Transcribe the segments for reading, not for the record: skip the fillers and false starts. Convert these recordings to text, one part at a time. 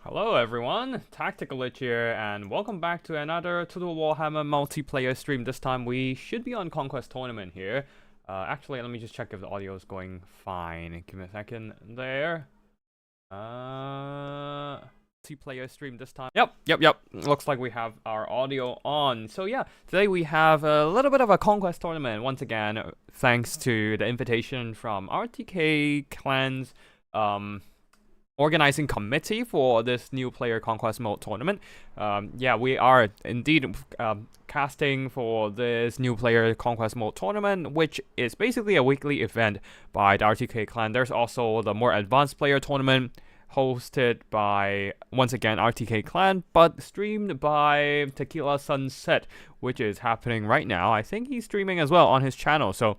Hello everyone, Tactical Lich here, and welcome back to another Total Warhammer multiplayer stream. This time we should be on Conquest tournament here. Actually, let me just check if the audio is going fine. Give me a second there. Multiplayer stream this time. Yep. Looks like we have our audio on. So yeah, today we have a little bit of a Conquest tournament. Once again, thanks to the invitation from RTK Clan's organizing committee for this new player conquest mode tournament. Yeah, we are indeed casting for this new player conquest mode tournament, which is basically a weekly event by the RTK clan. There's also the more advanced player tournament hosted by, once again, RTK clan, but streamed by Tequila Sunset, which is happening right now. I think he's streaming as well on his channel. So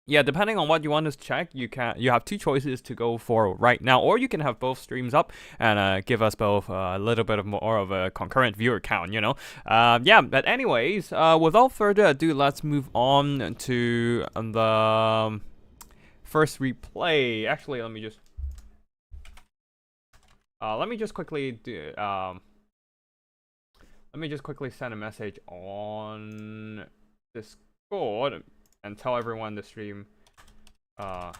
yeah, depending on what you want to check, you have two choices to go for right now, or you can have both streams up and give us both a little bit of more of a concurrent viewer count, you know. Yeah, but anyways, without further ado, let's move on to the first replay. Actually, let me just quickly do let me just quickly send a message on Discord and tell everyone to stream. Yeah,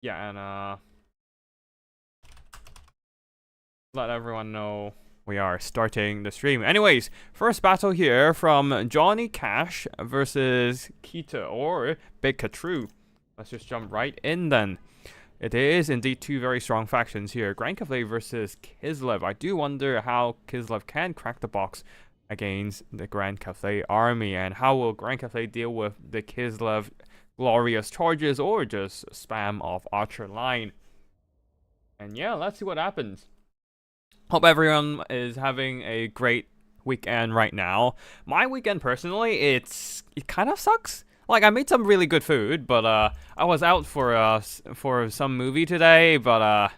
and let everyone know we are starting the stream. Anyways, first battle here from Johnny Cash versus Kita or Big Katru. Let's just jump right in then. It is indeed two very strong factions here. Grand Cafe versus Kislev. I do wonder how Kislev can crack the box against the Grand Cafe army, and how will Grand Cafe deal with the Kislev glorious charges or just spam of archer line. And yeah, let's see what happens. Hope everyone is having a great weekend right now. My weekend personally, it kind of sucks. Like, I made some really good food, but I was out for some movie today, but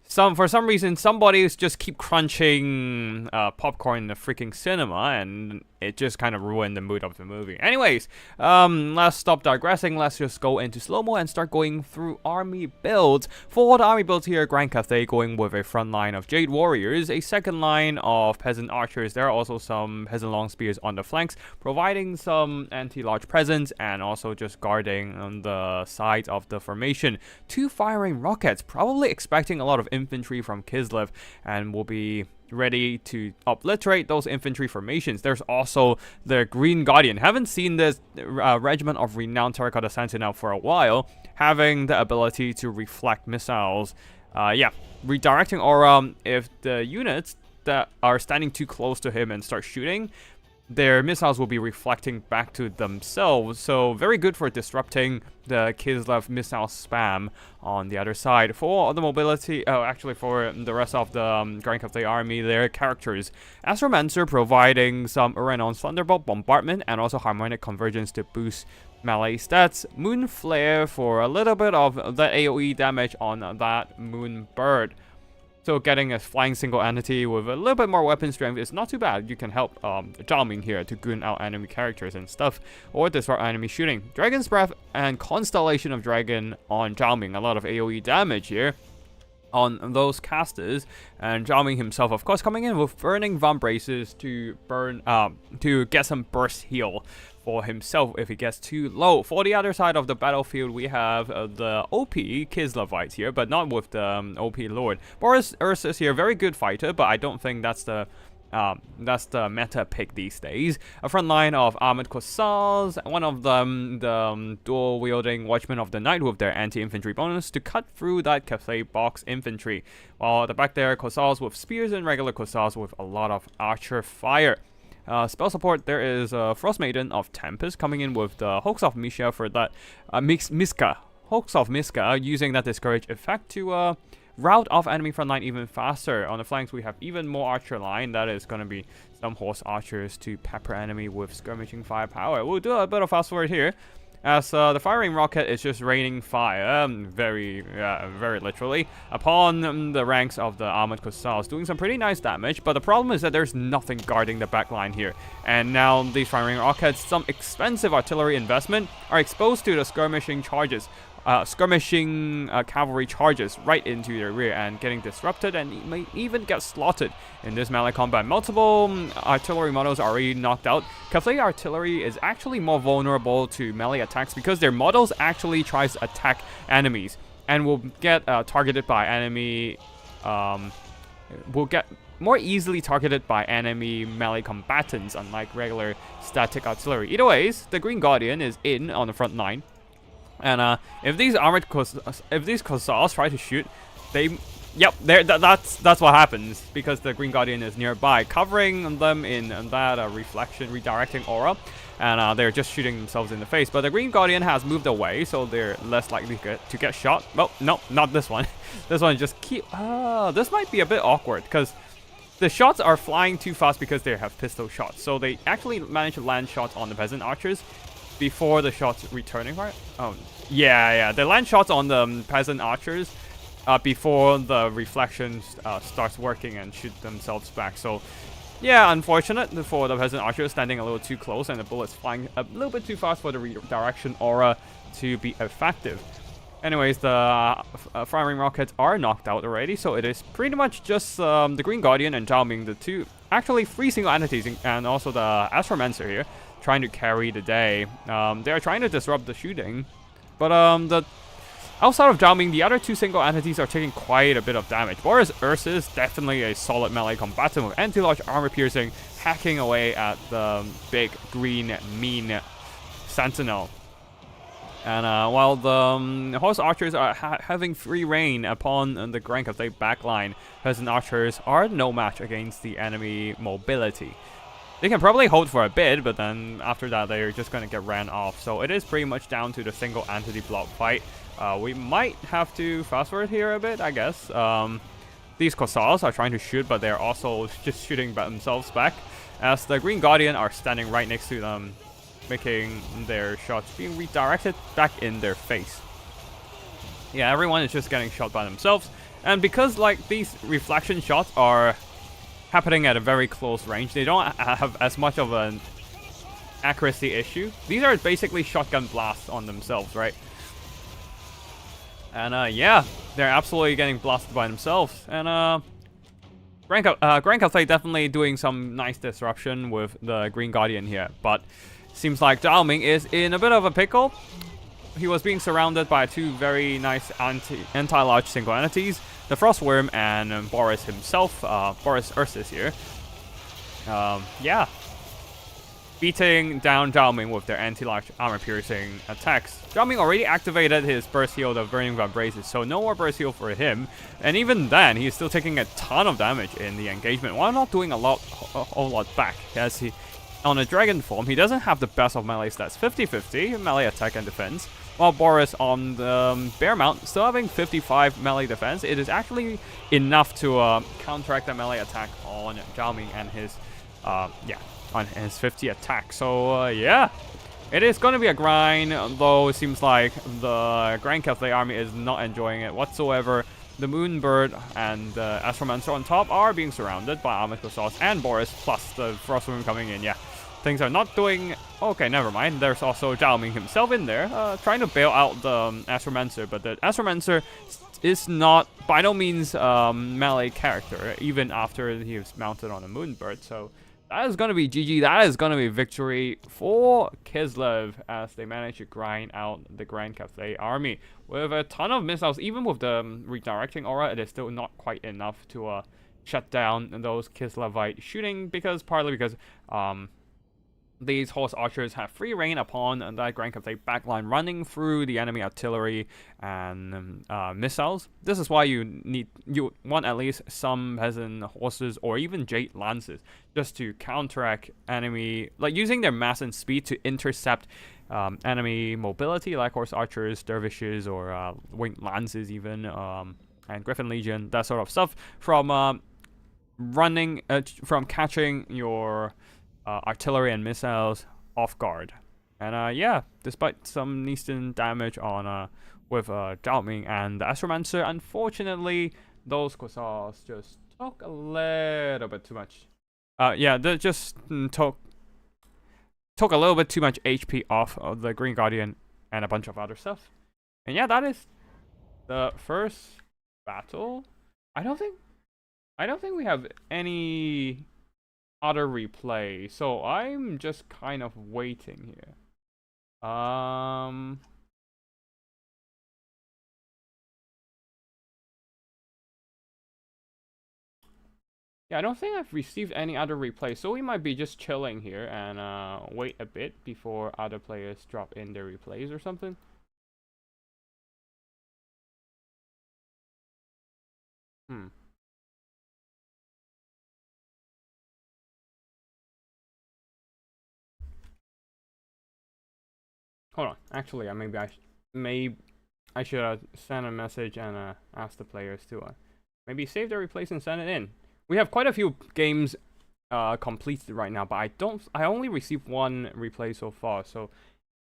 for some reason, somebody's just keep crunching popcorn in the freaking cinema, and it just kind of ruined the mood of the movie. Anyways, let's stop digressing. Let's just go into slow-mo and start going through army builds. For the army builds here, Grand Cathay going with a front line of Jade Warriors, a second line of Peasant Archers. There are also some Peasant Long Spears on the flanks, providing some anti-large presence and also just guarding on the sides of the formation. Two firing rockets, probably expecting a lot of infantry from Kislev, and will be ready to obliterate those infantry formations. There's also the Green Guardian. Haven't seen this regiment of renowned Terracotta Sentinel for a while, having the ability to reflect missiles. Yeah, redirecting aura. If the units that are standing too close to him and start shooting, their missiles will be reflecting back to themselves, so very good for disrupting the Kislev missile spam on the other side. For the mobility, actually for the rest of the Grand Cathay army, their characters, Astromancer providing some Uranon's Thunderbolt bombardment and also harmonic convergence to boost melee stats. Moon Flare for a little bit of the AoE damage on that Moon Bird. So getting a flying single entity with a little bit more weapon strength is not too bad. You can help Zhao Ming here to goon out enemy characters and stuff, or disrupt enemy shooting. Dragon's Breath and Constellation of Dragon on Zhao Ming. A lot of AoE damage here on those casters, and Zhao Ming himself, of course, coming in with Burning Vambraces to to get some burst heal for himself if he gets too low. For the other side of the battlefield, we have the OP Kislevites here, but not with the OP Lord. Boris Ursus here, very good fighter, but I don't think that's the meta pick these days. A front line of armored Corsairs, one of them the dual-wielding Watchmen of the Night with their anti-infantry bonus to cut through that Cathay box infantry. While at the back there, Corsairs with spears and regular Corsairs with a lot of archer fire. Spell support, there is Frost Maiden of Tempest coming in with the Hawks of Misha for that Miska. Hawks of Miska using that discourage effect to rout off enemy front line even faster. On the flanks, we have even more archer line. That is going to be some horse archers to pepper enemy with skirmishing firepower. We'll do a bit of fast forward here, as the firing rocket is just raining fire, very literally, upon the ranks of the armored Corsairs, doing some pretty nice damage. But the problem is that there's nothing guarding the backline here, and now these firing rockets, some expensive artillery investment, are exposed to the skirmishing charges skirmishing cavalry charges right into their rear and getting disrupted, and he may even get slaughtered in this melee combat. Multiple artillery models are already knocked out. Cavalry artillery is actually more vulnerable to melee attacks because their models actually tries to attack enemies and will get targeted by enemy. Will get more easily targeted by enemy melee combatants, unlike regular static artillery. Either ways, the Green Guardian is in on the front line. And if these Cossacks try to shoot, that's what happens, because the Green Guardian is nearby, covering them in that reflection, redirecting aura, and they're just shooting themselves in the face. But the Green Guardian has moved away, so they're less likely to get shot. Well, no, not this one. This one just this might be a bit awkward, because the shots are flying too fast because they have pistol shots. So they actually manage to land shots on the peasant archers before the shots returning, right? Oh, yeah. They land shots on the peasant archers before the reflection starts working and shoot themselves back. So, yeah, unfortunate for the peasant archers, standing a little too close and the bullets flying a little bit too fast for the redirection aura to be effective. Anyways, the firing rockets are knocked out already, so it is pretty much just the Green Guardian and Zhao Ming, the two, actually 3 single entities, and also the Astromancer here, trying to carry the day. They are trying to disrupt the shooting, but outside of Zhao Ming, the other 2 single entities are taking quite a bit of damage. Boris Ursus, definitely a solid melee combatant with anti-large armor piercing, hacking away at the big green mean sentinel. And while the horse archers are having free reign upon the Grand Cathay backline, peasant archers are no match against the enemy mobility. They can probably hold for a bit, but then after that they're just going to get ran off. So it is pretty much down to the single entity block fight. We might have to fast forward here a bit, I guess. These Cossacks are trying to shoot, but they're also just shooting themselves back, as the Green Guardian are standing right next to them, making their shots being redirected back in their face. Yeah, everyone is just getting shot by themselves, and because like these reflection shots are happening at a very close range, they don't have as much of an accuracy issue. These are basically shotgun blasts on themselves, right? And yeah, they're absolutely getting blasted by themselves. And Grand Cathay definitely doing some nice disruption with the Green Guardian here, but seems like Zhao Ming is in a bit of a pickle. He was being surrounded by 2 very nice anti-large single entities, the Frostworm and Boris himself, Boris Ursus here. Yeah, beating down Zhao Ming with their anti-large armor-piercing attacks. Zhao Ming already activated his burst heal of Burning Vibrations, so no more burst heal for him. And even then, he's still taking a ton of damage in the engagement, while not doing a whole lot back, as he, on a dragon form, he doesn't have the best of melee stats, 50-50 melee attack and defense, while Boris on the bear mount still having 55 melee defense. It is actually enough to counteract the melee attack on Zhao Ming and his on his 50 attack. So yeah, it is going to be a grind, though it seems like the Grand Cathay army is not enjoying it whatsoever. The Moonbird and the Astromancer on top are being surrounded by Armored Cossacks and Boris, plus the Frostworm coming in. Yeah, things are not doing... Okay, never mind. There's also Zhao Ming himself in there, trying to bail out the Astromancer, but the Astromancer is not, by no means, melee character, even after he was mounted on a Moonbird. So that is going to be GG. That is going to be victory for Kislev, as they manage to grind out the Grand Cathay army with a ton of missiles. Even with the redirecting aura, it is still not quite enough to shut down those Kislevite shooting, partly because these horse archers have free reign upon that Grand Cathay backline, running through the enemy artillery and missiles. This is why you want at least some peasant horses or even jade lances, just to counteract enemy, like using their mass and speed to intercept enemy mobility, like horse archers, dervishes, or winged lances even, and Griffin Legion, that sort of stuff, from from catching your artillery and missiles off guard. And yeah, despite some decent damage on with Zhao Ming and the Astromancer, unfortunately those Cossacks just took a little bit too much. Yeah, they just took a little bit too much HP off of the Green Guardian and a bunch of other stuff. And yeah, that is the first battle. I don't think we have any other replay, so I'm just kind of waiting here. Yeah, I don't think I've received any other replay, so we might be just chilling here and wait a bit before other players drop in their replays or something. Hold on. Actually, maybe I should send a message and ask the players to maybe save their replays and send it in. We have quite a few games completed right now, but I only received one replay so far, so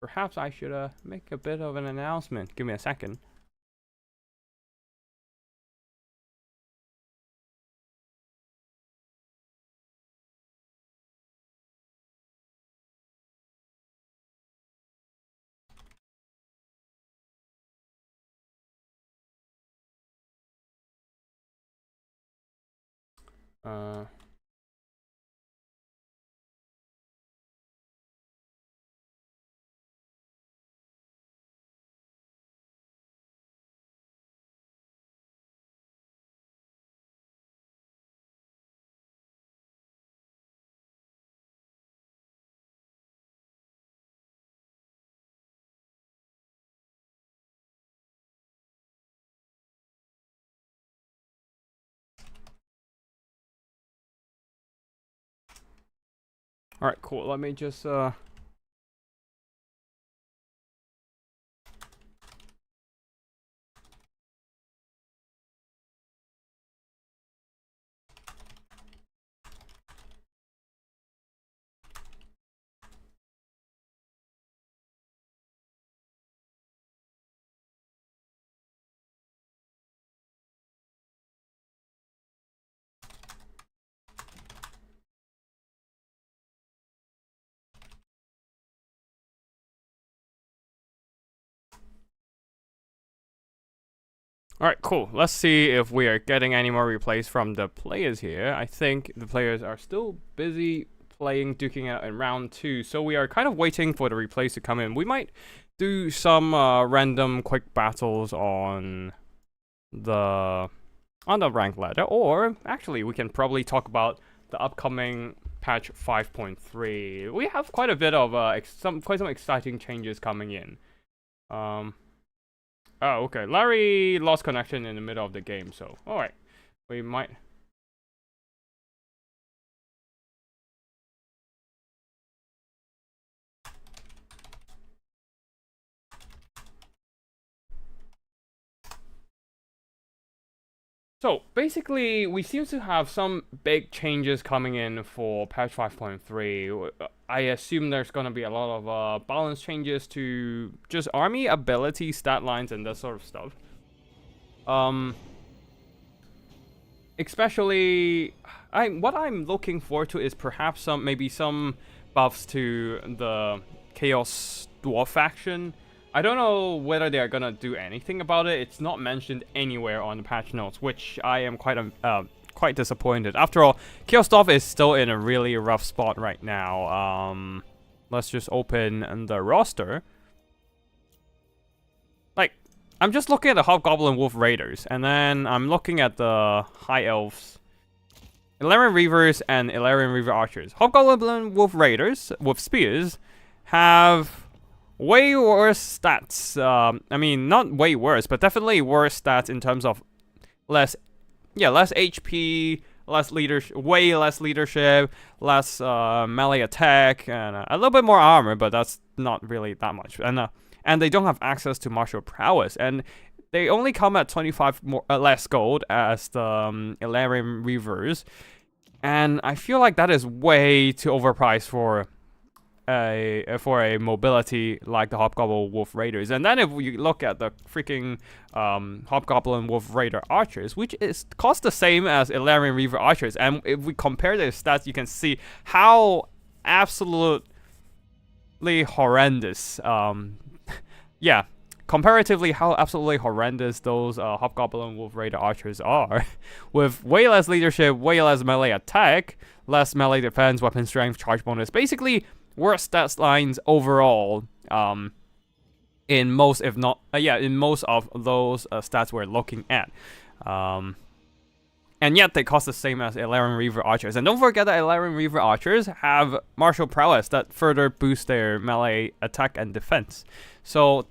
perhaps I should make a bit of an announcement. Give me a second. Alright, cool. Let me just Alright, cool. Let's see if we are getting any more replays from the players here. I think the players are still busy playing, duking out in round 2, so we are kind of waiting for the replays to come in. We might do some random quick battles on the rank ladder, or actually we can probably talk about the upcoming patch 5.3. We have quite a bit of quite some exciting changes coming in. Oh, okay. Larry lost connection in the middle of the game, so alright. We might... So, basically, we seem to have some big changes coming in for patch 5.3. I assume there's gonna be a lot of balance changes to just army ability, stat lines, and that sort of stuff. Especially, what I'm looking forward to is perhaps maybe some buffs to the Chaos Dwarf faction. I don't know whether they are gonna do anything about it. It's not mentioned anywhere on the patch notes, which I am quite disappointed. After all, Chaos Dwarf is still in a really rough spot right now. Let's just open the roster. Like, I'm just looking at the Hobgoblin Wolf Raiders, and then I'm looking at the High Elves, Illyrian Reavers, and Illyrian Reaver Archers. Hobgoblin Wolf Raiders with spears have way worse stats. I mean, not way worse, but definitely worse stats in terms of less HP, less leadership, way less leadership, less melee attack, and a little bit more armor, but that's not really that much. And they don't have access to martial prowess, and they only come at 25 less gold as the Illyrian Reavers, and I feel like that is way too overpriced for a mobility like the Hobgoblin Wolf Raiders. And then if we look at the freaking Hobgoblin Wolf Raider Archers, which cost the same as Illyrian Reaver Archers, and if we compare their stats, you can see how absolutely horrendous. Yeah, comparatively how absolutely horrendous those Hobgoblin Wolf Raider archers are, with way less leadership, way less melee attack, less melee defense, weapon strength, charge bonus, basically worse stats lines overall. In most, if not, in most of those stats we're looking at. And yet they cost the same as Illyrian Reaver archers. And don't forget that Illyrian Reaver archers have martial prowess that further boosts their melee attack and defense. So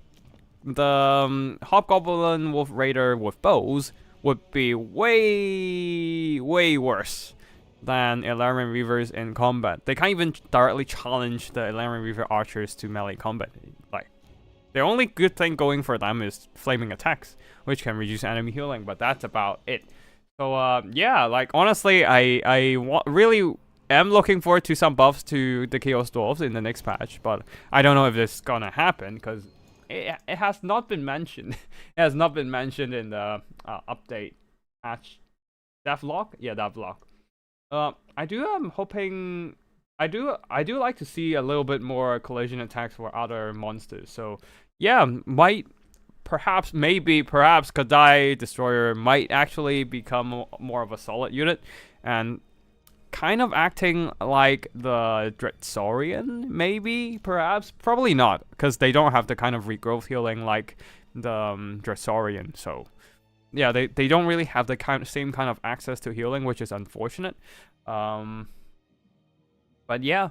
the Hobgoblin Wolf Raider with bows would be way worse than Illyrian Reavers in combat. They can't even directly challenge the Illyrian Reaver archers to melee combat. Like, the only good thing going for them is flaming attacks, which can reduce enemy healing, but that's about it. So yeah, like honestly, I really am looking forward to some buffs to the Chaos Dwarves in the next patch, but I don't know if this is gonna happen because it has not been mentioned. It has not been mentioned in the update patch devlog. Yeah, devlog. I am hoping. I do like to see a little bit more collision attacks for other monsters. So yeah, perhaps Kadai Destroyer might actually become more of a solid unit, and kind of acting like the Dreadsaurian, maybe, perhaps, probably not, because they don't have the kind of regrowth healing like the Dreadsaurian. So yeah, they don't really have the same kind of access to healing, which is unfortunate. But yeah,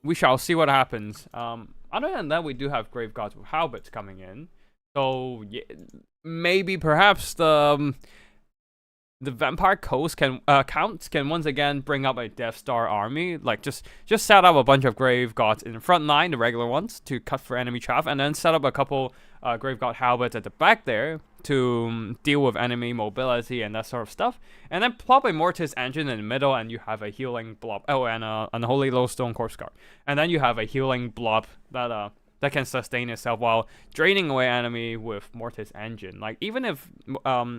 we shall see what happens. Other than that, we do have Grave Gods with Halberds coming in. So yeah, maybe perhaps the Vampire Counts can once again bring up a Death Star army. Like just set up a bunch of Grave Gods in the front line, the regular ones, to cut for enemy chaff, and then set up a couple Grave God Halberds at the back there to deal with enemy mobility and that sort of stuff. And then plop a Mortis Engine in the middle, and you have a healing blob. Oh, and an Unholy Lowstone Corpse Guard. And then you have a healing blob that can sustain itself while draining away enemy with Mortis Engine. Like, even if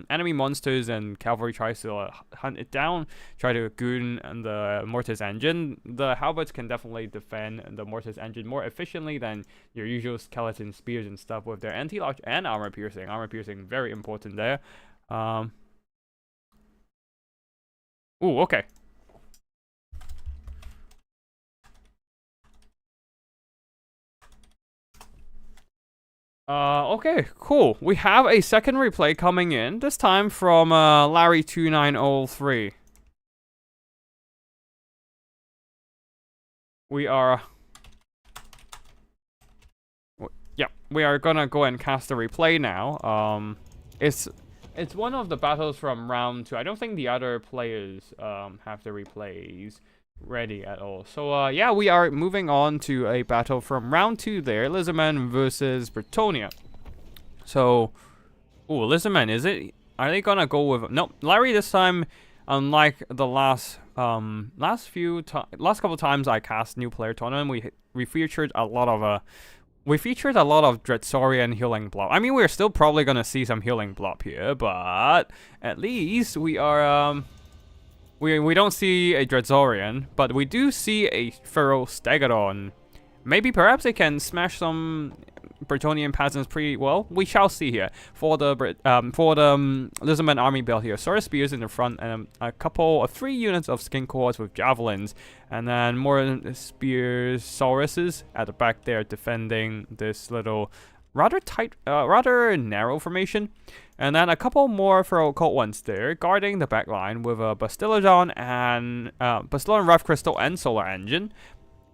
enemy monsters and cavalry tries to hunt it down, try to goon the Mortis Engine, the Halberds can definitely defend the Mortis Engine more efficiently than your usual skeleton spears and stuff with their anti-lock and armor piercing. Armor piercing, very important there. Ooh, okay. Okay, cool. We have a second replay coming in, this time from Larry2903. We are gonna go and cast the replay now. It's one of the battles from round 2. I don't think the other players have the replays ready at all. So yeah, we are moving on to a battle from round 2 there. Lizardman versus Bretonia. So, ooh, Lizardman, are they gonna go with... No, Larry this time, unlike the last couple times I cast new player tournament, we featured a lot of Dreadsaurian healing blob. I mean, we're still probably gonna see some healing blob here, but at least we are we don't see a Dreadsaurian, but we do see a Feral Stegodon. Maybe perhaps they can smash some Bretonian peasants pretty well. We shall see here. For the Lizardman army build here, Sword Spears in the front, and a couple of 3 units of Skin Cords with javelins, and then more Spears Sauruses at the back there defending this little rather narrow formation. And then a couple more Feral Cult ones there, guarding the back line with a Bastillodon and Bastillodon Rev Crystal and Solar Engine.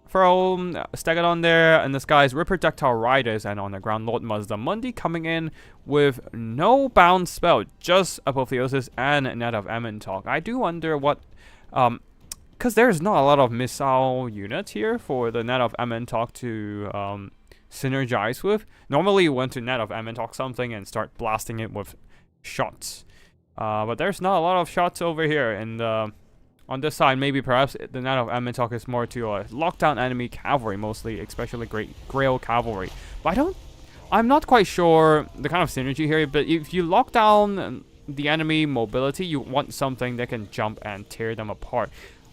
Feral Stegodon there, and this guy's Reproductile Riders, and on the ground Lord Mazdamundi coming in with no bound spell, just Apotheosis and Net of Emmentalk. I do wonder what, because there's not a lot of missile units here for the Net of Emmentalk to synergize with. Normally you want to Net of Emmentalk something and start blasting it with shots, but there's not a lot of shots over here. And on this side, maybe perhaps the Net of Emmentalk is more to lock down enemy cavalry, mostly, especially Grail cavalry. But I'm not quite sure the kind of synergy here, but if you lock down the enemy mobility, you want something that can jump and tear them apart.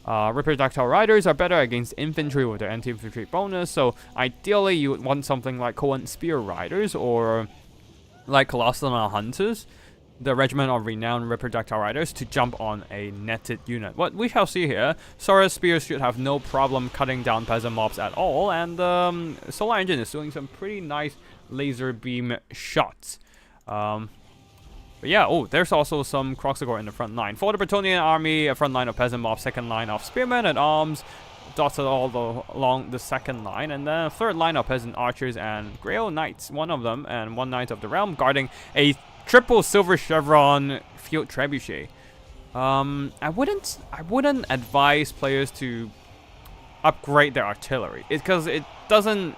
Reproductile Riders are better against infantry with their anti-infantry bonus, so ideally you would want something like Cohen Spear Riders or like Colossal Hunters, the regiment of renowned Reproductile Riders, to jump on a netted unit. What we shall see here, Saurus Spears should have no problem cutting down peasant mobs at all, and the Solar Engine is doing some pretty nice laser beam shots. But yeah, oh, there's also some Kroxigor in the front line. For the Bretonnian army, a front line of peasant mobs, second line of spearmen and arms, dotted all along the second line, and then a third line of peasant archers and Grail Knights, one of them, and one Knight of the Realm guarding a triple silver chevron field trebuchet. I wouldn't advise players to upgrade their artillery, because it doesn't.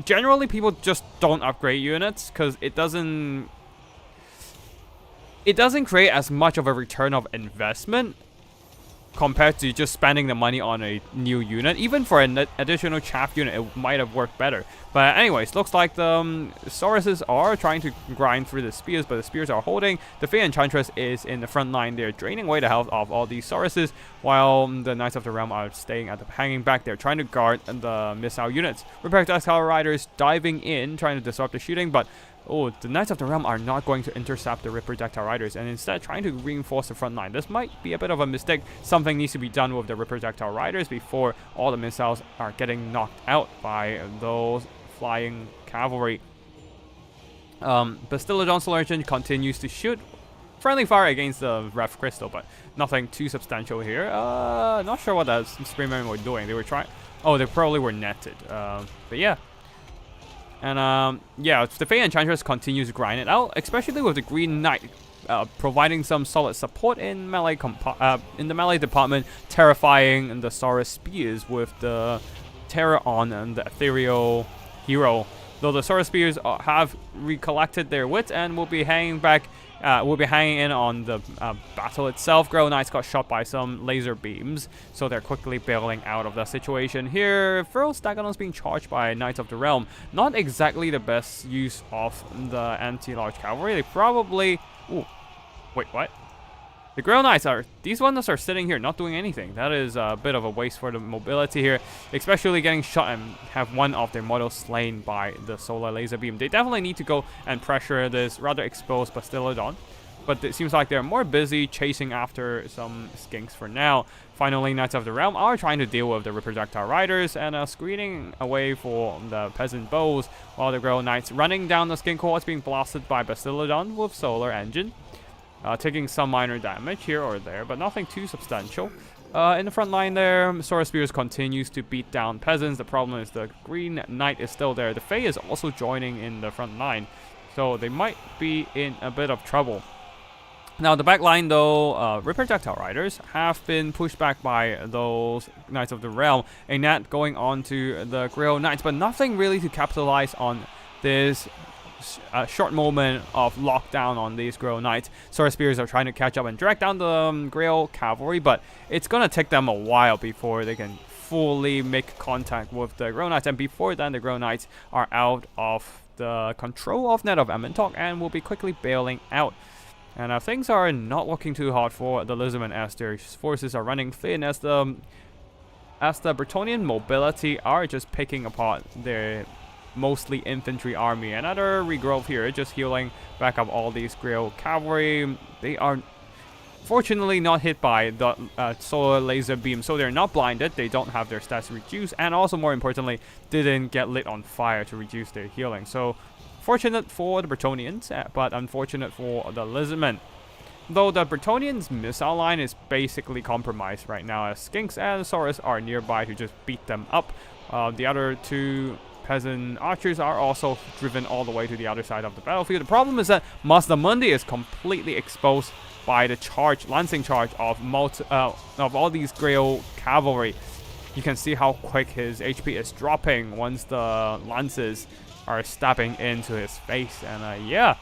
Generally people just don't upgrade units because it doesn't create as much of a return of investment compared to just spending the money on a new unit. Even for an additional chaff unit, it might have worked better. But anyways, looks like the Sauruses are trying to grind through the spears, but the spears are holding. The Fey Enchantress is in the front line. They're draining away the health of all these Sauruses, while the Knights of the Realm are staying at the hanging back. They're trying to guard the missile units. Reproductile Riders diving in, trying to disrupt the shooting, but oh, the Knights of the Realm are not going to intercept the Reproductile Riders, and instead trying to reinforce the front line. This might be a bit of a mistake. Something needs to be done with the Reproductile Riders before all the missiles are getting knocked out by those flying cavalry. Bastillodon Solar Engine continues to shoot friendly fire against the Ref Crystal, but nothing too substantial here. Not sure what the Spearmen were doing. They were trying... Oh, they probably were netted. But yeah. And yeah, the Fey Enchantress continues to grind it out, especially with the Green Knight providing some solid support in melee in the melee department, terrifying the Saurus Spears with the Terror on and the Ethereal Hero. Though the Saurus Spears have recollected their wits and will be hanging back, will be hanging in on the battle itself. Grail Knights got shot by some laser beams, so they're quickly bailing out of the situation here. Feral Dagonon's being charged by Knights of the Realm. Not exactly the best use of the anti-large cavalry. They probably... Ooh, wait, what? The Grail Knights are... These ones are sitting here, not doing anything. That is a bit of a waste for the mobility here, especially getting shot and have one of their models slain by the solar laser beam. They definitely need to go and pressure this rather exposed Bastillodon, but it seems like they're more busy chasing after some skinks for now. Finally, Knights of the Realm are trying to deal with the Reproductile Riders and screening away for the Peasant Bows, while the Grail Knights running down the skink hordes being blasted by Bastillodon with Solar Engine. Taking some minor damage here or there, but nothing too substantial. In the front line there, Saurus Spears continues to beat down peasants. The problem is the Green Knight is still there. The Fey is also joining in the front line, so they might be in a bit of trouble. Now, the back line, though, Reproductile Riders have been pushed back by those Knights of the Realm. A Nat going on to the Grail Knights, but nothing really to capitalize on this short moment of lockdown on these Grail Knights. Saurus Spears are trying to catch up and drag down the Grail Cavalry, but it's going to take them a while before they can fully make contact with the Grail Knights, and before then the Grail Knights are out of the control of Net of Amentok and will be quickly bailing out. And things are not looking too hot for the Lizardmen as their forces are running thin, as the Bretonnian mobility are just picking apart their mostly infantry army. Another regrowth here, just healing back up all these Grail Cavalry. They are fortunately not hit by the solar laser beam, so they're not blinded. They don't have their stats reduced, and also more importantly, didn't get lit on fire to reduce their healing. So fortunate for the Bretonnians, but unfortunate for the Lizardmen. Though the Bretonnians' missile line is basically compromised right now, as Skinks and Saurus are nearby to just beat them up. The other two peasant archers are also driven all the way to the other side of the battlefield. The problem is that Mazdamundi is completely exposed by the lancing charge of all these Grail Cavalry. You can see how quick his HP is dropping once the lances are stabbing into his face. And yeah,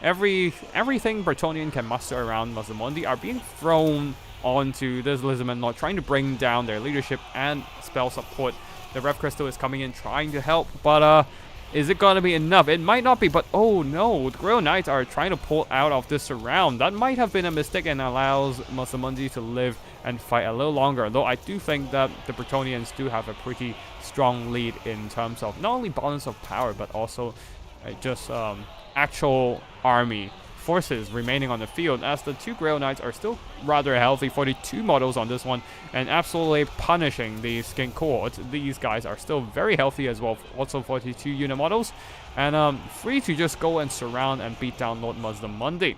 everything Bretonnian can muster around Mazdamundi are being thrown onto this Lizardman, not trying to bring down their leadership and spell support. The Rev Crystal is coming in trying to help, but is it gonna be enough? It might not be, but oh no, the Grail Knights are trying to pull out of this surround. That might have been a mistake and allows Mazdamundi to live and fight a little longer, though I do think that the Bretonnians do have a pretty strong lead in terms of not only balance of power, but also just actual army forces remaining on the field, as the 2 Grail Knights are still rather healthy. 42 models on this one, and absolutely punishing the Skink Cohort. These guys are still very healthy as well, also 42 unit models, and free to just go and surround and beat down Lord Mazdamundi.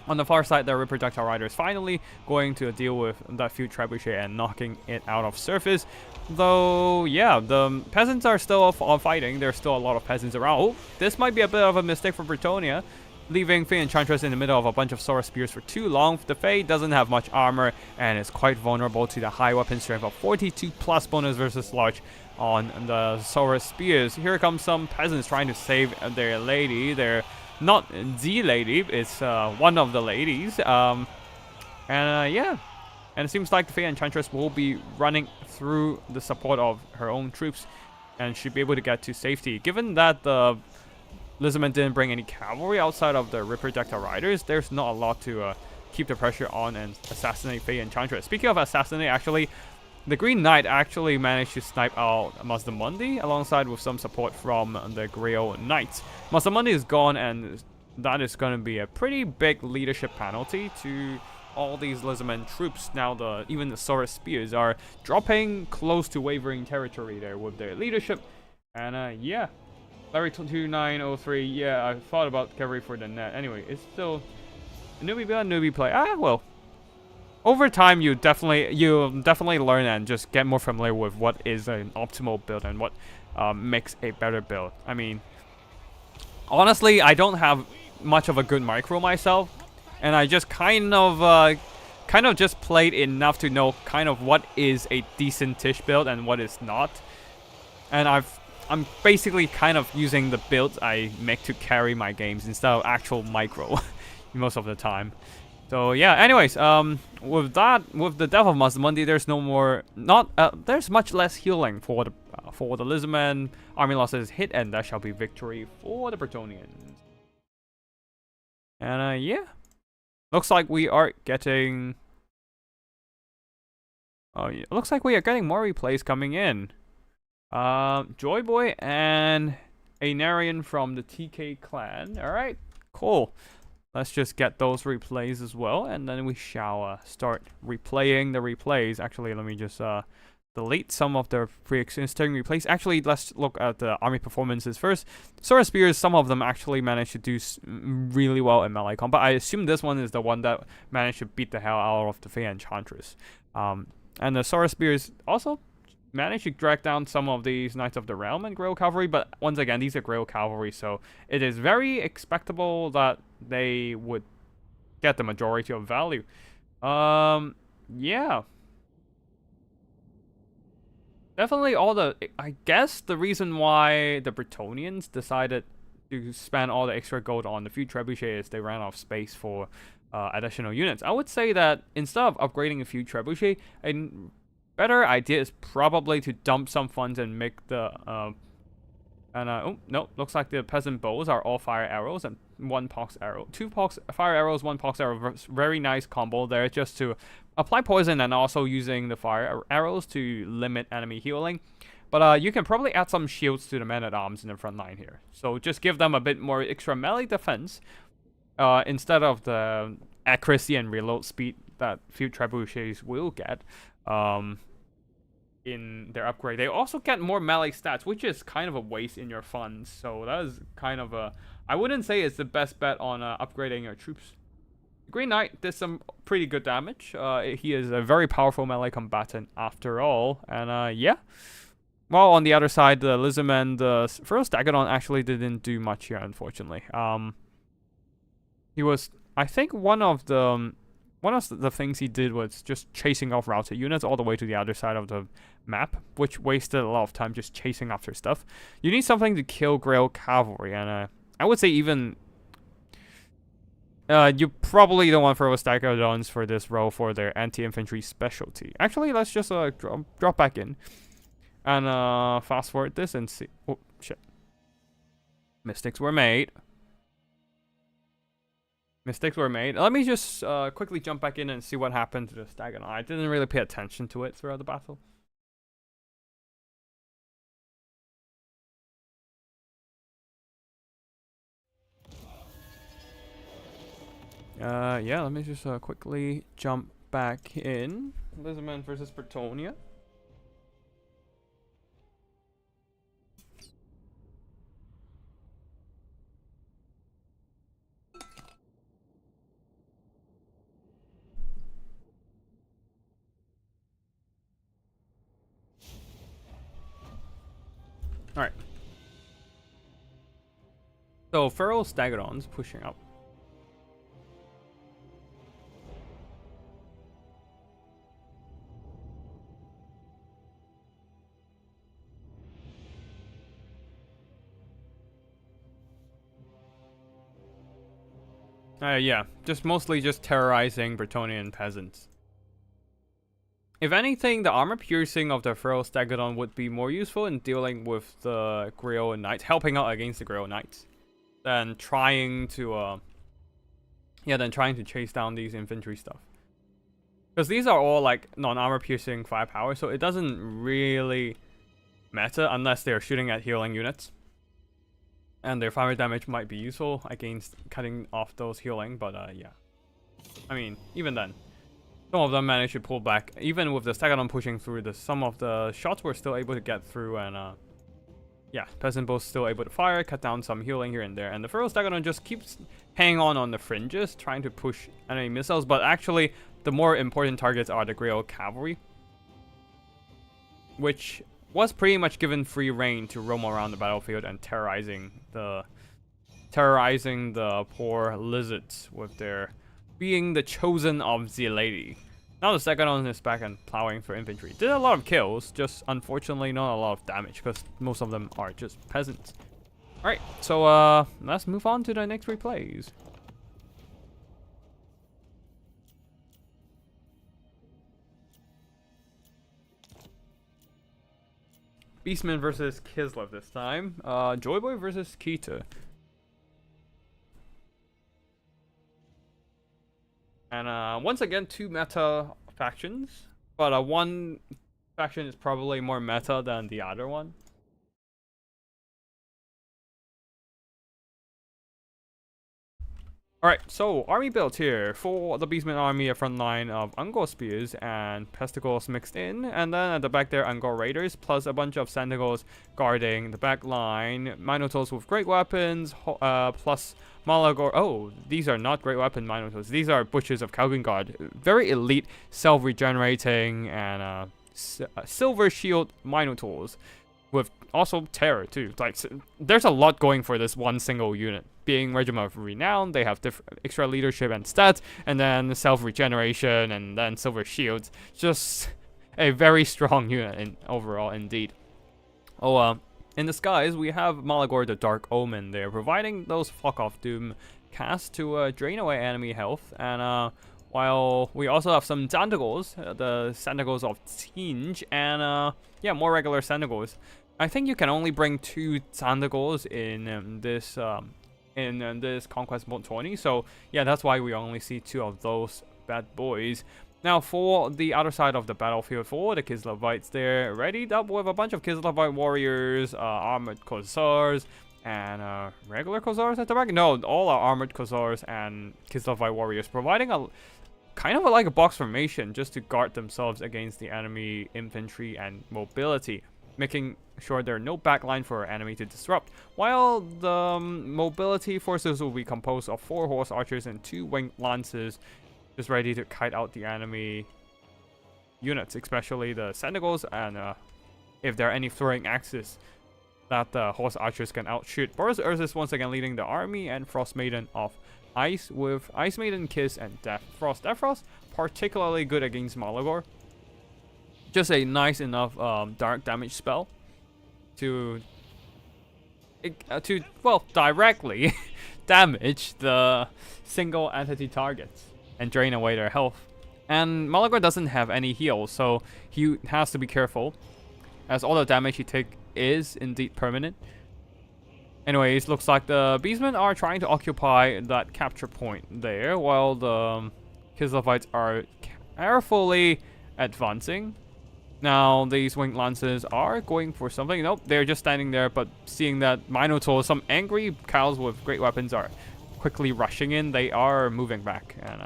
On the far side, the Reproductor Rider is finally going to deal with that few Trebuchet and knocking it out of surface. Though, yeah, the peasants are still fighting. There's still a lot of peasants around. Oh, this might be a bit of a mistake for Bretonnia, leaving Fey Enchantress in the middle of a bunch of Sora Spears for too long. The Fey doesn't have much armor and is quite vulnerable to the high weapon strength of 42 plus bonus versus large on the Sora Spears. Here comes some peasants trying to save their lady. They're not the lady, it's one of the ladies. Yeah. And it seems like the Fey Enchantress will be running through the support of her own troops and should be able to get to safety. Given that the Lizardman didn't bring any cavalry outside of the Reproductor Riders, there's not a lot to keep the pressure on and assassinate Fey Enchantress. Speaking of assassinate, actually, the Green Knight actually managed to snipe out Mazdamundi alongside with some support from the Grail Knights. Mazdamundi is gone, and that is going to be a pretty big leadership penalty to all these Lizardman troops. Now even the Sora Spears are dropping close to wavering territory there with their leadership. And yeah, Larry 2903, yeah, I thought about cavalry for the net. Anyway, it's still a newbie build, newbie play. Well, over time you'll definitely learn and just get more familiar with what is an optimal build and what makes a better build. I mean, honestly, I don't have much of a good micro myself, and I just kind of just played enough to know kind of what is a decent-ish build and what is not. And I'm basically kind of using the builds I make to carry my games instead of actual micro most of the time. So yeah, anyways, with the death of Mazdamundi, there's much less healing for the Lizardman. Army losses hit, and that shall be victory for the Bretonians. And yeah, looks like we are getting. Oh yeah, looks like we are getting more replays coming in. Joy Boy and a Narian from the TK clan. All right, cool. Let's just get those replays as well, and then we shall start replaying the replays. Actually, let me just delete some of the pre-existing replays. Actually, let's look at the army performances first. Sora Spears, some of them actually managed to do really well in melee combat. I assume this one is the one that managed to beat the hell out of the Fey Enchantress. And the Sora Spears also managed to drag down some of these Knights of the Realm and Grail Cavalry, but once again, these are Grail Cavalry, so it is very expectable that they would get the majority of value. Yeah. Definitely I guess the reason why the Bretonians decided to spend all the extra gold on the few trebuchet is they ran out of space for additional units. I would say that instead of upgrading a few trebuchet, a better idea is probably to dump some funds and make the oh no, looks like the peasant bows are all fire arrows and one pox arrow, two pox fire arrows, one pox arrow. Very nice combo there, just to apply poison and also using the fire arrows to limit enemy healing. But you can probably add some shields to the men-at-arms in the front line here, so just give them a bit more extra melee defense instead of the accuracy and reload speed that few trebuchets will get in their upgrade. They also get more melee stats, which is kind of a waste in your funds, so that is kind of a, I wouldn't say it's the best bet on upgrading your troops. Green Knight did some pretty good damage. He is a very powerful melee combatant after all, and yeah. While on the other side, the Lizardman, the first Dagadon actually didn't do much here, unfortunately. He was, I think, one of the things he did was just chasing off routed units all the way to the other side of the map, which wasted a lot of time just chasing after stuff. You need something to kill Grail Cavalry, and I would say even you probably don't want to throw Dagadons for this role for their anti-infantry specialty. Actually, let's just drop back in and fast forward this and see. Oh shit! Mistakes were made. Mistakes were made. Let me just quickly jump back in and see what happened to the Dagadon. I didn't really pay attention to it throughout the battle. Yeah, let me just quickly jump back in. Lizardman versus Bretonia. Alright. So, Feral Stegodon's pushing up. Yeah, just mostly just terrorizing Bretonian peasants. If anything, the armor piercing of the Feral Stegodon would be more useful in dealing with the Grail Knights, helping out against the Grail Knights, than trying to chase down these infantry stuff. Because these are all like non-armor piercing firepower, so it doesn't really matter unless they're shooting at healing units. And their fire damage might be useful against cutting off those healing, but yeah. I mean, even then. Some of them managed to pull back. Even with the Stegodon pushing through, some of the shots were still able to get through, and yeah, Peasant Bow's still able to fire, cut down some healing here and there. And the Feral Stegodon just keeps hanging on the fringes, trying to push enemy missiles, but actually, the more important targets are the Grail Cavalry, which was pretty much given free reign to roam around the battlefield and terrorizing the poor lizards with their being the chosen of the lady. Now the Stegodon is back and plowing for infantry. Did a lot of kills, just unfortunately not a lot of damage because most of them are just peasants. Alright, so let's move on to the next replays. Beastman versus Kislev this time. Joyboy versus Kita. And once again, two meta factions. But one faction is probably more meta than the other one. Alright, so army build here. For the Beastman army, a front line of Ungor Spears and Pesticles mixed in. And then at the back there, Ungor Raiders, plus a bunch of Sentinels guarding the back line. Minotaurs with great weapons, plus Malagor. Oh, these are not great weapon Minotaurs. These are Butchers of Kalgungard. Very elite, self-regenerating, and Silver Shield Minotaurs. With also terror too. Like, there's a lot going for this one single unit. Being Regiment of Renown, they have extra leadership and stats, and then self-regeneration, and then Silver Shields. Just a very strong unit overall, indeed. Oh, in the skies, we have Malagor the Dark Omen there, providing those Fuck Off Doom casts to drain away enemy health, and while we also have some Zandigals, the Zandigals of Tinge, and yeah, more regular Zandigals. I think you can only bring 2 Zandigals in this Conquest Mode 20, so yeah, that's why we only see 2 of those bad boys. Now for the other side of the battlefield, for the Kislevites, they're readied up with a bunch of Kislevite warriors, armored Khazars, and regular Khazars at the back. No, all are armored Khazars and Kislevite warriors, providing a kind of like a box formation just to guard themselves against the enemy infantry and mobility, making sure there are no backline for our enemy to disrupt, while the mobility forces will be composed of 4 horse archers and 2 winged lances, just ready to kite out the enemy units, especially the Sentinels, and if there are any throwing axes that the horse archers can outshoot. Boris Ursus once again leading the army, and Frost Maiden of Ice with Ice Maiden, Kiss, and Death Frost. Death Frost particularly good against Malagor. Just a nice enough dark damage spell to well, directly damage the single entity targets and drain away their health. And Malagor doesn't have any heal, so he has to be careful, as all the damage he takes is indeed permanent. Anyways, looks like the Beastmen are trying to occupy that capture point there, while the Kislevites are carefully advancing. Now, these Winged Lances are going for something. Nope, they're just standing there, but seeing that Minotaur, some angry cows with great weapons, are quickly rushing in. They are moving back, and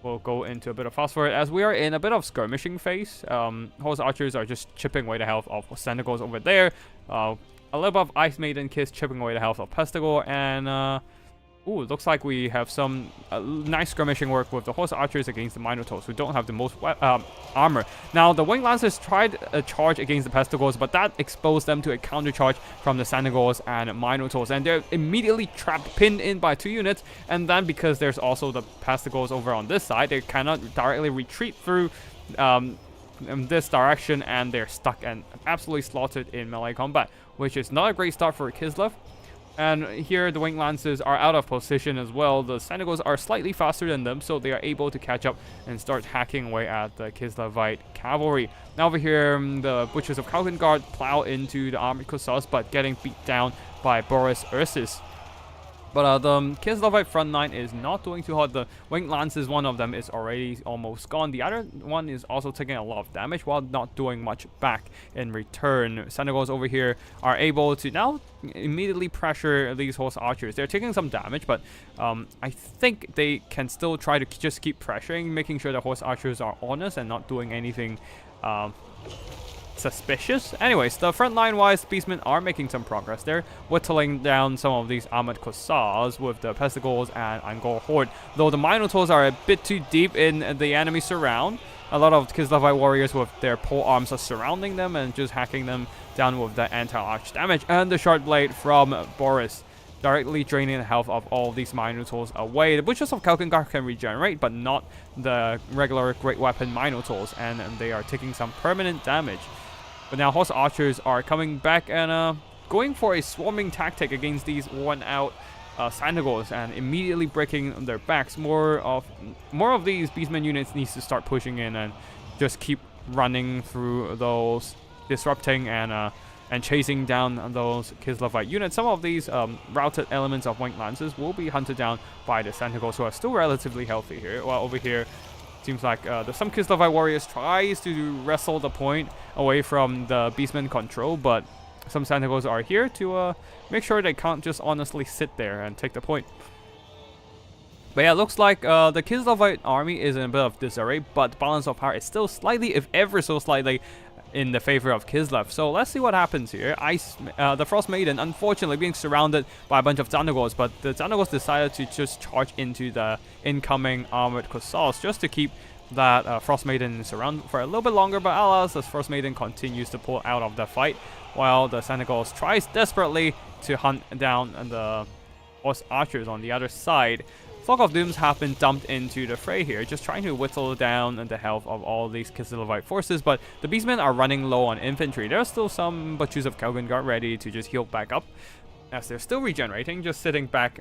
we'll go into a bit of fast forward as we are in a bit of skirmishing phase. Horse archers are just chipping away the health of Senegals over there. A little bit of Ice Maiden Kiss chipping away the health of Pestigore, and ooh, looks like we have some nice skirmishing work with the horse archers against the Minotaurs, who don't have the most armor. Now, the Winged Lancers tried a charge against the Pestigores, but that exposed them to a counter charge from the Senegals and Minotaurs, and they're immediately trapped, pinned in by 2 units. And then, because there's also the Pestigores over on this side, they cannot directly retreat through in this direction, and they're stuck and absolutely slaughtered in melee combat, which is not a great start for Kislev. And here the Winged Lancers are out of position as well. The Senegals are slightly faster than them, so they are able to catch up and start hacking away at the Kislevite cavalry. Now over here, the Butchers of Kalkengard plow into the armored Cossacks, but getting beat down by Boris Ursus. But the Kislevite front line is not doing too hot. The Winged Lancers, one of them is already almost gone. The other one is also taking a lot of damage while not doing much back in return. Senegals over here are able to now immediately pressure these horse archers. They're taking some damage, but I think they can still try to just keep pressuring, making sure the horse archers are honest and not doing anything suspicious. Anyways, the front line wise, Beastmen are making some progress. They're whittling down some of these armored Cossacks with the Pestigores and Angor Horde, though the Minotaurs are a bit too deep in the enemy surround. A lot of Kislevite warriors with their pole arms are surrounding them and just hacking them down with the anti-arch damage, and the short blade from Boris directly draining the health of all these Minotaurs away. The Butchers of Kalkengard can regenerate, but not the regular Great Weapon Minotaurs, and they are taking some permanent damage. But now horse archers are coming back and going for a swarming tactic against these worn-out Senegals and immediately breaking their backs. More of these Beastmen units needs to start pushing in and just keep running through those, disrupting and chasing down those Kislevite units. Some of these routed elements of Winged Lancers will be hunted down by the Senegals, who are still relatively healthy here. While over here, seems like some Kislevite warriors tries to wrestle the point away from the Beastmen control, but some Senegals are here to make sure they can't just honestly sit there and take the point. But yeah, it looks like the Kislevite army is in a bit of disarray, but the balance of power is still slightly, if ever so slightly, in the favor of Kislev. So let's see what happens here. The Frost Maiden, unfortunately, being surrounded by a bunch of Zanagors, but the Zanagors decided to just charge into the incoming armored Cossacks just to keep that Frost Maiden surrounded for a little bit longer. But alas, the Frost Maiden continues to pull out of the fight, while the Senegals tries desperately to hunt down the horse archers on the other side. Flock of Dooms have been dumped into the fray here, just trying to whittle down the health of all these Kislevite forces, but the Beastmen are running low on infantry. There are still some Butchers of Kalkengard ready to just heal back up, as they're still regenerating, just sitting back,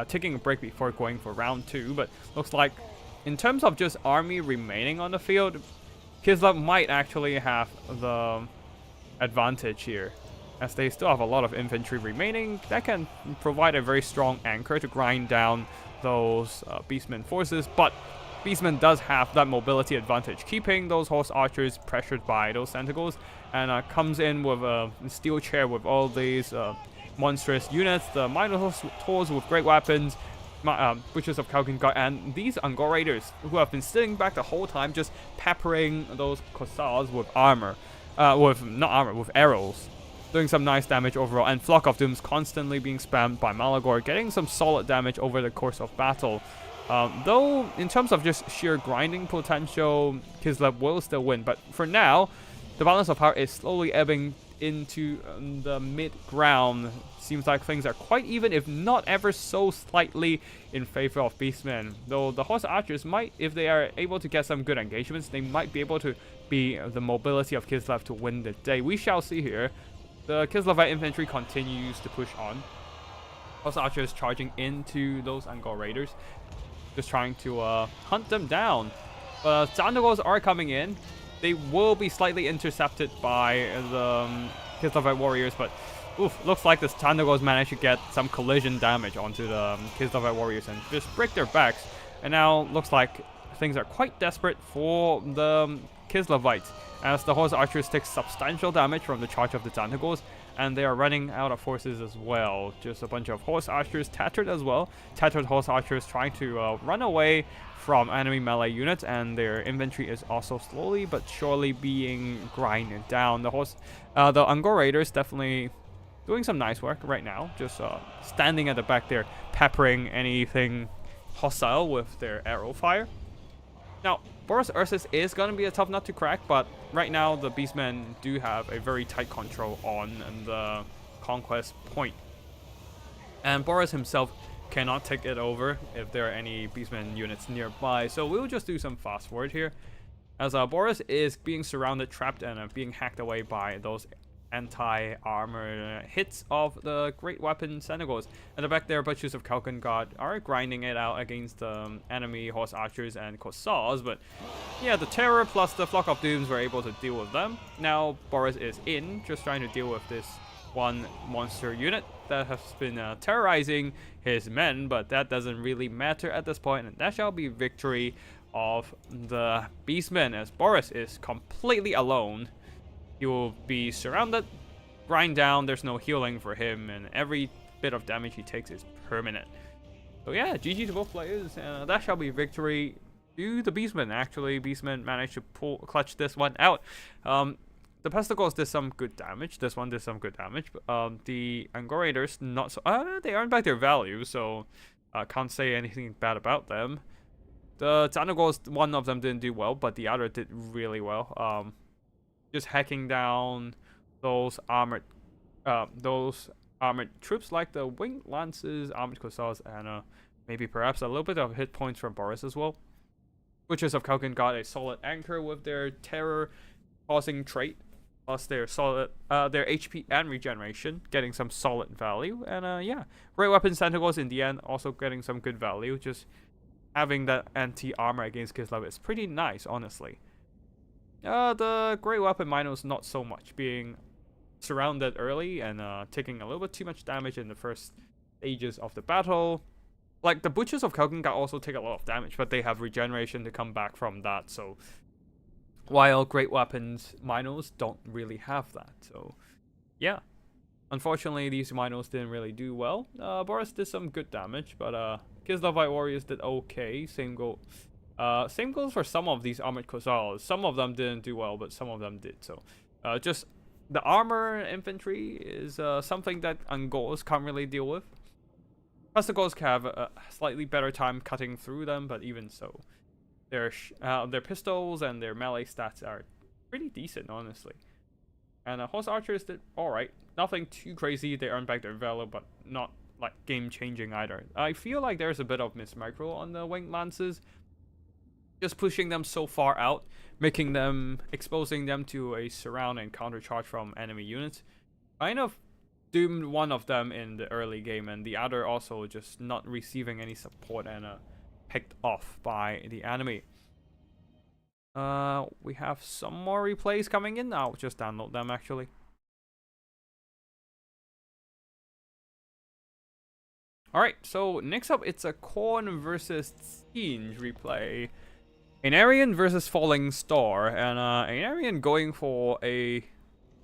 taking a break before going for round 2. But looks like, in terms of just army remaining on the field, Kislev might actually have the advantage here, as they still have a lot of infantry remaining that can provide a very strong anchor to grind down those Beastmen forces. But Beastmen does have that mobility advantage, keeping those horse archers pressured by those Senegals, and comes in with a steel chair with all these monstrous units, the Minotaurs with great weapons, Butchers of Kalkengard, and these Angor Raiders, who have been sitting back the whole time, just peppering those Cossacks with armor, with arrows, doing some nice damage overall. And Flock of Dooms constantly being spammed by Malagor, getting some solid damage over the course of battle. Though, in terms of just sheer grinding potential, Kislev will still win. But for now, the balance of power is slowly ebbing into the mid-ground. Seems like things are quite even, if not ever so slightly, in favor of Beastmen. Though the horse archers might, if they are able to get some good engagements, they might be able to be the mobility of Kislev to win the day. We shall see here. The Kislevite infantry continues to push on. Horse archers charging into those Angor Raiders, just trying to hunt them down. But Zanagors are coming in. They will be slightly intercepted by the Kislevite warriors, but looks like the Zanagors managed to get some collision damage onto the Kislevite warriors and just break their backs. And now looks like things are quite desperate for the Kislevites, as the horse archers take substantial damage from the charge of the Zanagors, and they are running out of horses as well. Just a bunch of horse archers tattered as well. Tattered horse archers trying to run away from enemy melee units, and their infantry is also slowly but surely being grinded down. The Ungor Raiders definitely doing some nice work right now, just standing at the back there, peppering anything hostile with their arrow fire. Now, Boros Ursus is going to be a tough nut to crack, but right now the Beastmen do have a very tight control on the Conquest point. And Boros himself cannot take it over if there are any Beastmen units nearby, so we'll just do some fast forward here. As Boros is being surrounded, trapped, and being hacked away by those anti-armor hits of the great weapon Senegals. At the back there, Butchers of Kalkengard are grinding it out against the enemy horse archers and Corsairs, but yeah, the Terror plus the Flock of Dooms were able to deal with them. Now Boros is in, just trying to deal with this one monster unit that has been terrorizing his men, but that doesn't really matter at this point, and that shall be victory of the Beastmen, as Boros is completely alone. He will be surrounded, grind down, there's no healing for him, and every bit of damage he takes is permanent. So yeah, GG to both players, and that shall be victory to the Beastmen. Actually, Beastmen managed to clutch this one out. The Pesticles did some good damage, this one did some good damage, but the Ungor Raiders not so, they earned back their value, so can't say anything bad about them. The Xanagors, one of them didn't do well, but the other did really well. Just hacking down those armored troops like the Winged Lances, Armored Corsairs, and maybe perhaps a little bit of hit points from Boros as well. Butchers of Kalkin got a solid anchor with their terror causing trait, plus their solid their HP and regeneration, getting some solid value. And yeah, Great Weapon Sentinels in the end also getting some good value. Just having that anti-armor against Kislev is pretty nice, honestly. The Great Weapon Minos not so much, being surrounded early and taking a little bit too much damage in the first stages of the battle. Like, the Butchers of Kalkengard also take a lot of damage, but they have regeneration to come back from that, so while Great Weapons Minos don't really have that. So yeah, unfortunately these Minos didn't really do well. Boros did some good damage, but Kislevite Warriors did okay. Same goes for some of these Armored Corsairs. Some of them didn't do well, but some of them did. So just the armor infantry is something that Ungors can't really deal with. Pesticles have a slightly better time cutting through them, but even so, their pistols and their melee stats are pretty decent, honestly. And Horse Archers did alright. Nothing too crazy. They earned back their value, but not like game-changing either. I feel like there's a bit of mismicro on the Winged Lances. Just pushing them so far out, exposing them to a surround and counter charge from enemy units. Kind of doomed one of them in the early game, and the other also just not receiving any support and picked off by the enemy. We have some more replays coming in. I'll just download them actually. Alright, so next up it's a Khorne versus Tzeentch replay. Anarian versus Falling Star, and Anarian going for a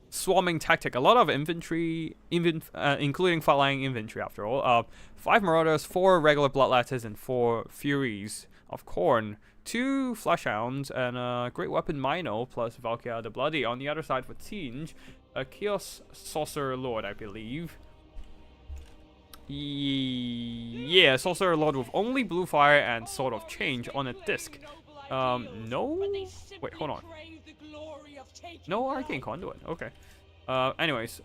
swarming tactic. A lot of infantry, including flying infantry after all. 5 Marauders, 4 regular Bloodletters, and 4 Furies of Khorne. 2 Fleshhounds, and Great Weapon Mino, plus Valkyria the Bloody. On the other side for Tzeentch, a Chaos Sorcerer Lord, I believe. Yeah, Sorcerer Lord with only Blue Fire and Sword of Change on a disc. No? Wait, hold on. No Arcane Conduit. Okay. Anyways.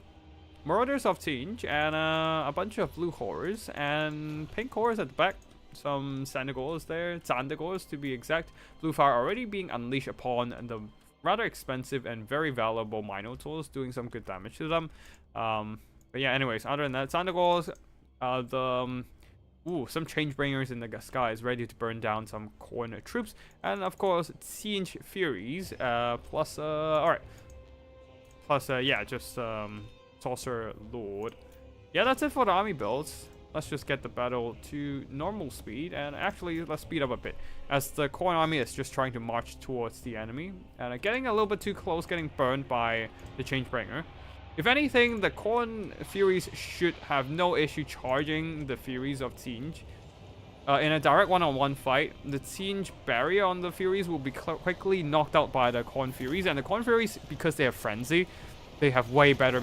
Marauders of Tzeentch and a bunch of blue horrors and pink horrors at the back. Some Xanagors there. Xandagors to be exact. Blue Fire already being unleashed upon the rather expensive and very valuable Minotaurs, doing some good damage to them. But yeah, anyways, other than that, Xandagors, some Changebringers in the skies ready to burn down some Khorne troops, and of course Tzeentch Furies, plus yeah, just Sorcerer Lord. Yeah, that's it for the army builds. Let's just get the battle to normal speed, and actually let's speed up a bit, as the Khorne army is just trying to march towards the enemy, and getting a little bit too close, getting burned by the Changebringer. If anything, the Corn Furies should have no issue charging the Furies of Siege. In a direct one-on-one fight, the Siege barrier on the Furies will be quickly knocked out by the Corn Furies. And the Corn Furies, because they have Frenzy, they have way better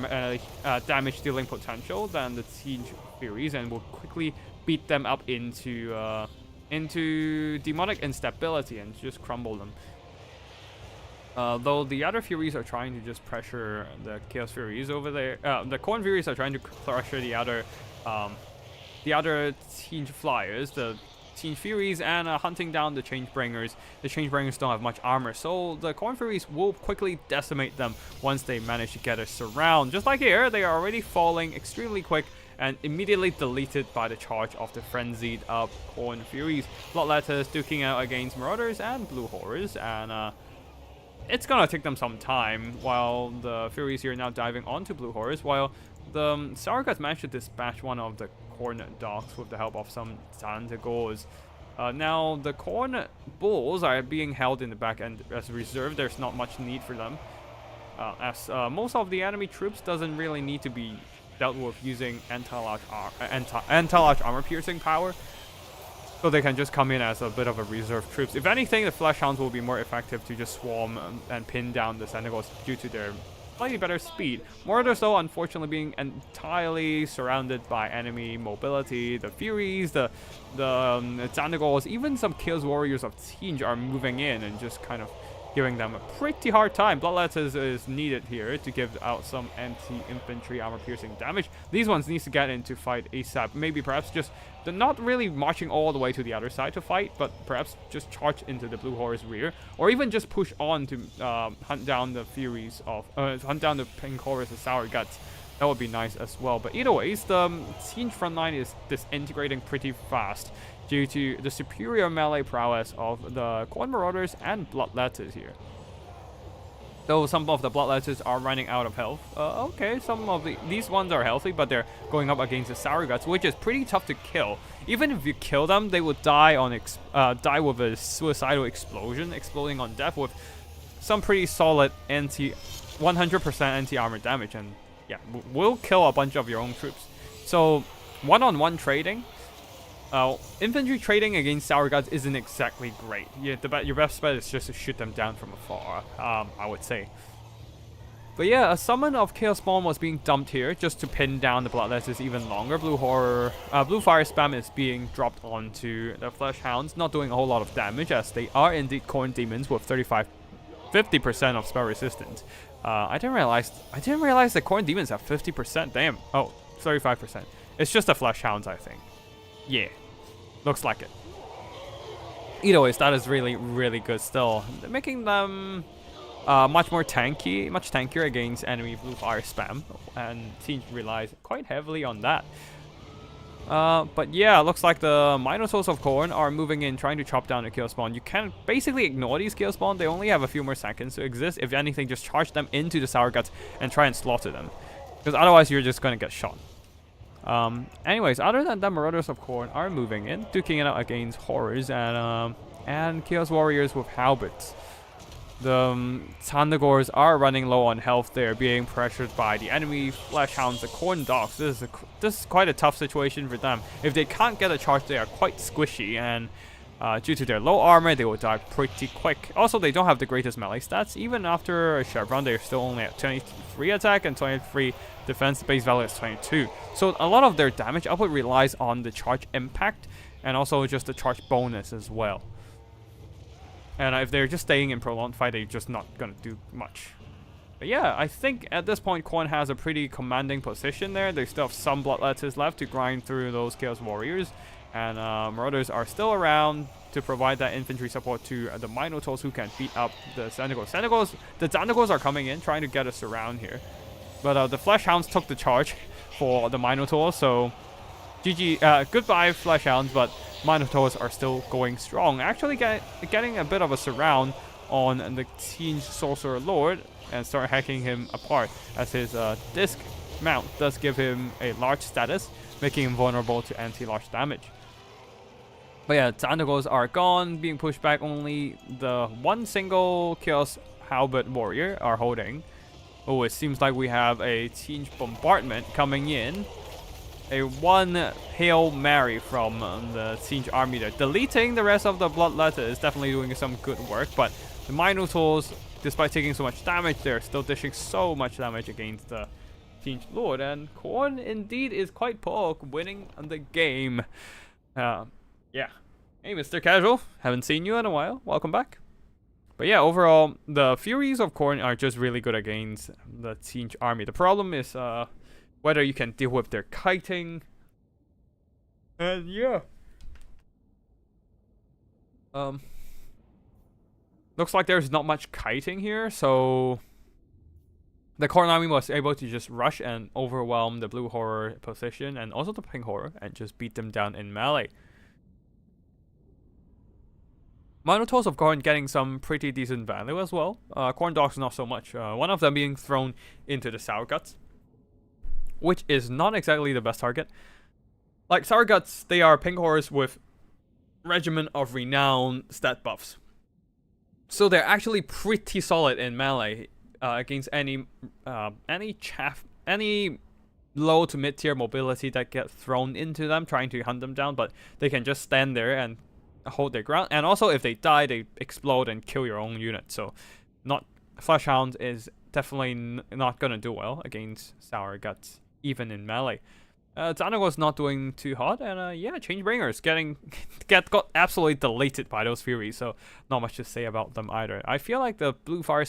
damage dealing potential than the Siege Furies, and will quickly beat them up into demonic instability and just crumble them. Though the other Furies are trying to just pressure the Chaos Furies over there. The Corn Furies are trying to pressure the other Siege Flyers, the Siege Furies, and hunting down the Changebringers. The Changebringers don't have much armor, so the Corn Furies will quickly decimate them once they manage to get a surround. Just like here, they are already falling extremely quick and immediately deleted by the charge of the frenzied up Corn Furies. Bloodletters duking out against Marauders and Blue Horrors, and it's gonna take them some time while the Furies here now diving onto Blue Horrors, while the Sargoths managed to dispatch one of the Corn Dogs with the help of some Zandagors. Now, the Corn Bulls are being held in the back end as reserve. There's not much need for them, as most of the enemy troops doesn't really need to be dealt with using anti-large armor piercing power. So they can just come in as a bit of a reserve troops. If anything, the Flesh Hounds will be more effective to just swarm and pin down the Senegals due to their slightly better speed. Marauders, though, unfortunately being entirely surrounded by enemy mobility. The Furies, the Zandagors, even some Chaos Warriors of Siege are moving in and just kind of giving them a pretty hard time. Bloodletters is needed here to give out some anti-infantry armor-piercing damage. These ones needs to get into fight ASAP. Maybe perhaps just they're not really marching all the way to the other side to fight, but perhaps just charge into the Blue Horror's rear, or even just push on to hunt down the Furies of hunt down the Pink Horrors, the Sour Guts. That would be nice as well. But either ways, the Siege front line is disintegrating pretty fast due to the superior melee prowess of the Corn Marauders and Bloodletters here. Though some of the Bloodletters are running out of health. Okay, some of these ones are healthy, but they're going up against the Sour Guts, which is pretty tough to kill. Even if you kill them, they will die on die with a suicidal explosion, exploding on death with some pretty solid 100% anti-armor damage, and yeah, will kill a bunch of your own troops. So one-on-one trading. Infantry trading against Sour Guts isn't exactly great. Yeah, your best bet is just to shoot them down from afar, I would say. But yeah, a summon of Chaos Spawn was being dumped here just to pin down the Bloodletters even longer. Blue Fire Spam is being dropped onto the Flesh Hounds, not doing a whole lot of damage as they are indeed Corn Demons with 50% of spell resistance. I didn't realize the Corn Demons have 50%. Damn. Oh, 35%. It's just the Flesh Hounds, I think. Yeah, looks like it. Either way, that is really, really good still. Making them much tankier against enemy Blue Fire Spam, and Siege relies quite heavily on that. But yeah, looks like the Minotaurs of Khorne are moving in, trying to chop down the Kill Spawn. You can basically ignore these Kill Spawn. They only have a few more seconds to exist. If anything, just charge them into the Sour Guts and try and slaughter them, because otherwise you're just going to get shot. Anyways, other than that, Marauders of Khorne are moving in, duking it out against Horrors and Chaos Warriors with Halberds. The Zandagors are running low on health. They're being pressured by the enemy Flesh Hounds, the Corn Dogs. This is quite a tough situation for them. If they can't get a charge, they are quite squishy, and due to their low armor, they will die pretty quick. Also, they don't have the greatest melee stats. Even after a Chevron, they're still only at 23 attack and 23 defense. The base value is 22. So a lot of their damage output relies on the charge impact and also just the charge bonus as well. And if they're just staying in prolonged fight, they're just not going to do much. But yeah, I think at this point, Khorne has a pretty commanding position there. They still have some Bloodletters left to grind through those Chaos Warriors. And Marauders are still around to provide that infantry support to the Minotaurs, who can beat up the Zandagors. The Zandagors are coming in, trying to get us around here. But the Flesh Hounds took the charge for the Minotaurs, so GG, goodbye Flesh Hounds, but Minotaurs are still going strong. Actually getting a bit of a surround on the Siege Sorcerer Lord and start hacking him apart, as his disc mount does give him a large status, making him vulnerable to anti-large damage. But yeah, Zandagors are gone, being pushed back. Only the one single Chaos Halberd Warrior are holding. Oh, it seems like we have a Siege bombardment coming in. A one Hail Mary from the Siege army there. Deleting the rest of the Bloodletter is definitely doing some good work, but the Minotaurs, despite taking so much damage, they're still dishing so much damage against the Siege Lord. And Khorne indeed is quite poor, winning the game. Yeah. Hey, Mr. Casual. Haven't seen you in a while. Welcome back. But yeah, overall, the Furies of Khorne are just really good against the Siege army. The problem is whether you can deal with their kiting. And yeah. Looks like there's not much kiting here, so the Khorne army was able to just rush and overwhelm the blue horror position and also the pink horror and just beat them down in melee. Minotaurs of Khorne getting some pretty decent value as well. Khorne dogs not so much. One of them being thrown into the Sour Guts, which is not exactly the best target. Like Sour Guts, they are pink horrors with Regiment of Renown stat buffs. So they're actually pretty solid in melee against any low to mid tier mobility that get thrown into them, trying to hunt them down. But they can just stand there and hold their ground. And also, if they die, they explode and kill your own unit. So, Fleshhound is definitely not gonna do well against Sour Guts, even in melee. Xanago's not doing too hot, and yeah, Changebringers got absolutely deleted by those Furies, so not much to say about them either. I feel like the Blue Fire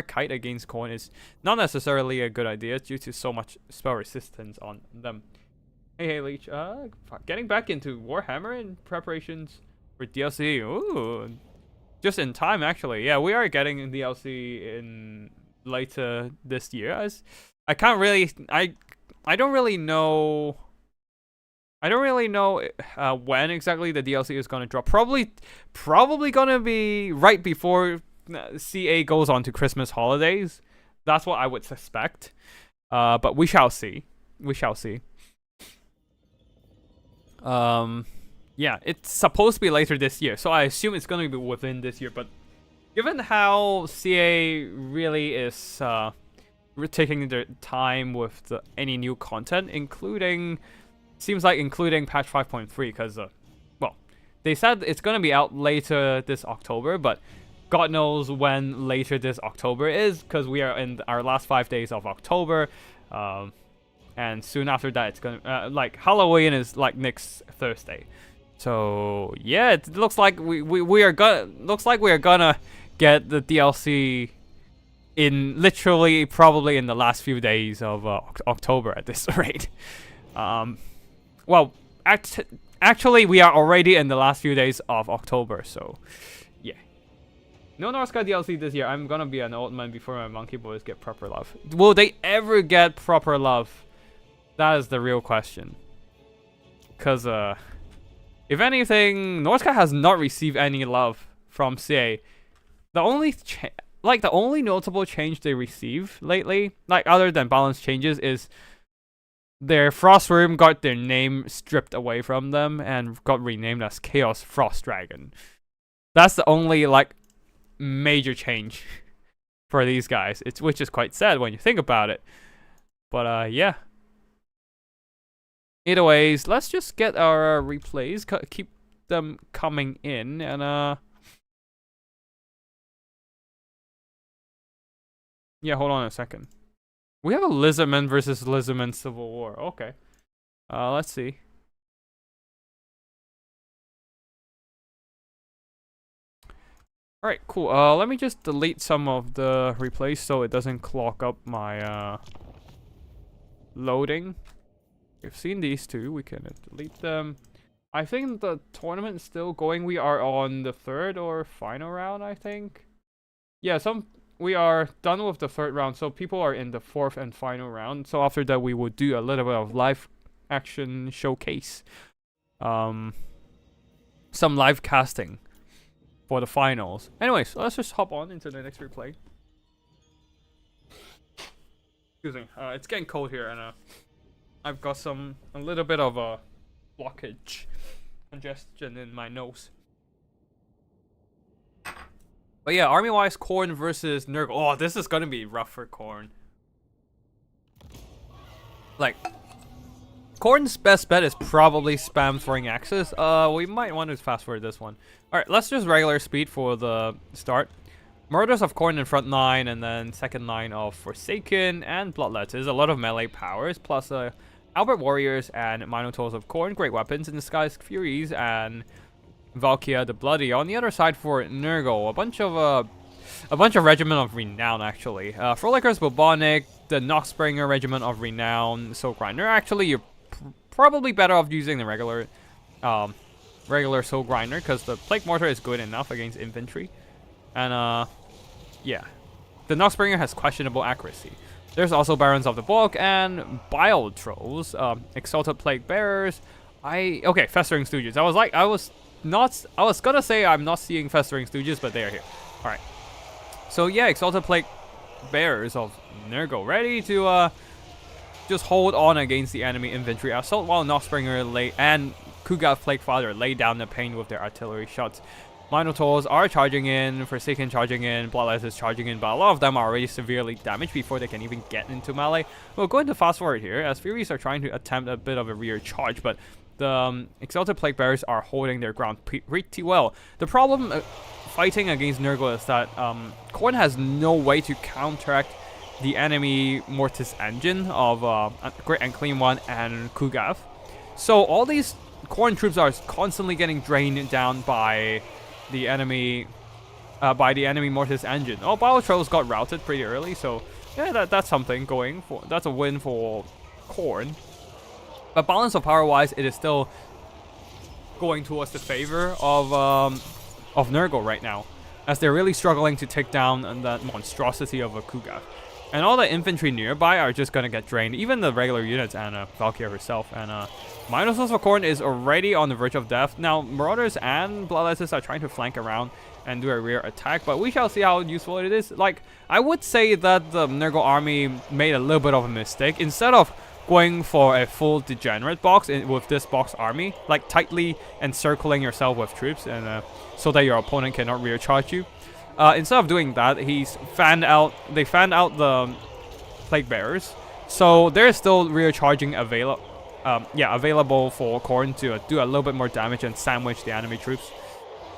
Kite against Khorne is not necessarily a good idea due to so much spell resistance on them. Hey Leech, getting back into Warhammer in preparations for DLC. Ooh, just in time actually. Yeah, we are getting DLC in later this year. I can't really, I don't really know when exactly the DLC is gonna drop. Probably gonna be right before CA goes on to Christmas holidays. That's what I would suspect. But we shall see. Yeah, it's supposed to be later this year, so I assume it's gonna be within this year. But given how CA really is taking their time with any new content, including patch 5.3, because well, they said it's gonna be out later this October, but God knows when later this October is, because we are in our last 5 days of October, and soon after that it's gonna like Halloween is like next Thursday. So yeah, it looks like we are gonna get the DLC in literally probably in the last few days of October at this rate. Well, actually we are already in the last few days of October, so yeah. No Norsca DLC this year. I'm gonna be an old man before my monkey boys get proper love. Will they ever get proper love? That is the real question. Cause if anything, Norsca has not received any love from CA. The only notable change they receive lately, like other than balance changes, is their Frost Room got their name stripped away from them and got renamed as Chaos Frost Dragon. That's the only like major change for these guys. Which is quite sad when you think about it. But yeah. Either ways, let's just get our replays, keep them coming in, and yeah, hold on a second. We have a Lizardman versus Lizardman Civil War. Okay. Let's see. Alright, cool. Let me just delete some of the replays so it doesn't clog up my loading. We've seen these two. We can delete them. I think the tournament is still going. We are on the third or final round, I think. Yeah, we are done with the third round, so people are in the fourth and final round. So after that, we will do a little bit of live action showcase. Some live casting for the finals. Anyways, let's just hop on into the next replay. Excuse me. It's getting cold here, and I've got a little bit of a congestion in my nose. But yeah, army-wise, Khorne versus Nurgle. Oh, this is gonna be rough for Khorne. Like, Khorne's best bet is probably spam throwing axes. We might want to fast forward this one. Alright, let's just regular speed for the start. Murders of Khorne in front line, and then second line of Forsaken and Bloodletters. A lot of melee powers, plus Albert Warriors and Minotaurs of Khorne. Great weapons in Disguised Furies and Valkyria the Bloody. On the other side for Nurgle, a bunch of Regiment of Renown actually. Frolickers Bubonic, the Noxbringer Regiment of Renown, Soul Grinder. Actually, you're probably better off using the regular Soul Grinder because the Plague Mortar is good enough against infantry. And yeah, the Noxbringer has questionable accuracy. There's also Barons of the Bulk and Bile Trolls, Exalted Plague Bearers. Okay, Festering Stooges. I was gonna say I'm not seeing Festering Stooges, but they are here. All right. So yeah, Exalted Plague Bearers of Nurgle ready to just hold on against the enemy infantry assault, while Noxbringer and Kugath Plaguefather lay down the pain with their artillery shots. Minotaurs are charging in, Forsaken charging in, Bloodletters charging in, but a lot of them are already severely damaged before they can even get into melee. We're going to fast forward here, as Furies are trying to attempt a bit of a rear charge, but the Exalted Plague Bearers are holding their ground pretty well. The problem fighting against Nurgle is that Khorne has no way to counteract the enemy Mortis Engine of Great and Clean One and Kugath. So all these Khorne troops are constantly getting drained down by the enemy Mortis Engine. Oh, Bile Trolls got routed pretty early, so yeah, that's something going for. That's a win for Khorne. But balance of power wise, it is still going towards the favor of Nurgle right now, as they're really struggling to take down that monstrosity of a Kugath. And all the infantry nearby are just gonna get drained, even the regular units and Valkyria herself. And Minotaurs of Khorne is already on the verge of death. Now, Marauders and Bloodletters are trying to flank around and do a rear attack, but we shall see how useful it is. Like, I would say that the Nurgle army made a little bit of a mistake. Instead of going for a full degenerate box with this box army, like tightly encircling yourself with troops, and so that your opponent cannot rear charge you. Instead of doing that, they fanned out the Plague Bearers, so they're still rear charging available for Khorne to do a little bit more damage and sandwich the enemy troops.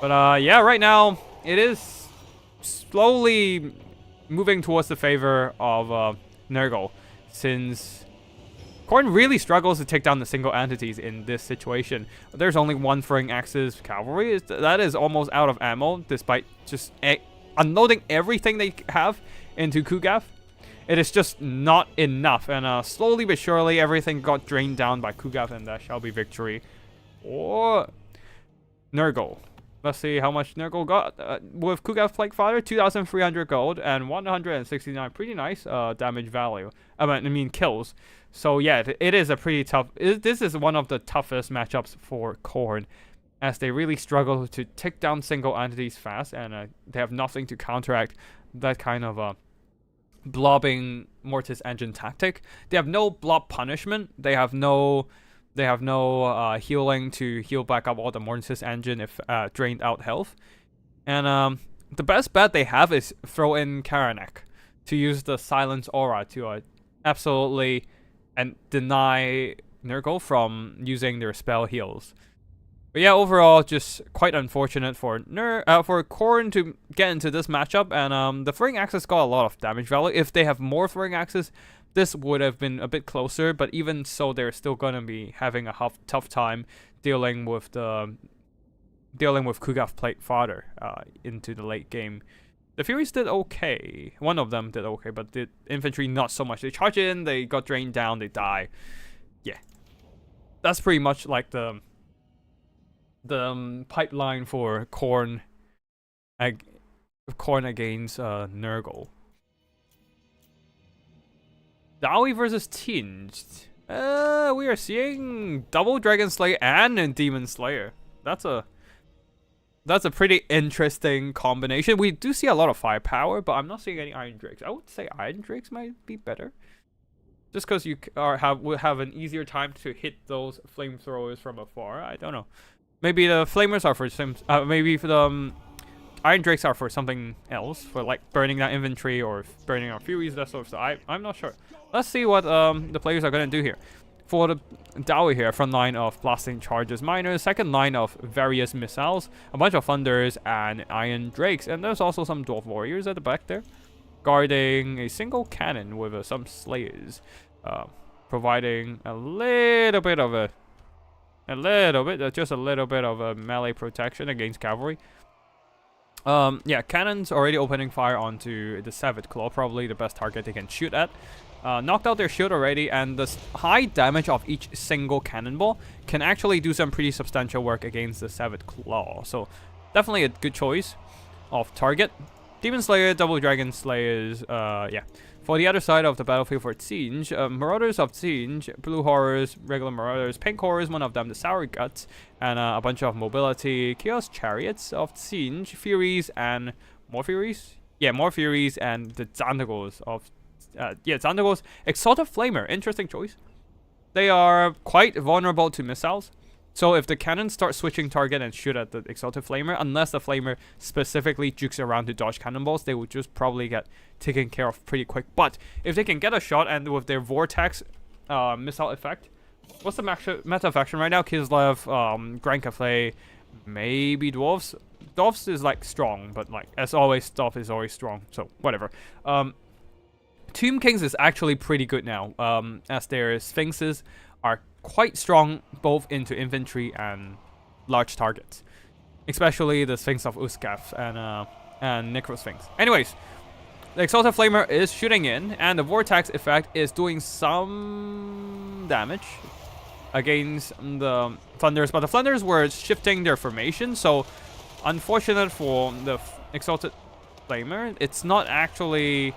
But yeah, right now it is slowly moving towards the favor of Nurgle, since Khorne really struggles to take down the single entities in this situation. There's only one throwing axes cavalry. That is almost out of ammo, despite just unloading everything they have into Kugath. It is just not enough, and slowly but surely everything got drained down by Kugath, and that shall be victory or Nurgle. Let's see how much Nurgle got with Kugath Plaguefather. 2,300 gold and 169 pretty nice damage value. I mean kills. So yeah, it is a pretty tough. This is one of the toughest matchups for Khorne, as they really struggle to take down single entities fast, and they have nothing to counteract that kind of blobbing Mortis Engine tactic. They have no blob punishment. They have no healing to heal back up all the Mortis Engine if drained out health. And the best bet they have is throw in Karanak to use the Silence Aura to absolutely and deny Nurgle from using their spell heals. But yeah, overall, just quite unfortunate for Khorne to get into this matchup, and the throwing axes got a lot of damage value. If they have more throwing axes, this would have been a bit closer, but even so, they're still gonna be having a tough time dealing with Kugath Plaguefather into the late game. The Furies did okay. One of them did okay, but the infantry not so much. They charge in, they got drained down, they die. Yeah, that's pretty much like the pipeline for Khorne against Nurgle. Dawi versus Tinged. We are seeing double Dragon Slayer and Demon Slayer. That's a pretty interesting combination. We do see a lot of firepower, but I'm not seeing any Iron Drakes. I would say Iron Drakes might be better, just because you will have an easier time to hit those flamethrowers from afar. I don't know. Maybe the flamers are for maybe for the Iron Drakes are for something else, for like burning that infantry or burning our Furies, that sort of stuff. I'm not sure. Let's see what the players are going to do here. For the Dowie here, front line of blasting charges miners, second line of various missiles, a bunch of thunders and iron drakes, and there's also some dwarf warriors at the back there, guarding a single cannon with some slayers, providing a little bit of just a little bit of a melee protection against cavalry. Yeah, cannons already opening fire onto the Savage Claw, probably the best target they can shoot at. Knocked out their shield already, and the high damage of each single cannonball can actually do some pretty substantial work against the Savage Claw. So definitely a good choice of target. Demon Slayer, Double Dragon Slayers, yeah. For the other side of the battlefield for Siege, Marauders of Siege, Blue Horrors, regular Marauders, Pink Horrors, one of them the Sour Guts, and a bunch of Mobility, Chaos Chariots of Siege, Furies, and more Furies? Yeah, more Furies, and the Zandagos of Zandagos. Exalted Flamer, interesting choice. They are quite vulnerable to missiles. So if the cannon starts switching target and shoot at the Exalted Flamer, unless the Flamer specifically jukes around to dodge cannonballs, they will just probably get taken care of pretty quick. But if they can get a shot and with their Vortex missile effect, what's the meta faction right now? Kislev, Grand Cafe, maybe Dwarves. Dwarves is like strong, but like as always, stuff is always strong. So whatever. Tomb Kings is actually pretty good now, as their Sphinxes are quite strong both into infantry and large targets, especially the Sphinx of Uskav and Necrosphinx. Anyways, the Exalted Flamer is shooting in, and the Vortex effect is doing some damage against the Thunders, but the Thunders were shifting their formation, so unfortunate for the Exalted Flamer, it's not actually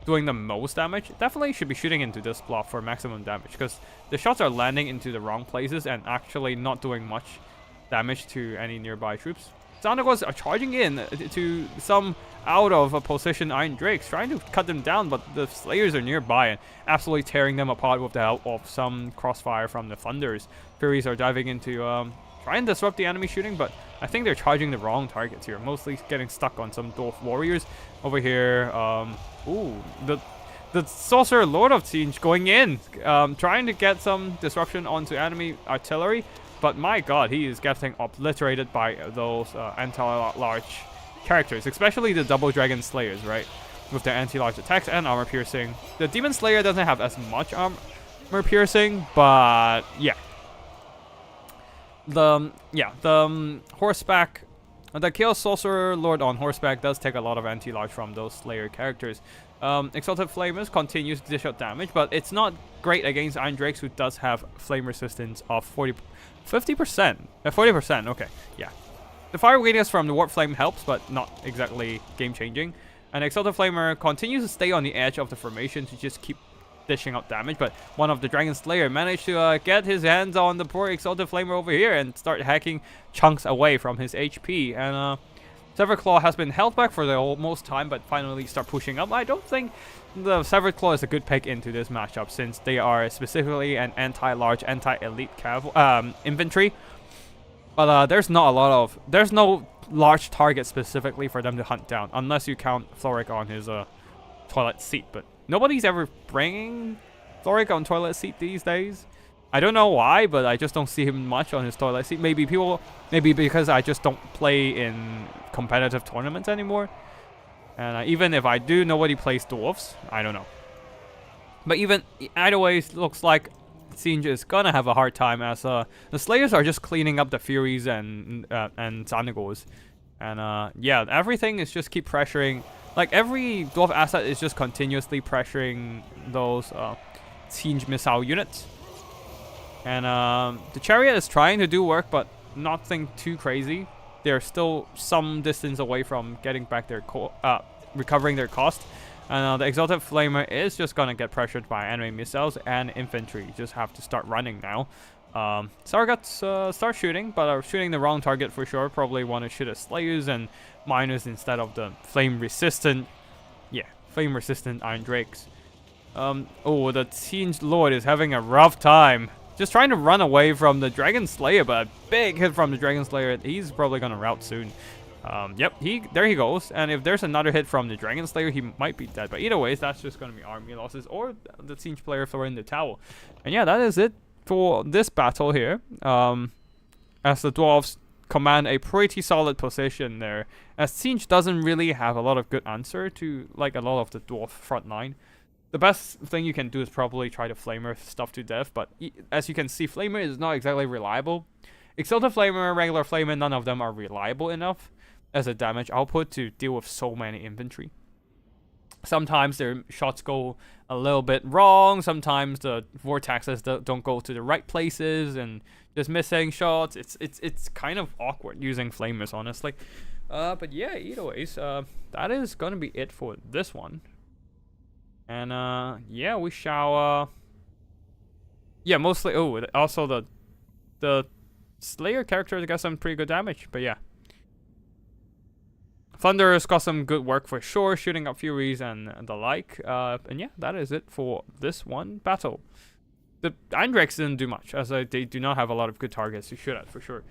doing the most damage. Definitely should be shooting into this block for maximum damage, because the shots are landing into the wrong places and actually not doing much damage to any nearby troops. Zandagos are charging in to some out of a position Iron Drakes, trying to cut them down, but the Slayers are nearby and absolutely tearing them apart with the help of some crossfire from the Thunders. Furies are diving into try and disrupt the enemy shooting, but I think they're charging the wrong targets here, mostly getting stuck on some Dwarf Warriors. Over here, ooh, the Sorcerer Lord of Siege going in, trying to get some disruption onto enemy artillery, but my god, he is getting obliterated by those anti-large characters, especially the Double Dragon Slayers, right? With their anti-large attacks and armor piercing. The Demon Slayer doesn't have as much armor piercing, but yeah. The horseback, the Chaos Sorcerer Lord on horseback does take a lot of anti-large from those Slayer characters. Exalted Flamers continues to dish out damage, but it's not great against Iron Drakes, who does have flame resistance of 50%. 40%, okay, yeah. The fire radius from the Warp Flame helps, but not exactly game-changing. And Exalted Flamer continues to stay on the edge of the formation to just keep dishing out damage, but one of the Dragon Slayer managed to get his hands on the poor Exalted Flamer over here and start hacking chunks away from his HP. And Severed Claw has been held back for the most time, but finally start pushing up. I don't think the Severed Claw is a good pick into this matchup, since they are specifically an anti-large, anti-elite infantry. But there's no large target specifically for them to hunt down, unless you count Thoric on his toilet seat. But nobody's ever bringing Thoric on toilet seat these days. I don't know why, but I just don't see him much on his toilet seat. Maybe because I just don't play in competitive tournaments anymore. And even if I do, nobody plays dwarves. I don't know. But either way, it looks like Siege is gonna have a hard time, as the Slayers are just cleaning up the Furies and Zandagos. And yeah, everything is just keep pressuring. Like every dwarf asset is just continuously pressuring those Siege missile units. And the Chariot is trying to do work, but nothing too crazy. They're still some distance away from getting back their recovering their cost. And the Exalted Flamer is just gonna get pressured by enemy missiles and infantry. You just have to start running now. Sarguts start shooting, but are shooting the wrong target for sure. Probably want to shoot at Slayers and Miners instead of the flame-resistant Iron Drakes. Oh, the Siege Lord is having a rough time. Just trying to run away from the Dragon Slayer, but a big hit from the Dragon Slayer. He's probably gonna rout soon. Yep, there he goes. And if there's another hit from the Dragon Slayer, he might be dead. But either way, that's just going to be army losses or the Siege player throwing the towel. And yeah, that is it for this battle here. As the Dwarves command a pretty solid position there. As Siege doesn't really have a lot of good answer to like a lot of the Dwarf front line. The best thing you can do is probably try to Flamer stuff to death. But as you can see, Flamer is not exactly reliable. Exalted Flamer, regular Flamer, none of them are reliable enough as a damage output to deal with so many infantry. Sometimes their shots go a little bit wrong. Sometimes the vortexes don't go to the right places and just missing shots. It's kind of awkward using Flamers, honestly. But yeah, either ways, that is gonna be it for this one. And yeah, we shall. Yeah, mostly. Oh, also the Slayer character got some pretty good damage. But yeah. Thunder's got some good work for sure, shooting up Furies and the like. And yeah, that is it for this one battle. The Eindrakes didn't do much, as they do not have a lot of good targets to shoot at for sure.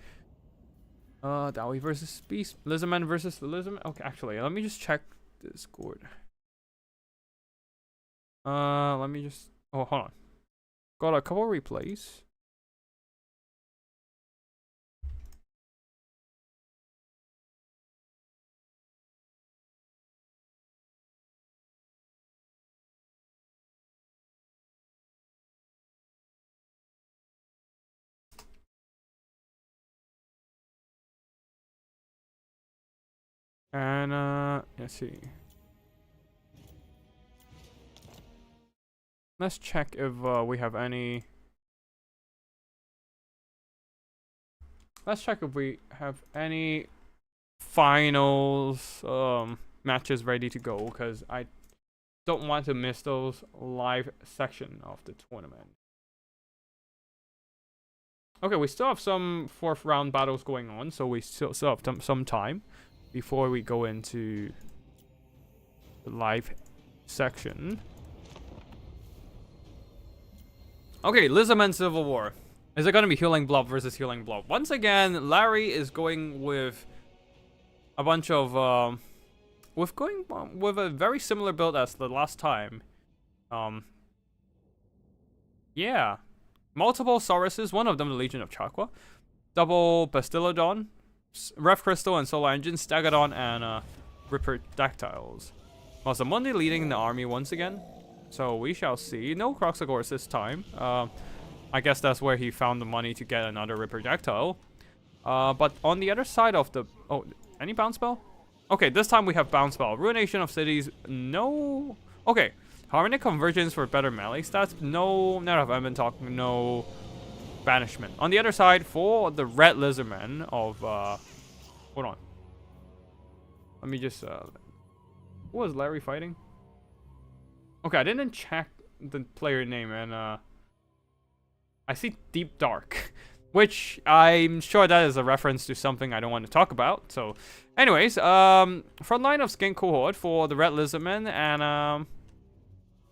Dowie versus Beast. Lizardman versus the Lizardman. Okay, actually, let me just check Discord. Let me just... Oh, hold on. Got a couple replays. And let's see. Let's check if we have any. Let's check if we have any finals matches ready to go, because I don't want to miss those live section of the tournament. Okay, we still have some 4th round battles going on, so we still have some time before we go into the live section. Okay, Lizardman Civil War. Is it going to be Healing Blob versus Healing Blob? Once again, Larry is going with a bunch of with a very similar build as the last time. Yeah, multiple Sauruses, one of them the Legion of Chakra, double Bastillodon, Rev Crystal and Solar Engine, Stegodon, and Ripper Dactyls. Masamundi leading the army once again. So we shall see. No Croxagores this time. I guess that's where he found the money to get another Ripper Dactyl. But on the other side of the... Oh, any bounce spell? Okay, this time we have bounce spell. Ruination of Cities. No... Okay. Harmonic Convergence for better melee stats. No... Net of Emmentalk. No... Banishment. On the other side, for the Red Lizardman of... Hold on. Let me just... Who was Larry fighting? Okay, I didn't check the player name, and I see Deep Dark, which I'm sure that is a reference to something I don't want to talk about. So, anyways, front line of Skin Cohort for the Red Lizardman, and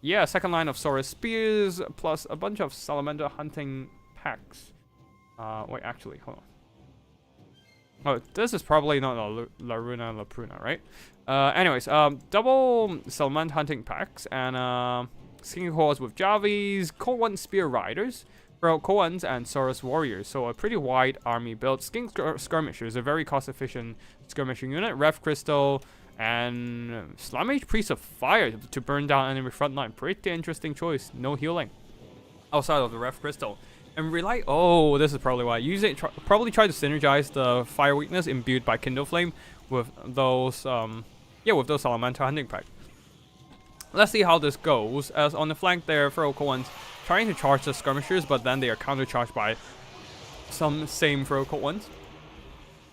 yeah, second line of Saurus Spears plus a bunch of Salamander Hunting Packs. Wait, actually, hold on. Oh, this is probably not La Pruna, right? Anyways, double Salamander Hunting Packs and Skin Cohorts with Javis, Cold Spear Riders, Coans, and Saurus Warriors. So a pretty wide army build. Skin Skirmishers, a very cost-efficient skirmishing unit. Rev Crystal and Slamage Priest of Fire to burn down enemy front line. Pretty interesting choice. No healing outside of the Rev Crystal. And rely... Oh, this is probably why. Probably try to synergize the fire weakness imbued by Kindle Flame with those... yeah, with those Salamander Hunting Pack. Let's see how this goes. As on the flank there, Feral Coans trying to charge the Skirmishers, but then they are counter-charged by some same Feral Coans.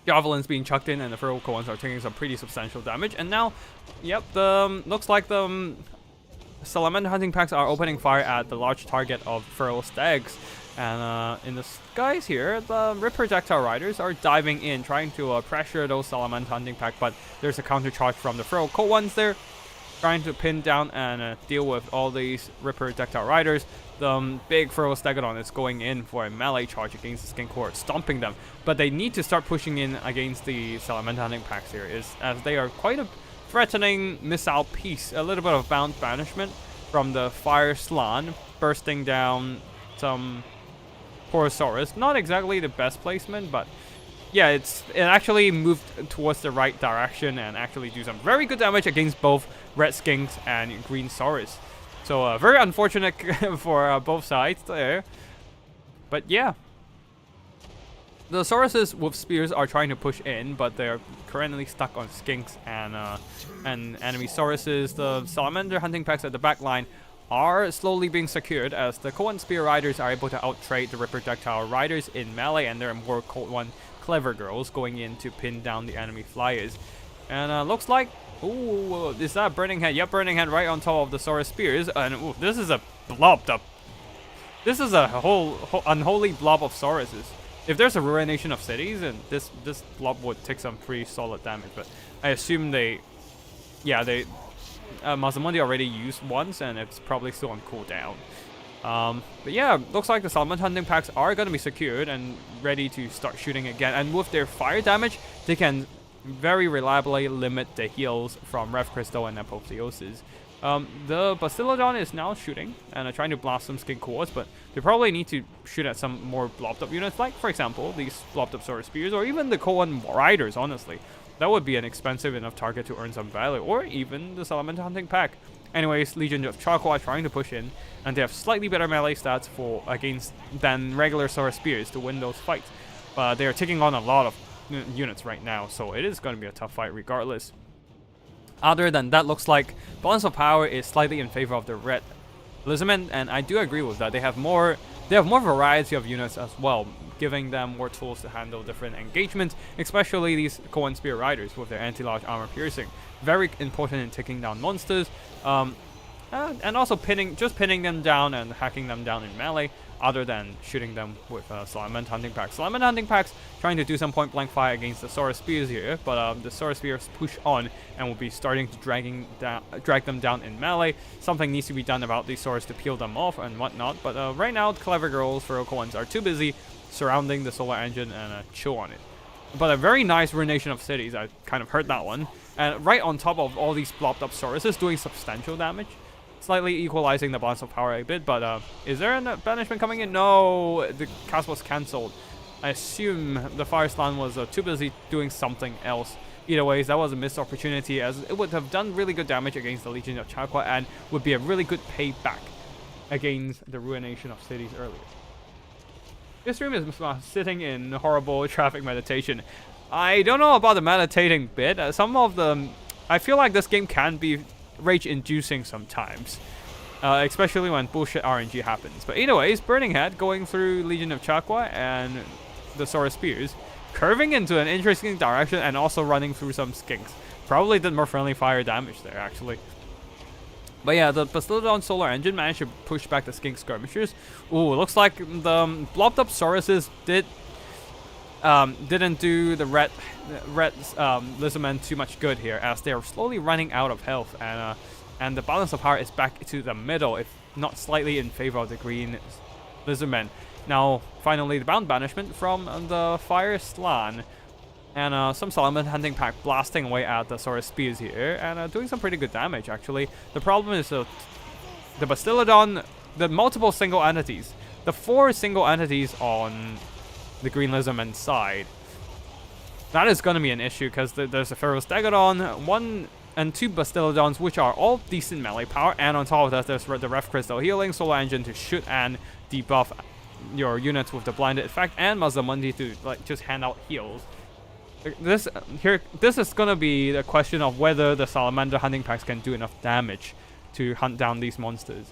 Javelins being chucked in, and the Feral Coans are taking some pretty substantial damage. And now, yep, looks like the Salamander Hunting Packs are opening fire at the large target of Feral Stags. And in the skies here, the Ripper Dactyl Riders are diving in, trying to pressure those Salamander Hunting Pack, but there's a counter charge from the Feral Cold ones there, trying to pin down and deal with all these Ripper Dactyl Riders. the big Feral Stegodon is going in for a melee charge against the Skink Horde, stomping them. But they need to start pushing in against the Salamander Hunting Packs here, as they are quite a threatening missile piece. A little bit of bound banishment from the Fire Slan, bursting down some Porosaurus. Not exactly the best placement, but yeah, it actually moved towards the right direction and actually do some very good damage against both Red Skinks and Green Saurus. So very unfortunate for both sides there. But yeah. The Sauruses with spears are trying to push in, but they're currently stuck on Skinks and enemy Sauruses. The Salamander Hunting Packs at the back line are slowly being secured as the Cold One Spear Riders are able to out-trade the Ripper Riders in melee, and there are more Cold One Clever Girls going in to pin down the enemy flyers. And looks like, ooh, is that Burning Head? Yep, Burning Head right on top of the Saurus Spears. And ooh, this is a blob. This is a whole unholy blob of Sauruses. If there's a ruination of cities, and this blob would take some pretty solid damage. But I assume Masamundi already used once, and it's probably still on cooldown. But yeah, looks like the Salamander Hunting Packs are going to be secured and ready to start shooting again. And with their fire damage, they can very reliably limit the heals from Rev Crystal and Apotheosis. The Bastiladon is now shooting and trying to blast some Skink Hordes, but they probably need to shoot at some more blobbed up units, like, for example, these blobbed up Saurus Spears, or even the Cold One Riders, honestly. That would be an expensive enough target to earn some value, or even the Salamander Hunting Pack. Anyways, Legion of Charcoal are trying to push in, and they have slightly better melee stats than regular Saurus Spears to win those fights. But they are taking on a lot of units right now, so it is going to be a tough fight regardless. Other than that, looks like balance of power is slightly in favor of the Red Lizardmen, and I do agree with that. They have more variety of units as well, giving them more tools to handle different engagements, especially these Cold One Spear Riders with their anti-large armor piercing. Very important in taking down monsters, and also pinning them down and hacking them down in melee, other than shooting them with Salamander Hunting Packs. Salamander Hunting Packs trying to do some point-blank fire against the Saurus Spears here, but the Saurus Spears push on and will be starting to drag them down in melee. Something needs to be done about these Saurus to peel them off and whatnot, but right now, the Clever Girls, Ferocal ones, are too busy surrounding the Solar Engine and chill on it. But a very nice Ruination of Cities, I kind of heard that one. And right on top of all these blobbed up Sauruses doing substantial damage. Slightly equalizing the balance of power a bit, but is there a banishment coming in? No, the cast was cancelled. I assume the Fire Slan was too busy doing something else. Either ways, that was a missed opportunity, as it would have done really good damage against the Legion of Chakwa and would be a really good payback against the Ruination of Cities earlier. This stream is sitting in horrible traffic meditation. I don't know about the meditating bit. I feel like this game can be rage-inducing sometimes, especially when bullshit RNG happens. But anyways, Burning Head going through Legion of Chakwa and the Saurus Spears, curving into an interesting direction and also running through some Skinks. Probably did more friendly fire damage there, actually. But yeah, the Bastiladon Solar Engine managed to push back the Skink Skirmishers. Ooh, looks like the blobbed up Sauruses didn't do the red Lizardmen too much good here, as they are slowly running out of health, and the balance of power is back to the middle, if not slightly in favor of the green Lizardmen. Now, finally, the bound banishment from the Fire Slan, and some Salamander Hunting Pack blasting away at the Saurus Spears here, and doing some pretty good damage, actually. The problem is the Bastiladon, the multiple single entities, the 4 single entities on the Green Lizardman side. That is going to be an issue, because there's a Feral Stegodon, 1 and 2 Bastiladons, which are all decent melee power, and on top of that, there's the Rev Crystal Healing, Solar Engine to shoot and debuff your units with the blinded effect, and Masamundi to just hand out heals. This is going to be the question of whether the Salamander Hunting Packs can do enough damage to hunt down these monsters.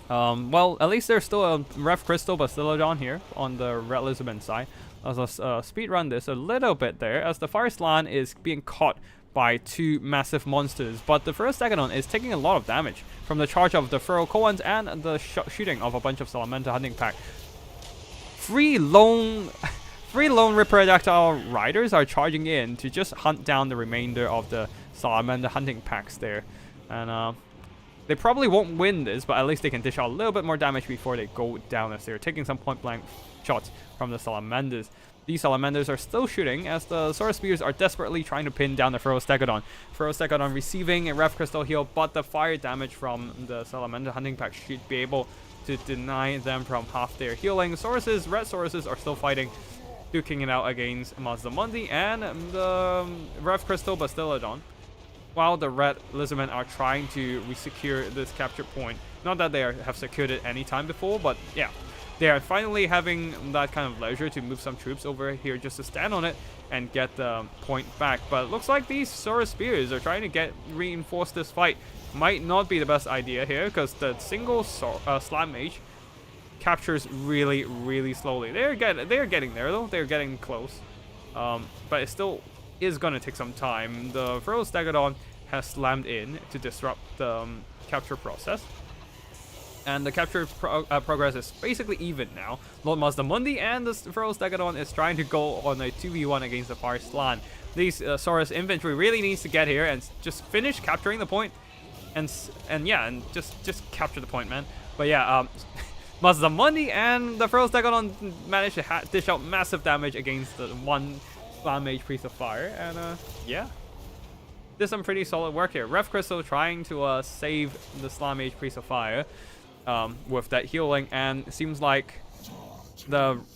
Well, at least there's still a Rev Crystal Bastiladon here on the Red Lizardman side. Let's speed run this a little bit there, as the Fire Slan is being caught by 2 massive monsters, but the first Stegodon is taking a lot of damage from the charge of the Ferocal ones and the shooting of a bunch of Salamander Hunting Pack. Three lone Ripperodactyl Riders are charging in to just hunt down the remainder of the Salamander Hunting Packs there, and They probably won't win this, but at least they can dish out a little bit more damage before they go down, as they're taking some point-blank shots from the Salamanders. These Salamanders are still shooting as the Sword Spears are desperately trying to pin down the Ferostegodon. Ferostegodon receiving a Rev Crystal heal, but the fire damage from the Salamander Hunting Pack should be able to deny them from half their healing. Sauruses, red Sauruses are still fighting, duking it out against Mazdamundi and the Rev Crystal Bastillodon, while the red Lizardmen are trying to resecure this capture point. Not that they have secured it any time before, but yeah, they are finally having that kind of leisure to move some troops over here just to stand on it and get the point back. But it looks like these Sword Spears are trying to reinforce this fight. Might not be the best idea here, because the single Slam Mage captures really slowly. They're getting there though. They're getting close, but it still is gonna take some time. The Ferostegodon has slammed in to disrupt the capture process, and the capture progress is basically even now. Lord Mazdamundi and the Ferostegodon is trying to go on a 2v1 against the Fire Slan. These Saurus infantry really needs to get here and just finish capturing the point, and just capture the point, man. But yeah, Mazdamundi and the Ferostegodon managed to dish out massive damage against the one Slam Mage Priest of Fire, and yeah, did some pretty solid work here. Rev Crystal trying to save the Slam Mage Priest of Fire with that healing, and it seems like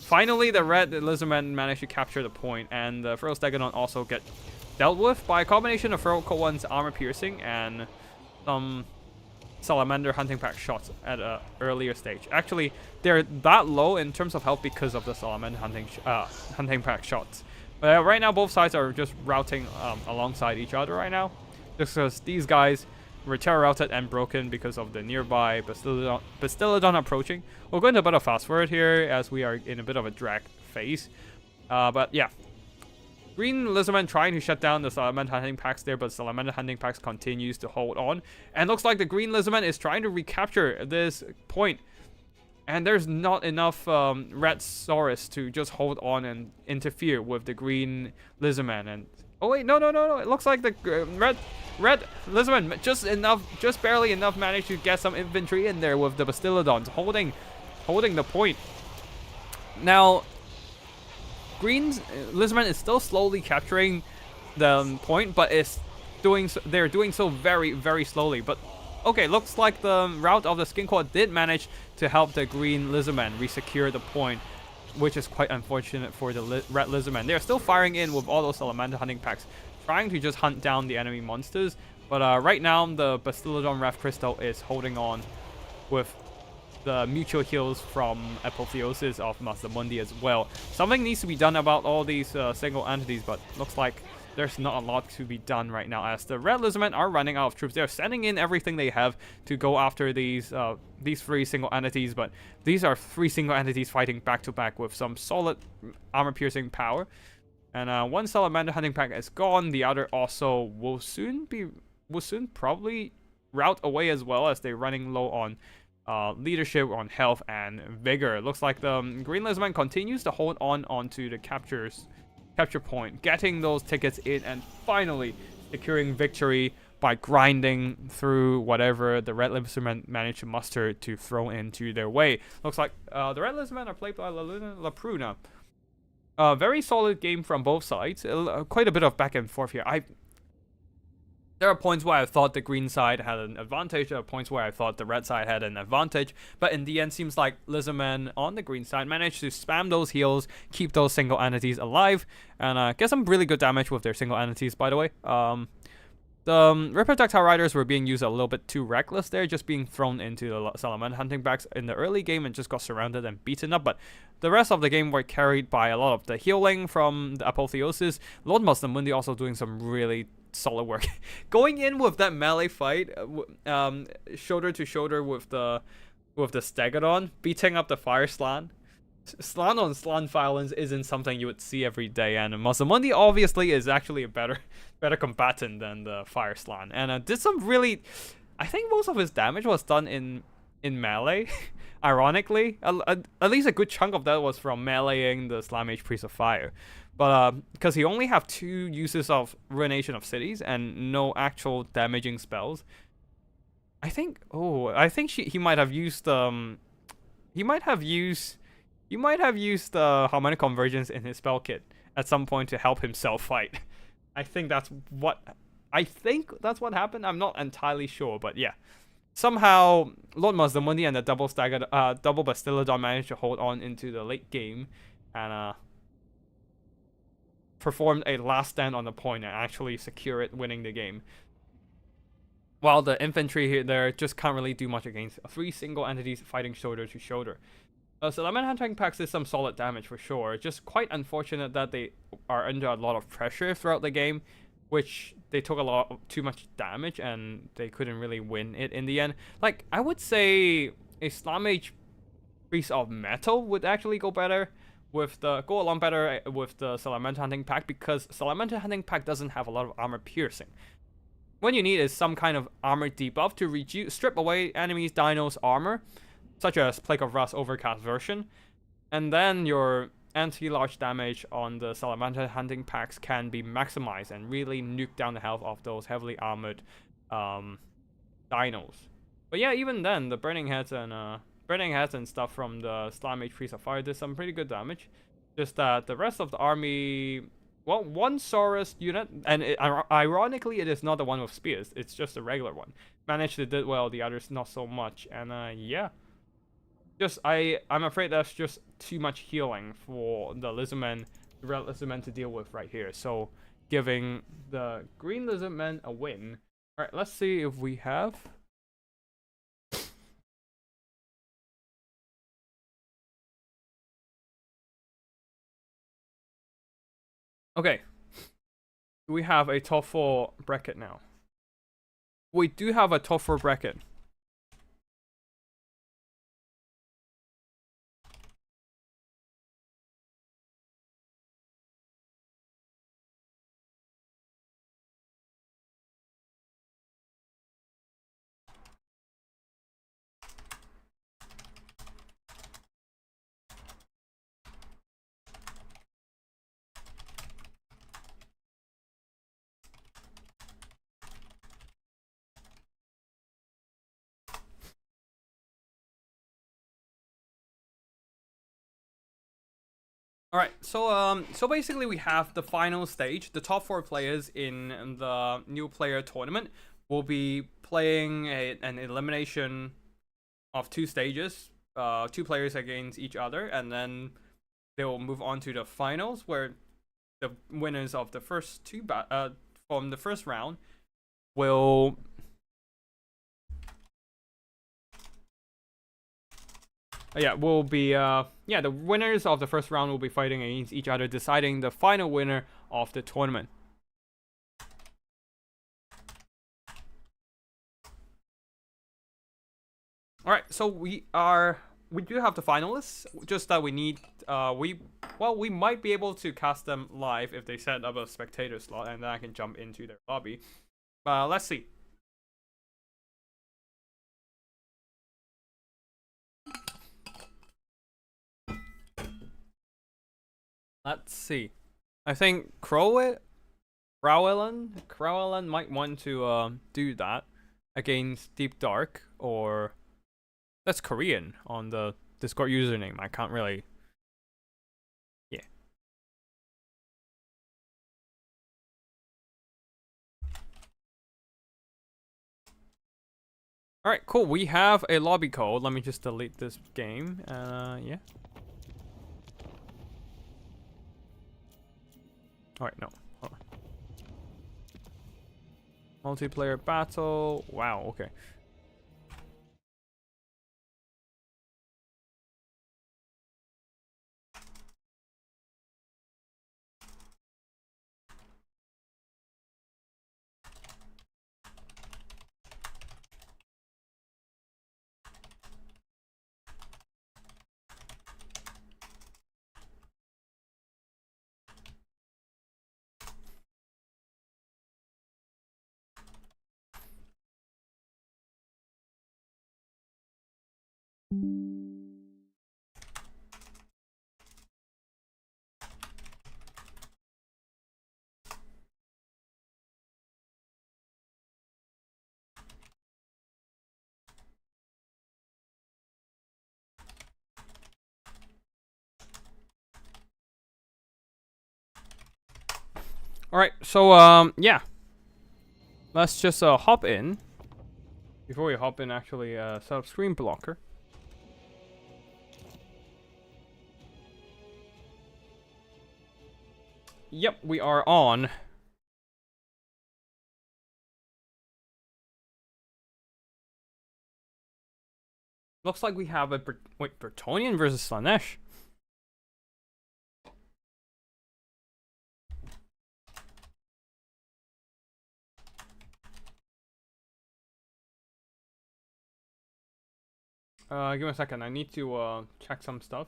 finally the red Lizardmen managed to capture the point, and the Ferostegodon also get dealt with by a combination of Ferocone's armor piercing and some Salamander Hunting Pack shots at an earlier stage. Actually, they're that low in terms of health because of the Salamander Hunting Pack shots. But right now, both sides are just routing alongside each other right now, just because these guys were terror routed and broken because of the nearby Bastillodon approaching. We'll go into a bit of fast forward here as we are in a bit of a drag phase. But yeah, Green Lizardman trying to shut down the Salamander Hunting Packs there, but Salamander Hunting Packs continues to hold on. And looks like the Green Lizardman is trying to recapture this point. And there's not enough Red Saurus to just hold on and interfere with the Green Lizardman. And oh wait, no. It looks like the Red Lizardman just barely enough managed to get some infantry in there with the Bastillodons holding the point. Now, Green Lizardman is still slowly capturing the point, but they're doing so very slowly. But okay, looks like the route of the Skin Core did manage to help the Green Lizardman resecure the point, which is quite unfortunate for the Red Lizardman. They're still firing in with all those Salamander Hunting Packs, trying to just hunt down the enemy monsters. But right now, the Bastillodon Rev Crystal is holding on with the mutual heals from Apotheosis of Mazdamundi as well. Something needs to be done about all these single entities, but looks like there's not a lot to be done right now, as the Red Lizardmen are running out of troops. They're sending in everything they have to go after these three single entities, but these are three single entities fighting back to back with some solid armor-piercing power. And one Salamander Hunting Pack is gone. The other also will soon probably rout away as well, as they're running low on leadership, on health and vigor. It looks like the Green Lizardman continues to hold on onto the capture point, getting those tickets in and finally securing victory by grinding through whatever the Red Lizardmen managed to muster to throw into their way. Looks like the Red Lizardmen are played by La Pruna. Very solid game from both sides. Quite a bit of back and forth here. There are points where I thought the green side had an advantage. There are points where I thought the red side had an advantage. But in the end, seems like Lizardman on the green side managed to spam those heals, keep those single entities alive, and get some really good damage with their single entities, by the way. The Reproductile Riders were being used a little bit too reckless there, just being thrown into the Salamander Hunting Packs in the early game and just got surrounded and beaten up. But the rest of the game were carried by a lot of the healing from the Apotheosis. Lord Mazdamundi also doing some really solid work. Going in with that melee fight, shoulder to shoulder with the Stegodon, beating up the Fire Slan. Slan on Slan violence isn't something you would see every day, and Mazdamundi obviously is actually a better combatant than the Fire Slan, and did some really, I think most of his damage was done in melee. Ironically, at least a good chunk of that was from meleeing the Slam Mage Priest of Fire. But because he only have 2 uses of Ruination of Cities and no actual damaging spells, I think. Oh, I think he might have used he might have used harmonic convergence in his spell kit at some point to help himself fight. I think that's what happened. I'm not entirely sure, but yeah. Somehow, Lord Mazdamundi and the double staggered, double Bastillodon managed to hold on into the late game, and performed a last stand on the point and actually secure it, winning the game. While the infantry here there just can't really do much against 3 single entities fighting shoulder to shoulder. So Lament Hunting packs did some solid damage for sure. Just quite unfortunate that they are under a lot of pressure throughout the game, which they took a lot too much damage and they couldn't really win it in the end. Like, I would say a Slam Age Priest of Metal would actually go along better with the Salamander Hunting pack, because Salamander Hunting pack doesn't have a lot of armor piercing. What you need is some kind of armor debuff to strip away enemies' dinos' armor, such as Plague of Rust Overcast version, and then your anti-large damage on the Salamander Hunting packs can be maximized and really nuke down the health of those heavily armored dinos. But yeah, even then, the Burning Heads and stuff from the Slam Age Priest of Fire did some pretty good damage. Just that the rest of the army, well, one Saurus unit, and ironically, it is not the one with spears, it's just a regular one, managed to do well, the others not so much, and yeah. I'm afraid that's just too much healing for the Red Lizardmen to deal with right here. So, giving the Green Lizardmen a win. Alright, let's see if we have. Okay. We have a top 4 bracket now. We do have a top 4 bracket. All right, so basically we have the final stage. The top 4 players in the new player tournament will be playing an elimination of 2 stages, 2 players against each other, and then they will move on to the finals, where the winners of the first 2 from the first round will the winners of the first round will be fighting against each other, deciding the final winner of the tournament. Alright, so we do have the finalists, just that we need we might be able to cast them live if they set up a spectator slot, and then I can jump into their lobby. Let's see. Let's see. I think Crowellan might want to do that against Deep Dark, or that's Korean on the Discord username. I can't really. Yeah. All right, cool. We have a lobby code. Let me just delete this game. Yeah. Alright, no. Hold on. Multiplayer battle. Wow, okay. Alright, so, yeah. Let's just, hop in. Before we hop in, actually, set up screen blocker. Yep, we are on. Looks like we have a Bretonnian versus Slaanesh. Give me a second. I need to check some stuff.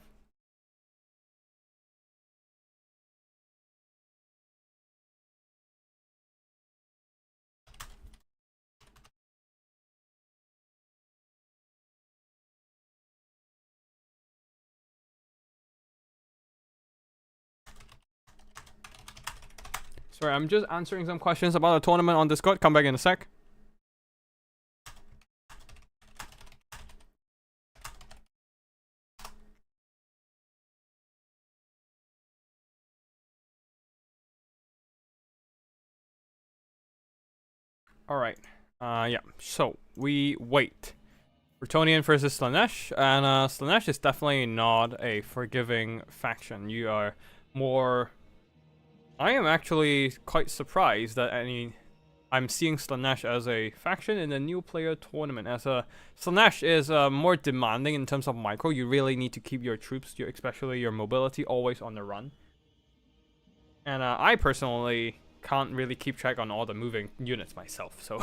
Sorry, I'm just answering some questions about the tournament on Discord. Come back in a sec. Alright. Yeah. So, we wait. Bretonnian versus Slaanesh. And, Slaanesh is definitely not a forgiving faction. You are more... I am actually quite surprised that I'm seeing Slaanesh as a faction in the new player tournament. As Slaanesh is more demanding in terms of micro. You really need to keep your troops, especially your mobility, always on the run. And I personally can't really keep track on all the moving units myself, so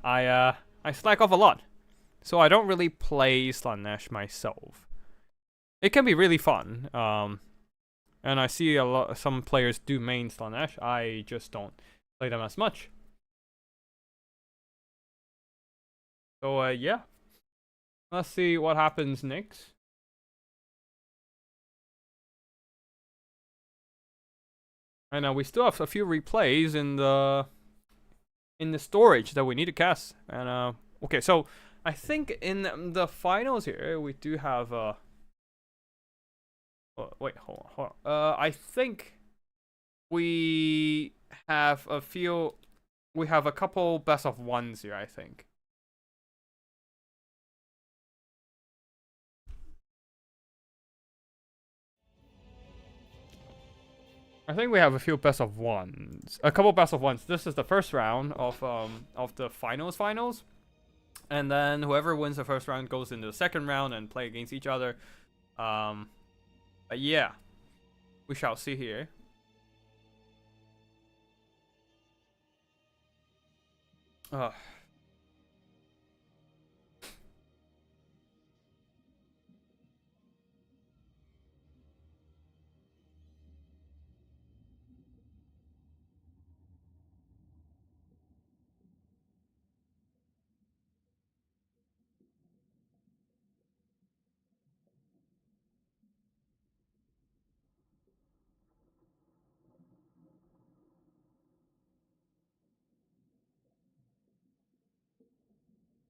I slack off a lot. So I don't really play Slaanesh myself. It can be really fun. And I see some players do main Slaanesh. I just don't play them as much. So yeah. Let's see what happens next. And we still have a few replays in the storage that we need to cast. And okay, so I think in the finals here we do have wait, hold on. I think we have a few. We have a couple best of ones here, I think. I think we have a few best of ones. A couple best of ones. This is the first round of the finals. And then whoever wins the first round goes into the second round and play against each other. But yeah, we shall see here.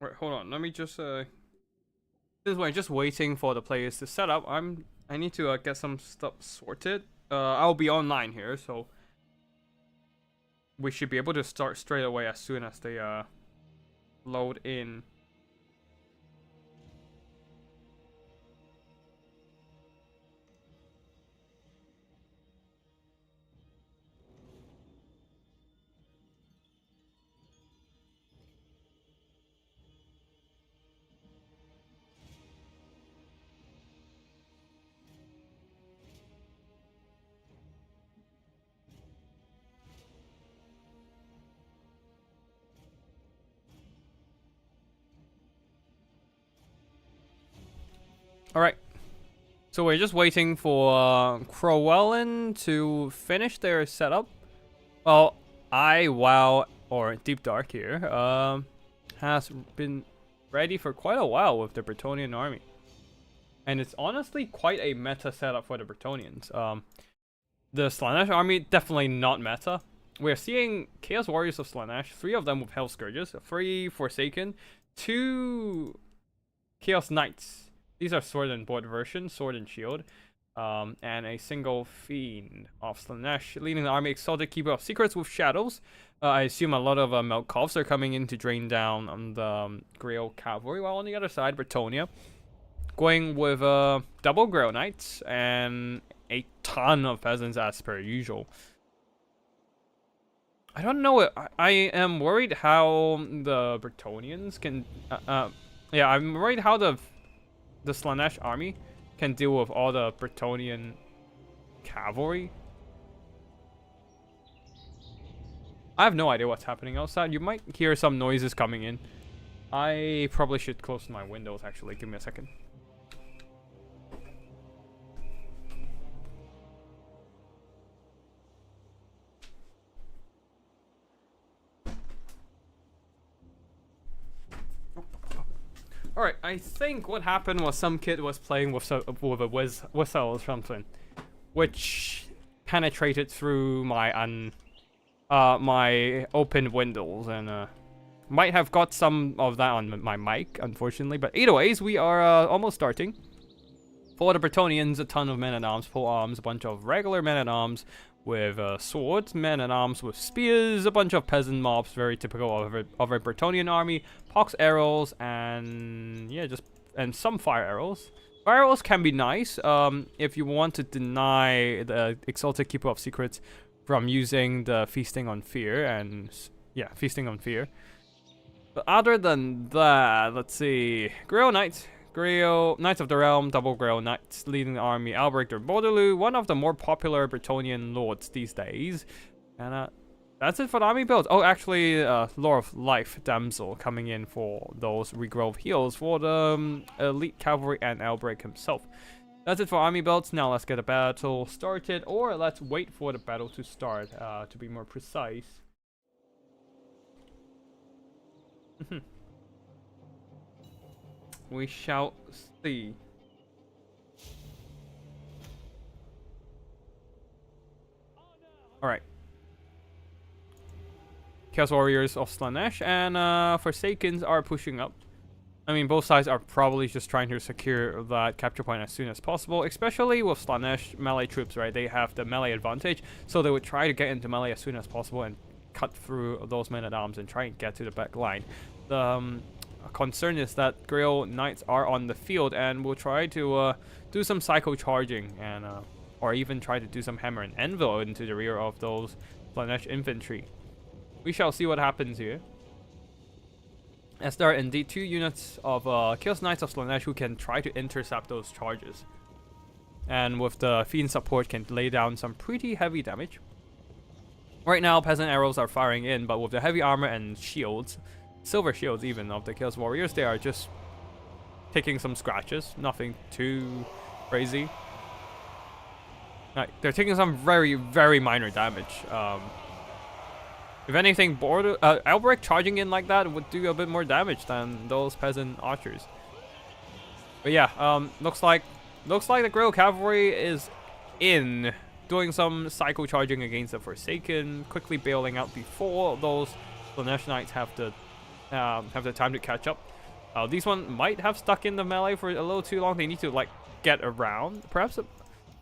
Wait, hold on. Let me just since we're just waiting for the players to set up, I need to get some stuff sorted. I'll be online here, so we should be able to start straight away as soon as they load in. Alright. So we're just waiting for Crowellen to finish their setup. Well, WoW, or Deep Dark here, has been ready for quite a while with the Bretonnian army. And it's honestly quite a meta setup for the Bretonnians. The Slaanesh army, definitely not meta. We're seeing Chaos Warriors of Slaanesh, 3 of them with Hell Scourges, 3 Forsaken, 2 Chaos Knights. These are sword and board versions, sword and shield. and a single Fiend of Slanesh, leading the army Exalted Keeper of Secrets with Shadows. I assume a lot of Melkovs are coming in to drain down on the Grail Cavalry, while on the other side, Bretonia going with double Grail Knights and a ton of peasants as per usual. I don't know. I am worried how the Bretonians can. Yeah, I'm worried how the Slanesh army can deal with all the Bretonian cavalry. I have no idea what's happening outside. You might hear some noises coming in. I probably should close my windows, actually. Give me a second. Alright, I think what happened was some kid was playing with a whistle or something, which penetrated through my my open windows, and might have got some of that on my mic, unfortunately. But either ways, we are almost starting. For the Bretonians, a ton of men-at-arms, full arms, a bunch of regular men-at-arms with swords, men-at-arms with spears, a bunch of peasant mobs, very typical of a Bretonian army, pox arrows, and yeah, and some fire arrows. Fire arrows can be nice if you want to deny the Exalted Keeper of Secrets from using the Feasting on Fear, and yeah, Feasting on Fear. But other than that, let's see, Grail Knights. Grail Knights of the Realm, double Grail Knights leading the army, Albrecht or Baudelaire, one of the more popular Bretonian lords these days. And that's it for the army builds. Oh, actually, Lore of Life Damsel coming in for those regrowth heals for the elite cavalry and Albrecht himself. That's it for army builds. Now let's get a battle started, or let's wait for the battle to start, to be more precise. We shall see. Alright. Chaos Warriors of Slanesh and Forsakens are pushing up. I mean, both sides are probably just trying to secure that capture point as soon as possible, especially with Slanesh melee troops, right? They have the melee advantage, so they would try to get into melee as soon as possible and cut through those men-at-arms and try and get to the back line. The concern is that Grail Knights are on the field and will try to do some psycho charging and or even try to do some hammer and anvil into the rear of those Slanesh infantry. We shall see what happens here, as there are indeed 2 units of Chaos Knights of Slanesh who can try to intercept those charges, and with the Fiend support can lay down some pretty heavy damage. Right now, peasant arrows are firing in, but with the heavy armor and shields, silver shields even, of the Chaos Warriors, they are just taking some scratches. Nothing too crazy. They're taking some very, very minor damage. If anything, Albrecht charging in like that would do a bit more damage than those peasant archers. But yeah, looks like the Grail Cavalry is in, doing some psycho charging against the Forsaken, quickly bailing out before those Slanesh Knights have the time to catch up. These one might have stuck in the melee for a little too long. They need to like get around. Perhaps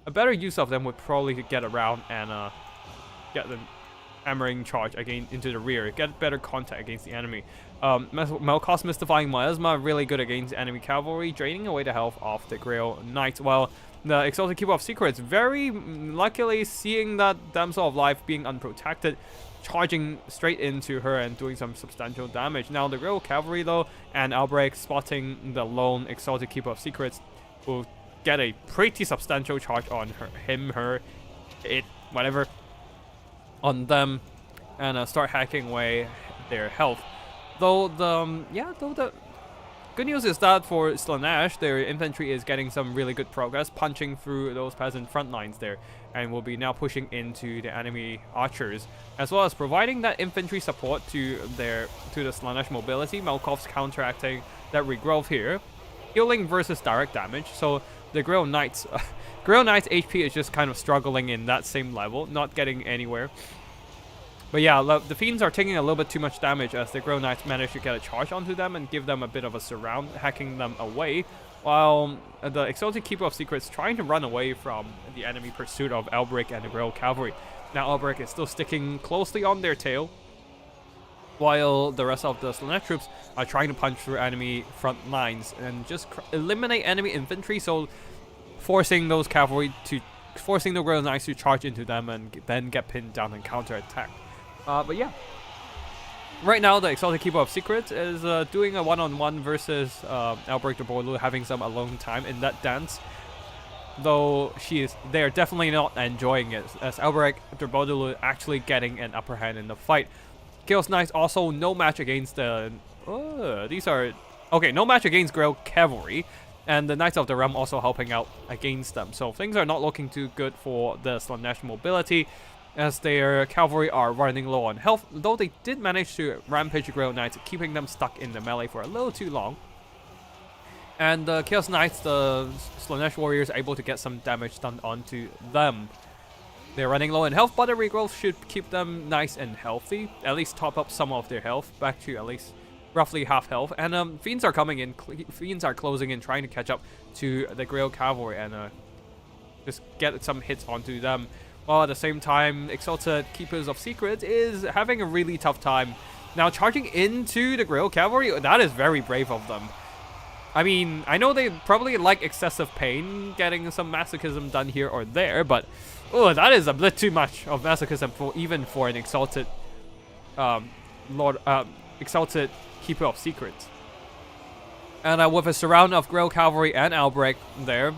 a better use of them would probably get around and get the hammering charge again into the rear, get better contact against the enemy. Melkos Mystifying Miasma really good against enemy cavalry, draining away the health of the Grail Knights, while the Exalted Keeper of Secrets very luckily seeing that Damsel of Life being unprotected, charging straight into her and doing some substantial damage. Now the Grail Cavalry though, and Albrecht spotting the lone Exalted Keeper of Secrets, will get a pretty substantial charge on whatever, on them, and start hacking away their health. Though the good news is that for Slanesh, their infantry is getting some really good progress, punching through those peasant front lines there, and will be now pushing into the enemy archers, as well as providing that infantry support to the Slanesh mobility. Melkov's counteracting that regrowth here, healing versus direct damage. So the Grail Knights HP is just kind of struggling in that same level, not getting anywhere. But yeah, the Fiends are taking a little bit too much damage as the Grail Knights manage to get a charge onto them and give them a bit of a surround, hacking them away, while the Exalted Keeper of Secrets trying to run away from the enemy pursuit of Albrecht and the Grail Cavalry. Now Albrecht is still sticking closely on their tail, while the rest of the Slaanesh troops are trying to punch through enemy front lines and just eliminate enemy infantry, so forcing those cavalry to, forcing the Grail Knights to charge into them and then get pinned down and counter-attack. But yeah. Right now, the Exalted Keeper of Secrets is doing a one-on-one versus Albrecht de Bordeaux, having some alone time in that dance. Though they are definitely not enjoying it, as Albrecht de Bordeaux actually getting an upper hand in the fight. Chaos Knights also no match against the... no match against Grail Cavalry, and the Knights of the Realm also helping out against them. So things are not looking too good for the Slaanesh mobility, as their cavalry are running low on health, though they did manage to rampage Grail Knights, keeping them stuck in the melee for a little too long. And the Chaos Knights, the Slaanesh warriors, are able to get some damage done onto them. They're running low in health, but the regrowth should keep them nice and healthy, at least top up some of their health, back to at least roughly half health. And Fiends are coming in, Fiends are closing in, trying to catch up to the Grail Cavalry and just get some hits onto them. While at the same time, Exalted Keepers of Secrets is having a really tough time. Now, charging into the Grail Cavalry, that is very brave of them. I mean, I know they probably like excessive pain, getting some masochism done here or there, but that is a bit too much of masochism even for an Exalted Exalted Keeper of Secrets. And with a surround of Grail Cavalry and Albrecht there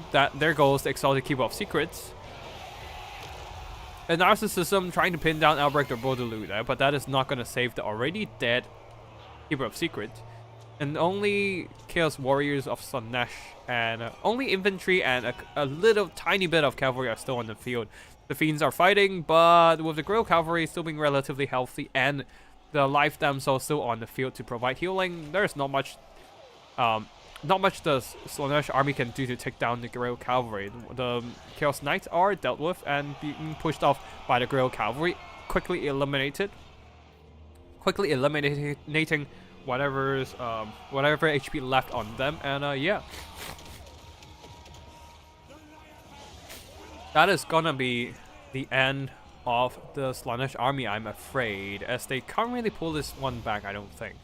goes the Exalted Keeper of Secrets. A Narcissism trying to pin down Albrecht or Bordeaux there, but that is not going to save the already dead Keeper of Secrets. And only Chaos Warriors of Slaanesh and only infantry and a little tiny bit of cavalry are still on the field. The Fiends are fighting, but with the Grail Cavalry still being relatively healthy and the Life Damsel still on the field to provide healing, there's not much the Slaanesh army can do to take down the Grail Cavalry. The Chaos Knights are dealt with and being pushed off by the Grail Cavalry, quickly eliminating whatever HP left on them. And yeah, that is gonna be the end of the Slaanesh army, I'm afraid, as they can't really pull this one back, I don't think.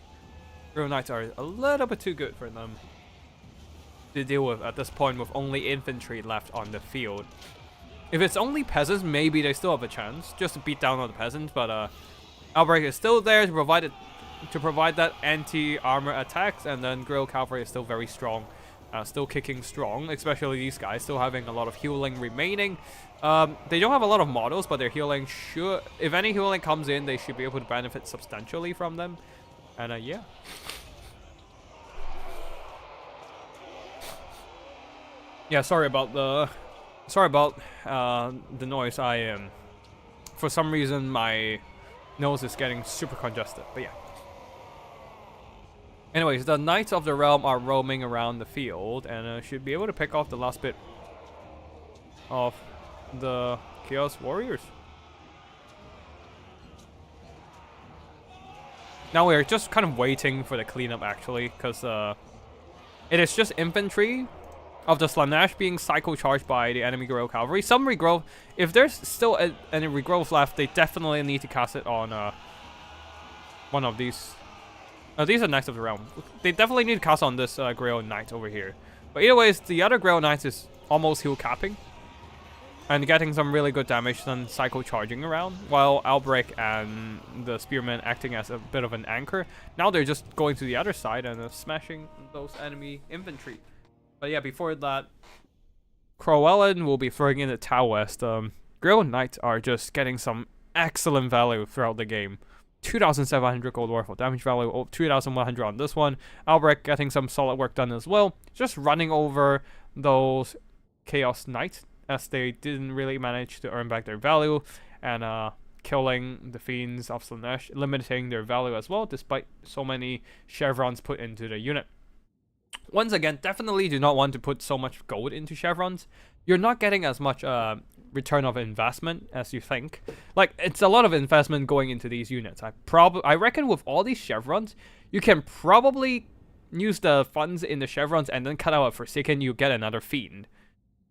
Grail Knights are a little bit too good for them to deal with at this point, with only infantry left on the field. If it's only peasants, maybe they still have a chance just to beat down on the peasants, but Albrecht is still there to provide that anti-armor attacks, and then Grail Cavalry is still very strong, still kicking strong, especially these guys still having a lot of healing remaining. They don't have a lot of models, but their healing should, if any healing comes in, they should be able to benefit substantially from them. And yeah. Yeah, sorry about the noise. For some reason my nose is getting super congested, but yeah. Anyways, the Knights of the Realm are roaming around the field and should be able to pick off the last bit of the Chaos Warriors. Now we're just kind of waiting for the cleanup, actually, because it is just infantry of the Slaanesh being psycho-charged by the enemy Grail Cavalry. Some regrowth, if there's still any regrowth left, they definitely need to cast it on one of these. These are Knights of the Realm. They definitely need to cast on this Grail Knight over here. But either ways, the other Grail Knights is almost heal capping and getting some really good damage then psycho-charging around, while Albrecht and the Spearmen acting as a bit of an anchor. Now they're just going to the other side and smashing those enemy infantry. But yeah, before that, Crowellen will be throwing in the Tau West. Grail Knights are just getting some excellent value throughout the game. 2,700 gold worth of damage value, 2,100 on this one. Albrecht getting some solid work done as well. Just running over those Chaos Knights, as they didn't really manage to earn back their value, and killing the Fiends of Slaanesh, limiting their value as well, despite so many chevrons put into the unit. Once again, definitely do not want to put so much gold into chevrons. You're not getting as much return of investment as you think. Like, it's a lot of investment going into these units. I reckon with all these chevrons, you can probably use the funds in the chevrons and then cut out a Forsaken, you get another Fiend.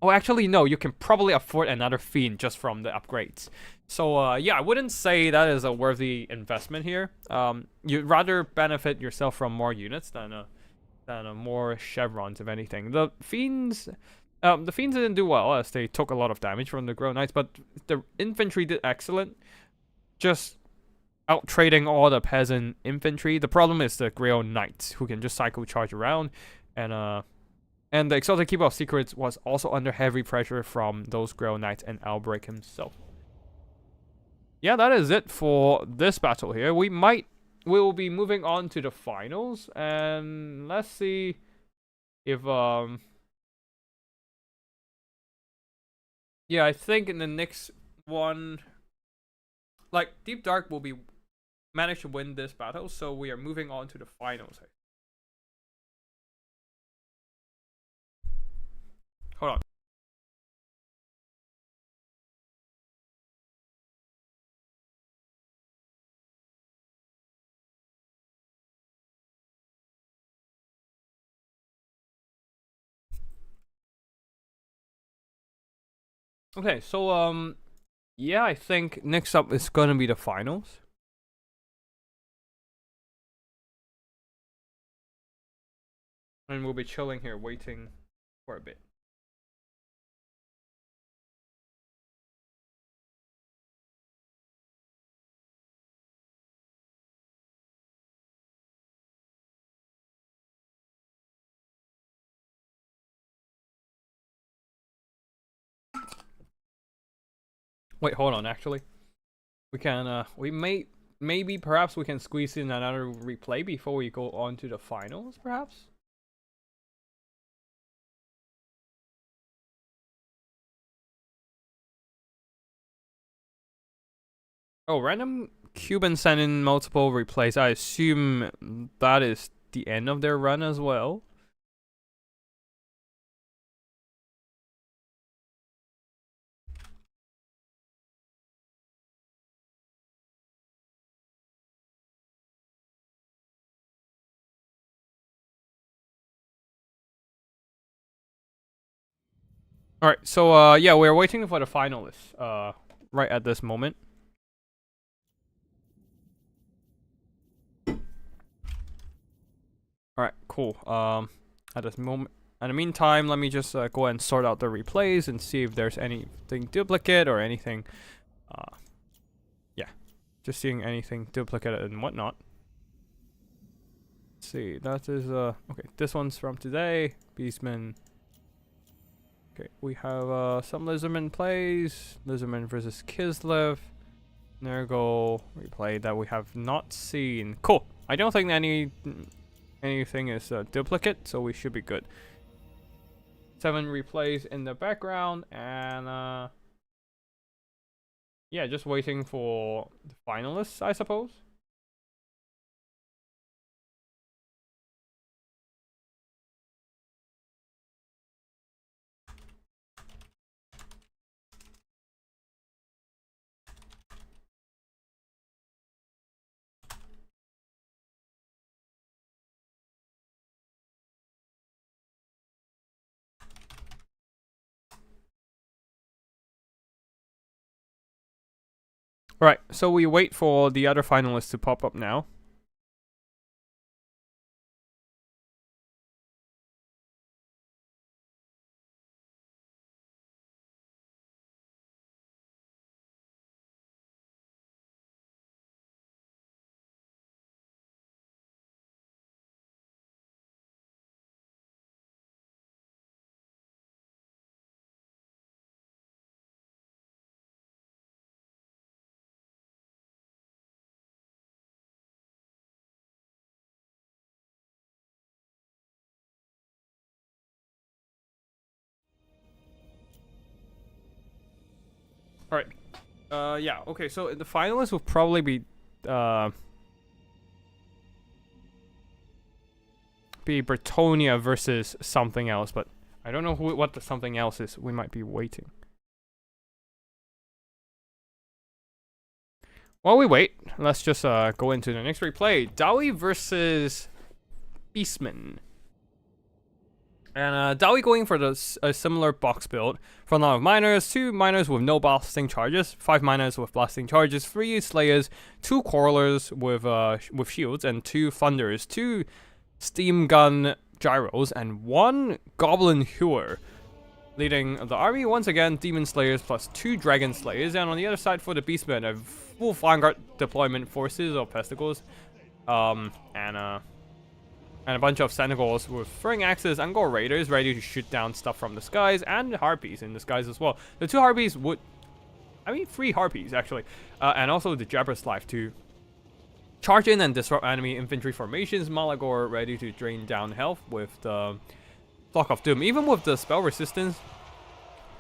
Oh, actually, no, you can probably afford another Fiend just from the upgrades. So, yeah, I wouldn't say that is a worthy investment here. You'd rather benefit yourself from more units than more chevrons, if anything. The Fiends didn't do well, as they took a lot of damage from the Grey Knights, but the infantry did excellent. Just out-trading all the peasant infantry. The problem is the Grey Knights, who can just cycle charge around, and the Exalted Keeper of Secrets was also under heavy pressure from those Grey Knights and Albrecht himself. Yeah, that is it for this battle here. We will be moving on to the finals, and let's see if yeah, I think in the next one, like, Deep Dark will be manage to win this battle, so we are moving on to the finals. Hold on. Okay, so yeah, I think next up is gonna be the finals. And we'll be chilling here, waiting for a bit. Wait, hold on, actually. We can, maybe perhaps we can squeeze in another replay before we go on to the finals, perhaps? Oh, random Cuban sent in multiple replays. I assume that is the end of their run as well. Alright, so yeah, we're waiting for the finalists right at this moment. Alright, cool. At this moment, in the meantime, let me just go ahead and sort out the replays and see if there's anything duplicate or anything. Yeah, just seeing anything duplicate and whatnot. Let's see, that is okay. This one's from today. Beastman. Okay, we have some Lizardman plays. Lizardman versus Kislev. Nergal replay that we have not seen. Cool. I don't think anything is duplicate, so we should be good. 7 replays in the background, and yeah, just waiting for the finalists, I suppose. Right, so we wait for the other finalists to pop up now. Alright. Yeah, okay, so the finalists will probably be Bretonia versus something else, but I don't know what the something else is. We might be waiting. While we wait, let's just go into the next replay. Dawi versus Beastmen. And Dawi going for a similar box build. Front line of miners, 2 miners with no blasting charges, 5 miners with blasting charges, 3 slayers, 2 quarrelers with shields, and 2 thunders, 2 steam gun gyros, and 1 goblin hewer. Leading the army, once again, demon slayers plus 2 dragon slayers, and on the other side for the beastmen, a full vanguard deployment forces of pesticles, and a bunch of Senegals with throwing axes, Angkor raiders ready to shoot down stuff from the skies, and harpies in the skies as well. The 2 harpies would, 3 harpies actually, and also the Jabber's Life to charge in and disrupt enemy infantry formations. Malagor ready to drain down health with the Flock of Doom. Even with the spell resistance,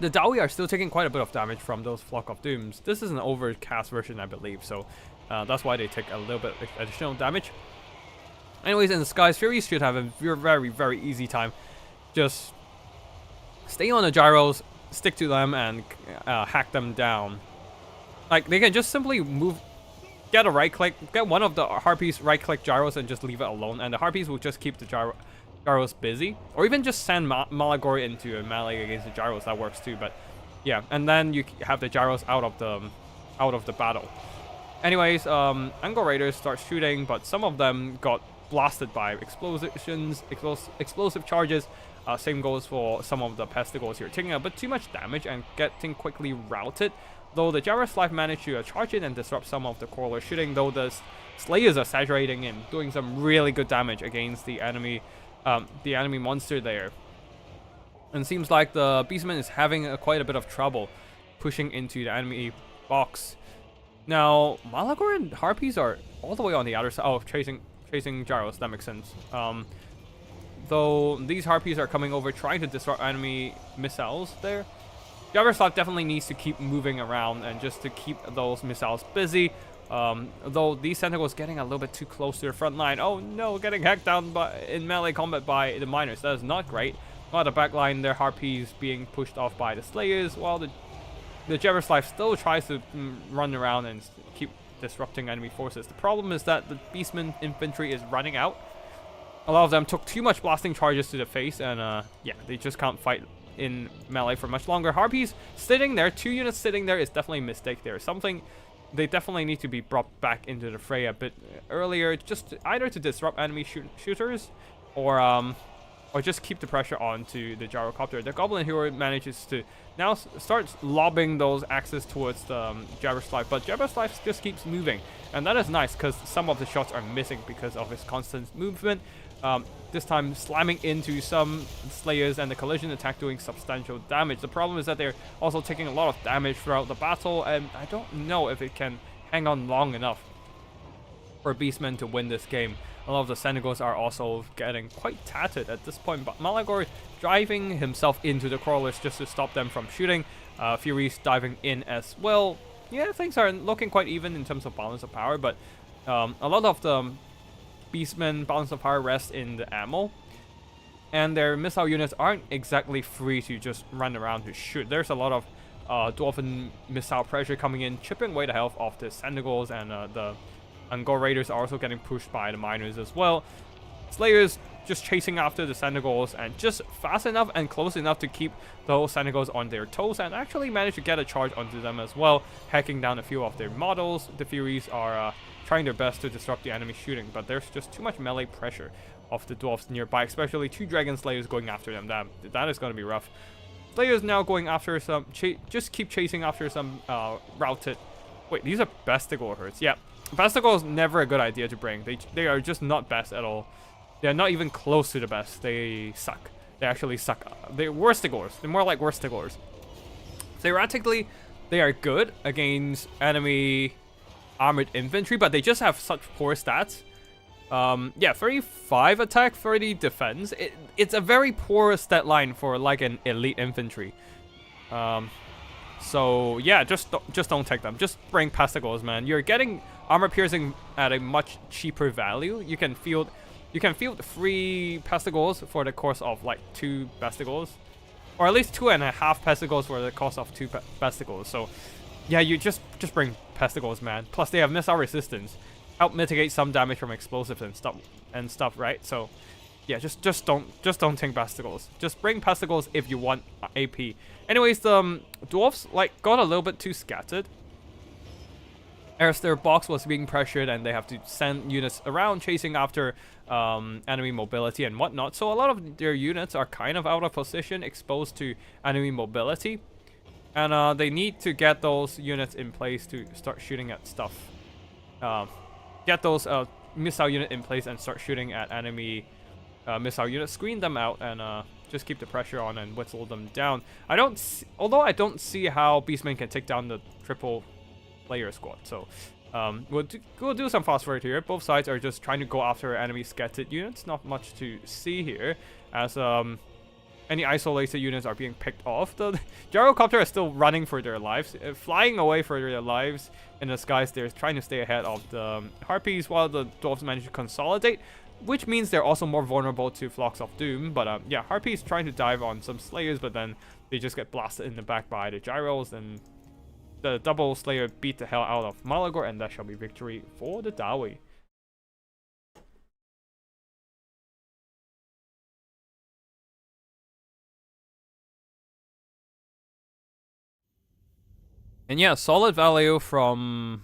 the Dawi are still taking quite a bit of damage from those Flock of Dooms. This is an overcast version, I believe, so that's why they take a little bit additional damage. Anyways, in the skies, Furies should have a very, very easy time. Just stay on the gyros, stick to them, and hack them down. Like, they can just simply move, get a right click, get one of the harpies right click gyros and just leave it alone, and the harpies will just keep the gyros busy. Or even just send Malagor into a melee against the gyros, that works too, but yeah. And then you have the gyros out of the battle. Anyways, Angkor raiders start shooting, but some of them got blasted by explosive charges. Same goes for some of the pesticles here, taking a bit too much damage and getting quickly routed. Though the Jabber's Life managed to charge in and disrupt some of the quarreler shooting, though the slayers are saturating in, doing some really good damage against the enemy monster there. And it seems like the Beastman is having quite a bit of trouble pushing into the enemy box. Now, Malagor and Harpies are all the way on the outer side. Oh, chasing gyros, that makes sense. Though these Harpies are coming over trying to disrupt enemy missiles there. Jabber's Life definitely needs to keep moving around and just to keep those missiles busy. Though these Sentinels getting a little bit too close to the front line. Oh no, getting hacked down in melee combat by the miners. That is not great. While the back line, their Harpies being pushed off by the Slayers, while the Jabber's Life still tries to run around and keep disrupting enemy forces. The problem is that the Beastman infantry is running out. A lot of them took too much blasting charges to the face, and yeah, they just can't fight in melee for much longer. Harpies sitting there, 2 units sitting there is definitely a mistake there. Something they definitely need to be brought back into the fray a bit earlier, just either to disrupt enemy shooters, or just keep the pressure on to the gyrocopter. The Goblin Hero manages to now starts lobbing those axes towards the Jabber's Life, but Jabber's Life just keeps moving, and that is nice because some of the shots are missing because of his constant movement. This time slamming into some Slayers and the collision attack doing substantial damage. The problem is that they're also taking a lot of damage throughout the battle, and I don't know if it can hang on long enough for Beastmen to win this game. A lot of the Senegals are also getting quite tattered at this point, but Malagor driving himself into the crawlers just to stop them from shooting. Furies diving in as well. Yeah, things are looking quite even in terms of balance of power, but a lot of the Beastmen balance of power rests in the ammo, and their missile units aren't exactly free to just run around to shoot. There's a lot of Dwarven missile pressure coming in, chipping away the health of the Senegals, and the Angkor raiders are also getting pushed by the miners as well. Slayers just chasing after the Senegals, and just fast enough and close enough to keep those Senegals on their toes, and actually manage to get a charge onto them as well, hacking down a few of their models. The Furies are trying their best to disrupt the enemy shooting, but there's just too much melee pressure of the dwarves nearby, especially 2 Dragon Slayers going after them. That is going to be rough. Slayers now going after some, just keep chasing after some routed. Wait, these are Besticle herds. Yeah, Besticle is never a good idea to bring. They are just not best at all. They're not even close to the best. They suck. They actually suck. They're Worstigors. They're more like Worstigors. Theoretically, they are good against enemy armored infantry, but they just have such poor stats. Yeah, 35 attack, 30 defense. It's a very poor stat line for like an elite infantry. So yeah, just don't take them. Just bring Pestigals, man. You're getting armor piercing at a much cheaper value. You can field 3 Pestigals for the cost of like 2 Pestigals, or at least 2.5 Pestigals for the cost of 2 Pestigals. So yeah, you just bring Pestigals, man. Plus they have missile resistance, help mitigate some damage from explosives and stuff, right? So Yeah, just don't take Basticles. Just bring Basticles if you want AP. Anyways, the dwarves like got a little bit too scattered, as their box was being pressured and they have to send units around chasing after enemy mobility and whatnot. So a lot of their units are kind of out of position, exposed to enemy mobility, and they need to get those units in place to start shooting at stuff. Get those missile unit in place and start shooting at enemy missile units, screen them out, and just keep the pressure on and whittle them down. Although I don't see how Beastman can take down the triple player squad, so we'll do some fast forward here. Both sides are just trying to go after enemy scattered units. Not much to see here, as any isolated units are being picked off. The gyrocopter is still running for their lives, flying away for their lives in the skies. They're trying to stay ahead of the harpies while the dwarves manage to consolidate, which means they're also more vulnerable to Flocks of Doom. But yeah, harpies trying to dive on some slayers, but then they just get blasted in the back by the gyros, and the double slayer beat the hell out of Malagor, and that shall be victory for the Dawi. And yeah, solid value from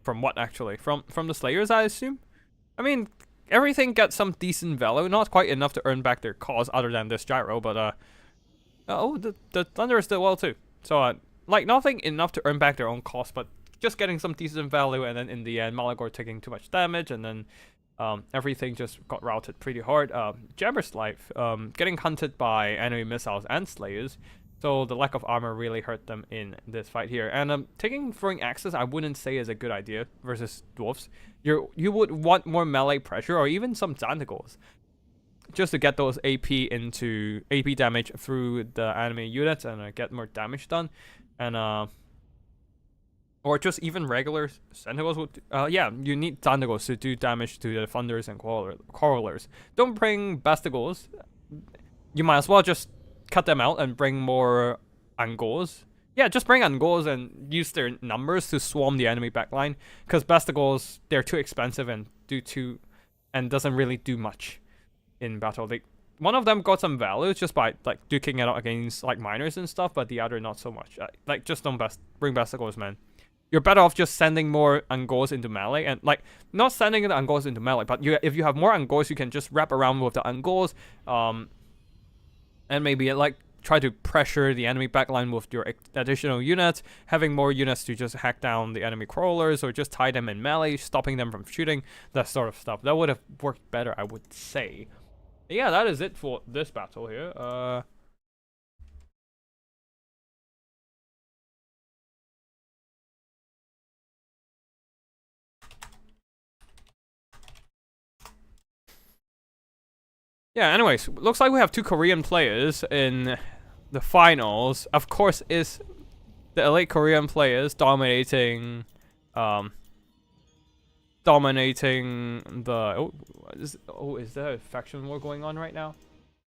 what actually? From the slayers, I assume. I mean, everything gets some decent value, not quite enough to earn back their cause other than this gyro, but oh, the Thunderers did well too. So like nothing enough to earn back their own cost, but just getting some decent value, and then in the end, Malagor taking too much damage, and then everything just got routed pretty hard. Jabber's life, getting hunted by enemy missiles and slayers, so the lack of armor really hurt them in this fight here. And taking throwing axes, I wouldn't say is a good idea versus dwarves. You would want more melee pressure or even some tentacles, just to get those AP damage through the enemy units and get more damage done. And or just even regular Sentinels would, yeah, you need Tentacles to do damage to the Thunders and Quarrelers. Don't bring Basticles. You might as well just cut them out and bring more Angors. Yeah, just bring Angors and use their numbers to swarm the enemy backline, because Basticles, they're too expensive and doesn't really do much in battle. One of them got some value just by like duking it out against like miners and stuff, but the other not so much. Like just don't bring Basticles, man. You're better off just sending more Angors into melee, and like not sending the Angors into melee, but if you have more Angors, you can just wrap around with the Angors, and maybe like try to pressure the enemy backline with your additional units, having more units to just hack down the enemy crawlers or just tie them in melee, stopping them from shooting, that sort of stuff. That would have worked better, I would say. Yeah, that is it for this battle here. Yeah, anyways, looks like we have two Korean players in the finals. Of course, is the elite Korean players dominating the is there a faction war going on right now?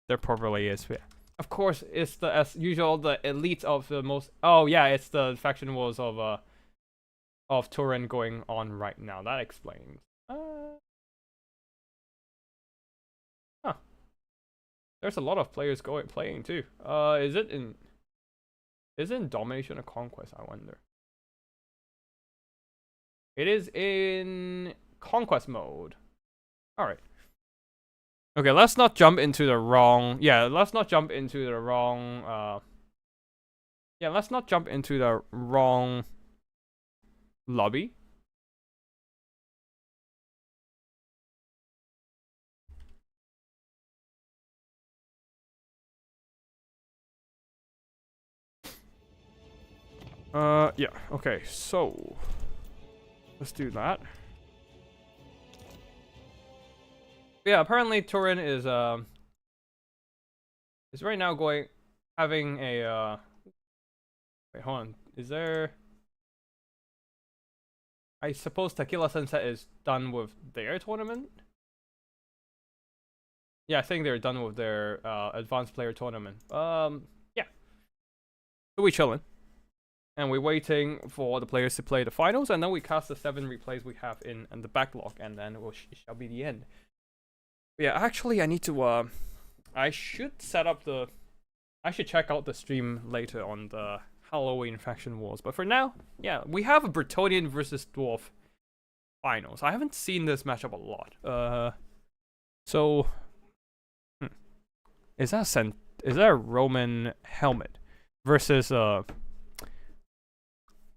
There probably is. Yeah. Of course, it's the, as usual, the elite of the most. Oh yeah, it's the faction wars of Turin going on right now. That explains. Huh. There's a lot of players playing too. Is it in domination or conquest? I wonder. It is in conquest mode. All right. Okay, let's not jump into the wrong. Yeah, let's not jump into the wrong. Yeah, let's not jump into the wrong lobby. Yeah. Okay, so let's do that. Yeah, apparently Turin is right now having a wait, hold on. Is there? I suppose Tequila Sunset is done with their tournament. Yeah, I think they're done with their advanced player tournament. Yeah. So we chilling. And we're waiting for the players to play the finals, and then we cast the 7 replays we have in the backlog, and then it shall be the end. Yeah, actually, I need to. I should set up the. I should check out the stream later on the Halloween Faction Wars. But for now, yeah, we have a Bretonnian versus Dwarf finals. I haven't seen this matchup a lot. So is that a Roman helmet versus I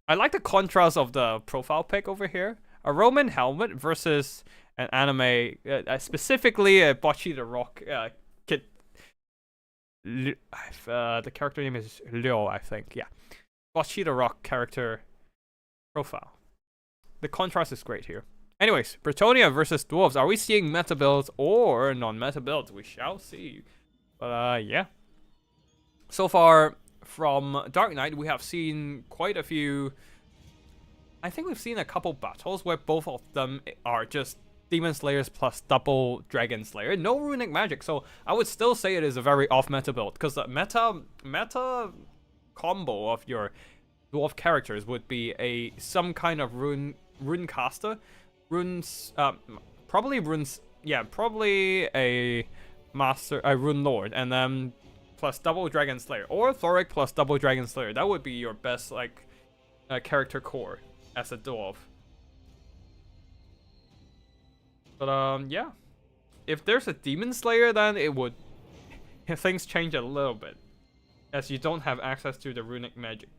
like the contrast of the profile pic over here. A Roman helmet versus an anime, specifically a Bocce the Rock kid. The character name is Leo, I think. Yeah, Bocce the Rock character profile. The contrast is great here. Anyways, Bretonnia versus Dwarves. Are we seeing meta builds or non-meta builds? We shall see. But yeah. So far from Dark Knight, we have seen quite a few. I think we've seen a couple battles where both of them are just Demon Slayers plus double Dragon Slayer. No runic magic, so I would still say it is a very off-meta build, because the meta combo of your dwarf characters would be some kind of rune caster, probably a master, a rune lord, and then plus double Dragon Slayer, or Thoric plus double Dragon Slayer. That would be your best character core as a dwarf. But yeah, if there's a Demon Slayer, then things change a little bit, as you don't have access to the runic magic.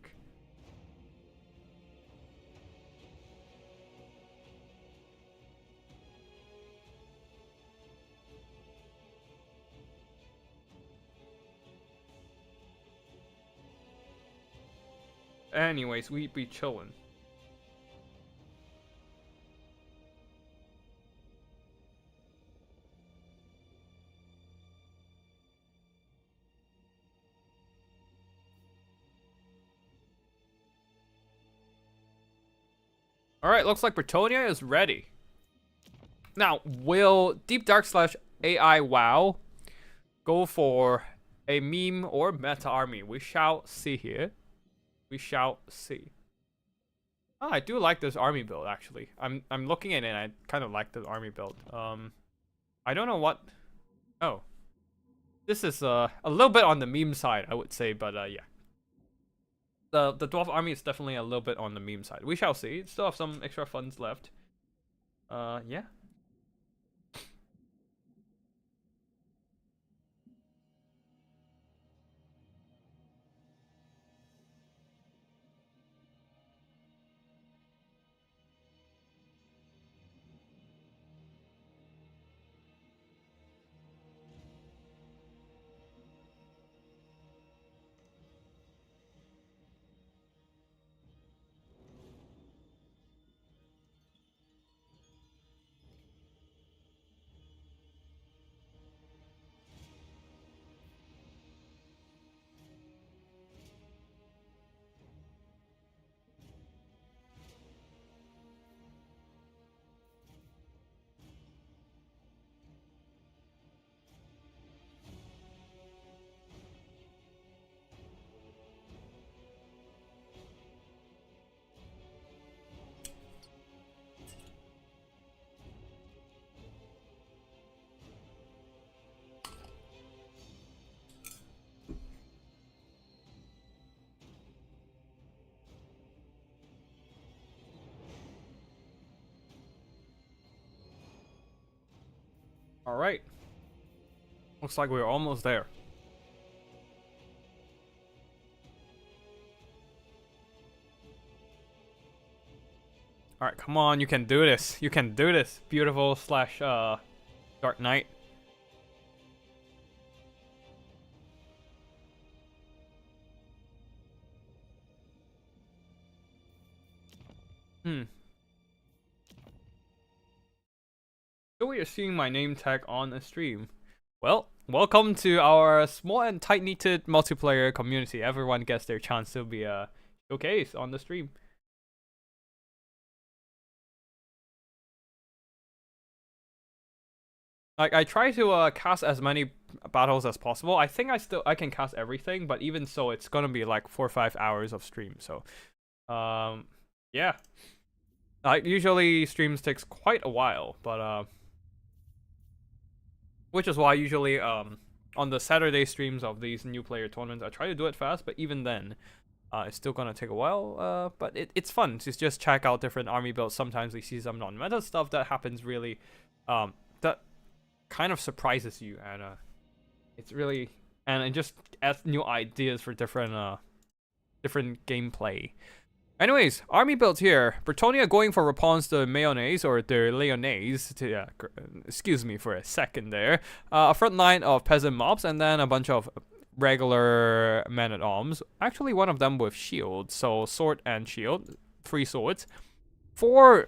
Anyways, we be chillin'. Alright, looks like Bretonnia is ready. Now, will Deep Dark / AI WoW go for a meme or meta army? We shall see here. We shall see. Oh, I do like this army build, actually. I'm looking at it and I kind of like this army build. I don't know what. Oh, this is a little bit on the meme side, I would say, but yeah. The dwarf army is definitely a little bit on the meme side. We shall see. Still have some extra funds left. Yeah. All right. Looks like we're almost there. All right, come on, you can do this. You can do this. Beautiful / Dark Knight. So we are seeing my name tag on a stream. Well, welcome to our small and tight-knitted multiplayer community. Everyone gets their chance to be showcased on the stream. Like, I try to cast as many battles as possible. I think I can cast everything, but even so, it's gonna be like 4 or 5 hours of stream. So, yeah. Like, usually streams takes quite a while, but which is why usually on the Saturday streams of these new player tournaments, I try to do it fast, but even then, it's still gonna take a while. But it's fun to just check out different army builds. Sometimes we see some non-meta stuff that happens really, that kind of surprises you, and it's really, and it just adds new ideas for different gameplay. Anyways, army builds here. Bretonnia going for Réponse de Mayonnaise, or de Lyonnaise, to, excuse me for a second there. A front line of peasant mobs, and then a bunch of regular men-at-arms. Actually, one of them with shield, so sword and shield. 3 swords. 4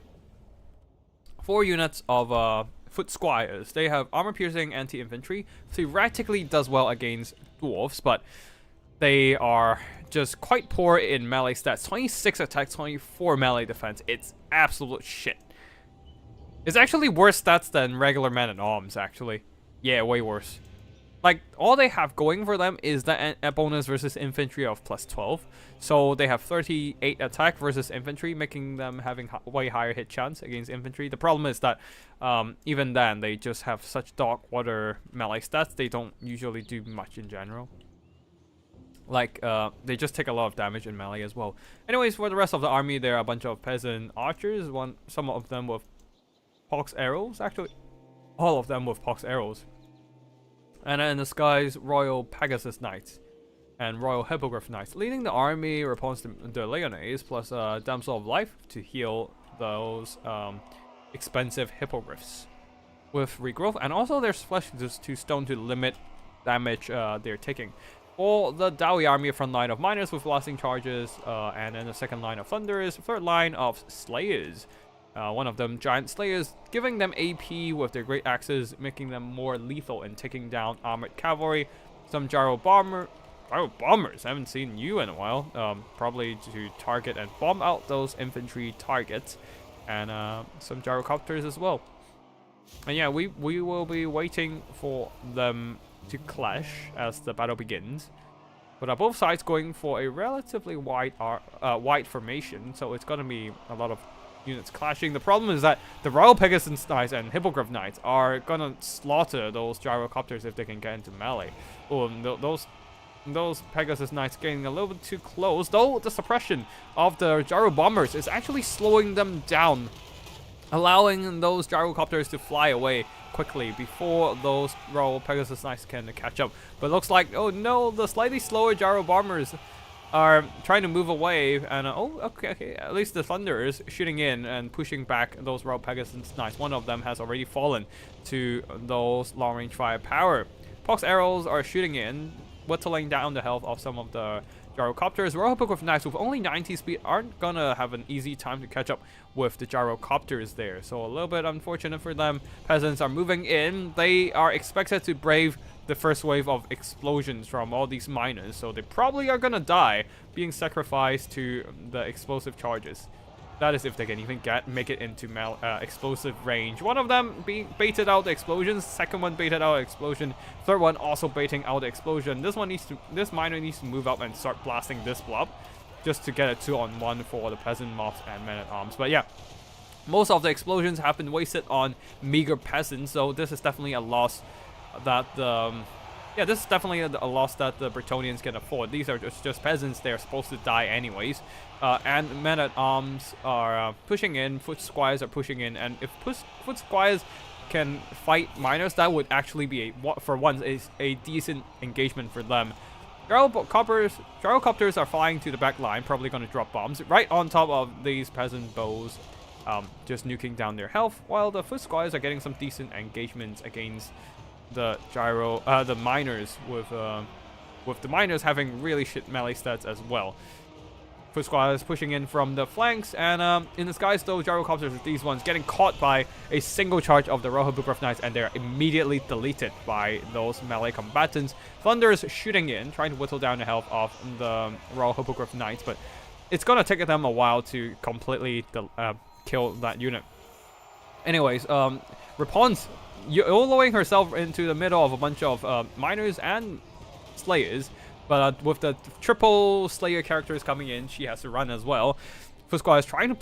units of foot squires. They have armor-piercing anti-infantry. Theoretically does well against dwarves, but they are just quite poor in melee stats. 26 attack, 24 melee defense. It's absolute shit. It's actually worse stats than regular men-at-arms, actually. Yeah, way worse. Like, all they have going for them is the bonus versus infantry of +12. So they have 38 attack versus infantry, making them having way higher hit chance against infantry. The problem is that even then, they just have such dog water melee stats. They don't usually do much in general. Like, they just take a lot of damage in melee as well. Anyways, for the rest of the army, there are a bunch of peasant archers. Some of them with pox arrows. Actually, all of them with pox arrows. And then in the skies, Royal Pegasus Knights and Royal Hippogriff Knights. Leading the army, Réponse de Lyonnaise, plus Damsel of Life to heal those expensive hippogriffs with regrowth. And also there's Flesh to Stone to limit damage they're taking. For the Dawi army, front line of miners with blasting charges, and then the second line of thunderers, third line of slayers. One of them giant slayers, giving them AP with their great axes, making them more lethal in taking down armored cavalry. Some gyro bombers, I haven't seen you in a while, probably to target and bomb out those infantry targets, and some gyrocopters as well. And yeah, we will be waiting for them to clash as the battle begins. But both sides going for a relatively wide formation, so it's gonna be a lot of units clashing. The problem is that the Royal Pegasus Knights and Hippogriff Knights are gonna slaughter those gyrocopters if they can get into melee. Those Pegasus Knights getting a little bit too close, though the suppression of the gyro bombers is actually slowing them down, allowing those gyrocopters to fly away quickly before those Royal Pegasus Knights can catch up. But it looks like, oh no, the slightly slower gyro bombers are trying to move away, and okay, at least the Thunderers shooting in and pushing back those Royal Pegasus Knights. One of them has already fallen to those long-range firepower. Pox arrows are shooting in, whittling down the health of some of the gyrocopters. Royal Hippogriff Knights with only 90 speed aren't gonna have an easy time to catch up with the gyrocopters there, so a little bit unfortunate for them. Peasants are moving in. They are expected to brave the first wave of explosions from all these miners, so they probably are gonna die being sacrificed to the explosive charges. That is if they can even make it into explosive range. One of them being baited out the explosions, second one baited out the explosion, third one also baiting out the explosion. This miner needs to move up and start blasting this blob just to get a 2-on-1 for the peasant mobs and men-at-arms. But yeah, most of the explosions have been wasted on meager peasants, so this is definitely a loss that the this is definitely a loss that the Bretonians can afford. These are just peasants. They're supposed to die anyways. And men-at-arms are pushing in. Foot squires are pushing in. And if foot squires can fight miners, that would actually be, for once, a decent engagement for them. Gyrocopters are flying to the back line, probably going to drop bombs right on top of these peasant bows, just nuking down their health, while the foot squires are getting some decent engagements against the miners, with the miners having really shit melee stats as well. Foot squires pushing in from the flanks, and in the skies though, gyrocopters, these ones getting caught by a single charge of the Royal Hippogriff Knights, and they're immediately deleted by those melee combatants. Thunder's shooting in, trying to whittle down the health of the Royal Hippogriff Knights, but it's gonna take them a while to completely kill that unit. Anyways, Réponse YOLOing herself into the middle of a bunch of miners and slayers, but with the triple slayer characters coming in, she has to run as well. Foot Squad is trying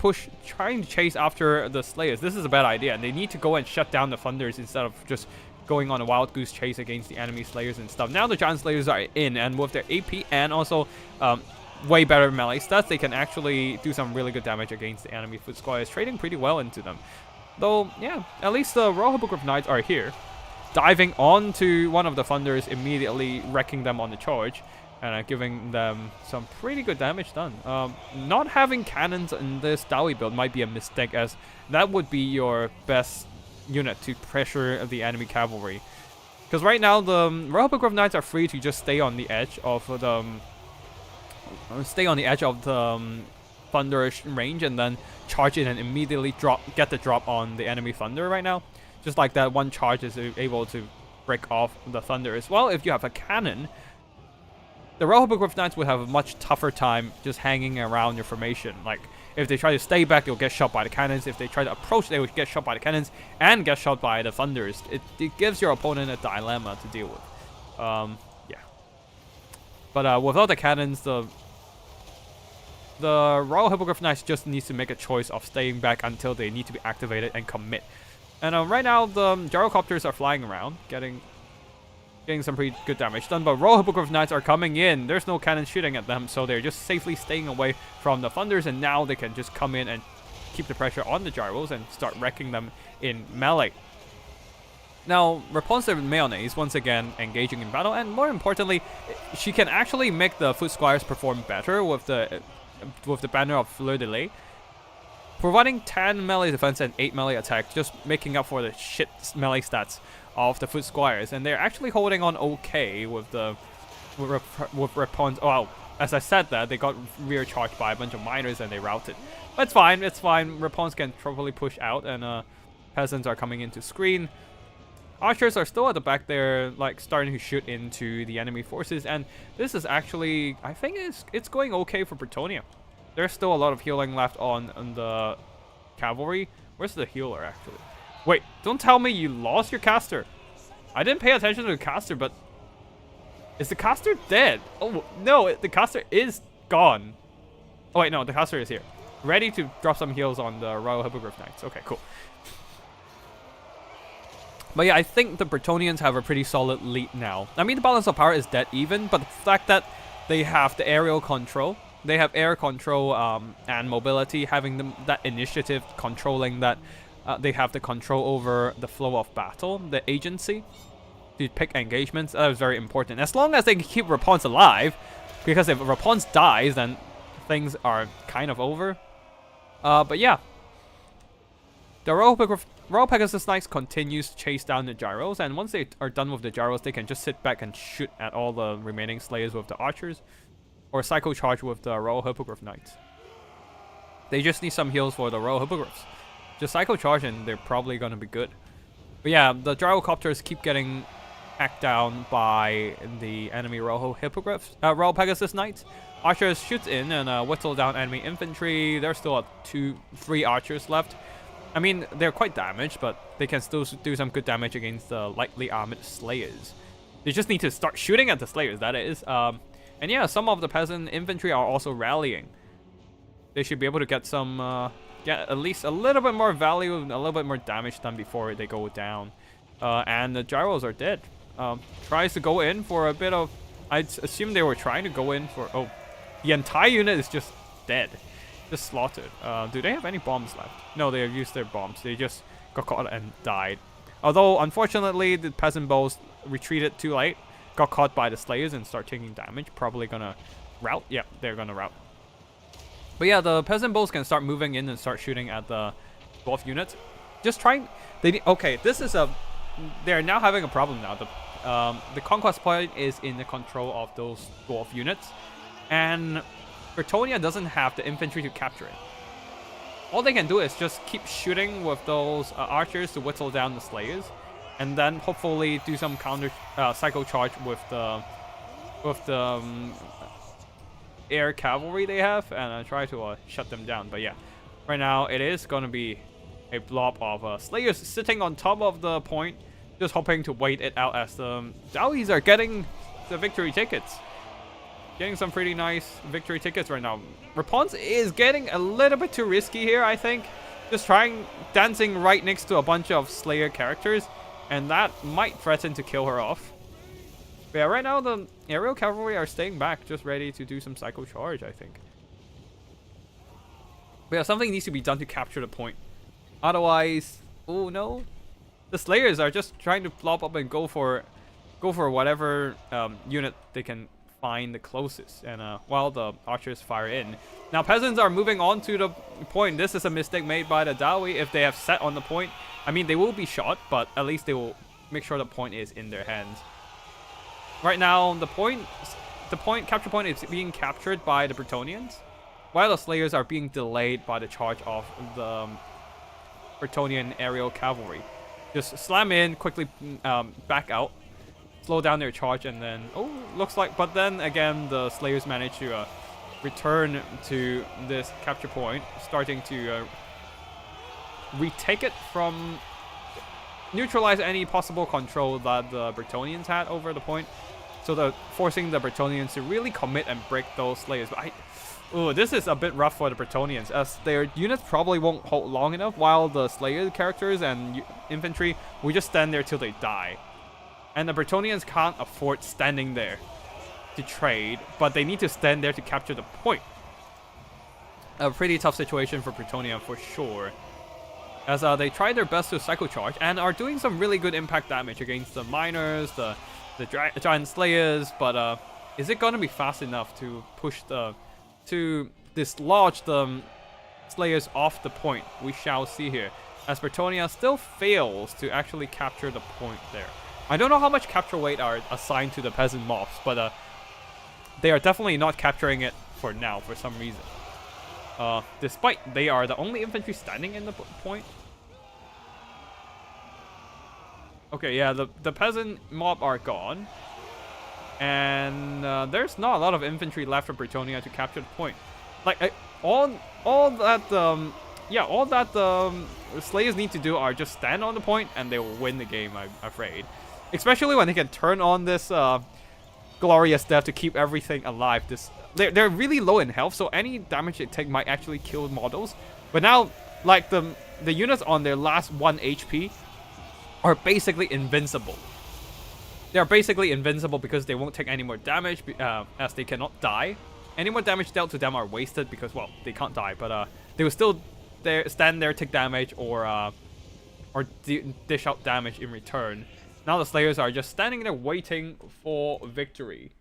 to chase after the slayers. This is a bad idea, and they need to go and shut down the Thunders instead of just going on a wild goose chase against the enemy slayers and stuff. Now the giant slayers are in, and with their AP and also way better melee stats, they can actually do some really good damage against the enemy foot squires, trading pretty well into them. Though, yeah, at least the Royal Hippogriff Knights are here, diving onto one of the Thunders, immediately wrecking them on the charge, and giving them some pretty good damage done. Not having cannons in this Dowie build might be a mistake, as that would be your best unit to pressure the enemy cavalry. Because right now the Royal Hippogriff Knights are free to just stay on the edge of the Thunderish range and then charge in and immediately get the drop on the enemy Thunder right now. Just like that, one charge is able to break off the Thunder as well. If you have a cannon, the Royal Hippogriff Knights would have a much tougher time just hanging around your formation. Like, if they try to stay back, they'll get shot by the cannons. If they try to approach, they will get shot by the cannons and get shot by the Thunders. It gives your opponent a dilemma to deal with. Yeah. But without the cannons, the Royal Hippogriff Knights just needs to make a choice of staying back until they need to be activated and commit. And right now, the gyrocopters are flying around, getting some pretty good damage done, but Royal Hippogriff Knights are coming in. There's no cannon shooting at them, so they're just safely staying away from the Thunders, and now they can just come in and keep the pressure on the gyros and start wrecking them in melee. Now, Rapunzel Mayonnaise once again engaging in battle, and more importantly, she can actually make the foot squires perform better with the banner of Fleur de Lis, providing 10 melee defense and 8 melee attack, just making up for the shit melee stats of the foot squires, and they're actually holding on okay with Rapunzel. Well, as I said that, they got rear charged by a bunch of miners and they routed. But it's fine, it's fine. Rapunzel can probably push out, and peasants are coming into screen. Archers are still at the back there, like starting to shoot into the enemy forces, and this is actually, I think it's going okay for Bretonnia. There's still a lot of healing left on the cavalry. Where's the healer actually? Wait, don't tell me you lost your caster. I didn't pay attention to the caster, but is the caster dead? Oh no, the caster is gone. Oh wait, no, the caster is here, ready to drop some heals on the Royal Hippogriff Knights. Okay, cool. But yeah, I think the Bretonians have a pretty solid lead now. I mean, the balance of power is dead even, but the fact that they have the aerial control, they have air control and mobility, having that initiative, controlling that, they have the control over the flow of battle, the agency to pick engagements. That is very important. As long as they can keep Rapunzel alive, because if Rapunzel dies, then things are kind of over. But yeah, the Royal Pegasus Knights continues to chase down the gyros, and once they are done with the gyros, they can just sit back and shoot at all the remaining slayers with the archers, or psycho charge with the Royal Hippogriff Knights. They just need some heals for the Royal Hippogriffs. Just psycho charge and they're probably gonna be good. But yeah, the gyrocopters keep getting hacked down by the enemy Royal Pegasus Knights. Archers shoots in and whittle down enemy infantry. There's still 3 archers left. I mean, they're quite damaged, but they can still do some good damage against the lightly armored slayers. They just need to start shooting at the slayers, that is. And yeah, some of the peasant infantry are also rallying. They should be able to get some, get at least a little bit more value, a little bit more damage done before they go down. And the gyros are dead. Tries to go in for a bit of... I'd assume they were trying to go in for... Oh, the entire unit is just dead. Just slaughtered. Do they have any bombs left? No, they have used their bombs. They just got caught and died. Although, unfortunately, the peasant bows retreated too late. Got caught by the slayers and start taking damage. Probably gonna rout. Yeah, they're gonna rout. But yeah, the peasant bows can start moving in and start shooting at the dwarf units. Just trying... Okay, this is a... They're now having a problem now. The conquest point is in the control of those dwarf units. And Bretonnia doesn't have the infantry to capture it. All they can do is just keep shooting with those archers to whittle down the slayers, and then hopefully do some counter psycho charge with the air cavalry they have, and try to shut them down. But yeah, right now it is gonna be a blob of slayers sitting on top of the point, just hoping to wait it out as the Dowies are getting the victory tickets. Getting some pretty nice victory tickets right now. Rapunzel is getting a little bit too risky here, I think. Just dancing right next to a bunch of Slayer characters. And that might threaten to kill her off. But yeah, right now the aerial cavalry are staying back, just ready to do some psycho charge, I think. But yeah, something needs to be done to capture the point. Otherwise, oh no. The Slayers are just trying to flop up and go for whatever unit they can find the closest. And while the archers fire in. Now peasants are moving on to the point. This is a mistake made by the Dawi. If they have set on the point, I mean, they will be shot, but at least they will make sure the point is in their hands. Right now, the capture point is being captured by the Bretonnians, while the Slayers are being delayed by the charge of the Bretonnian aerial cavalry. Just slam in, quickly back out, slow down their charge, and then, oh, looks like, but then again, the Slayers manage to return to this capture point, starting to retake it from, neutralize any possible control that the Bretonnians had over the point. So they're forcing the Bretonnians to really commit and break those Slayers. But this is a bit rough for the Bretonnians, as their units probably won't hold long enough, while the Slayer characters and infantry will just stand there till they die. And the Bretonnians can't afford standing there to trade, but they need to stand there to capture the point. A pretty tough situation for Bretonnia for sure, as they try their best to psycho charge and are doing some really good impact damage against the miners, the giant Slayers, but is it gonna be fast enough to push to dislodge the Slayers off the point? We shall see here, as Bretonnia still fails to actually capture the point there. I don't know how much capture weight are assigned to the peasant mobs, but they are definitely not capturing it for now for some reason. Despite they are the only infantry standing in the point. Okay, yeah, the peasant mob are gone. And there's not a lot of infantry left for Bretonnia to capture the point. Like, all that Slayers need to do are just stand on the point and they will win the game, I'm afraid. Especially when they can turn on this glorious death to keep everything alive. They're really low in health, so any damage they take might actually kill models. But now, like, the units on their last 1 HP are basically invincible. They are basically invincible because they won't take any more damage, as they cannot die. Any more damage dealt to them are wasted because, well, they can't die, but they will still stand there, take damage, or dish out damage in return. Now the Slayers are just standing there waiting for victory.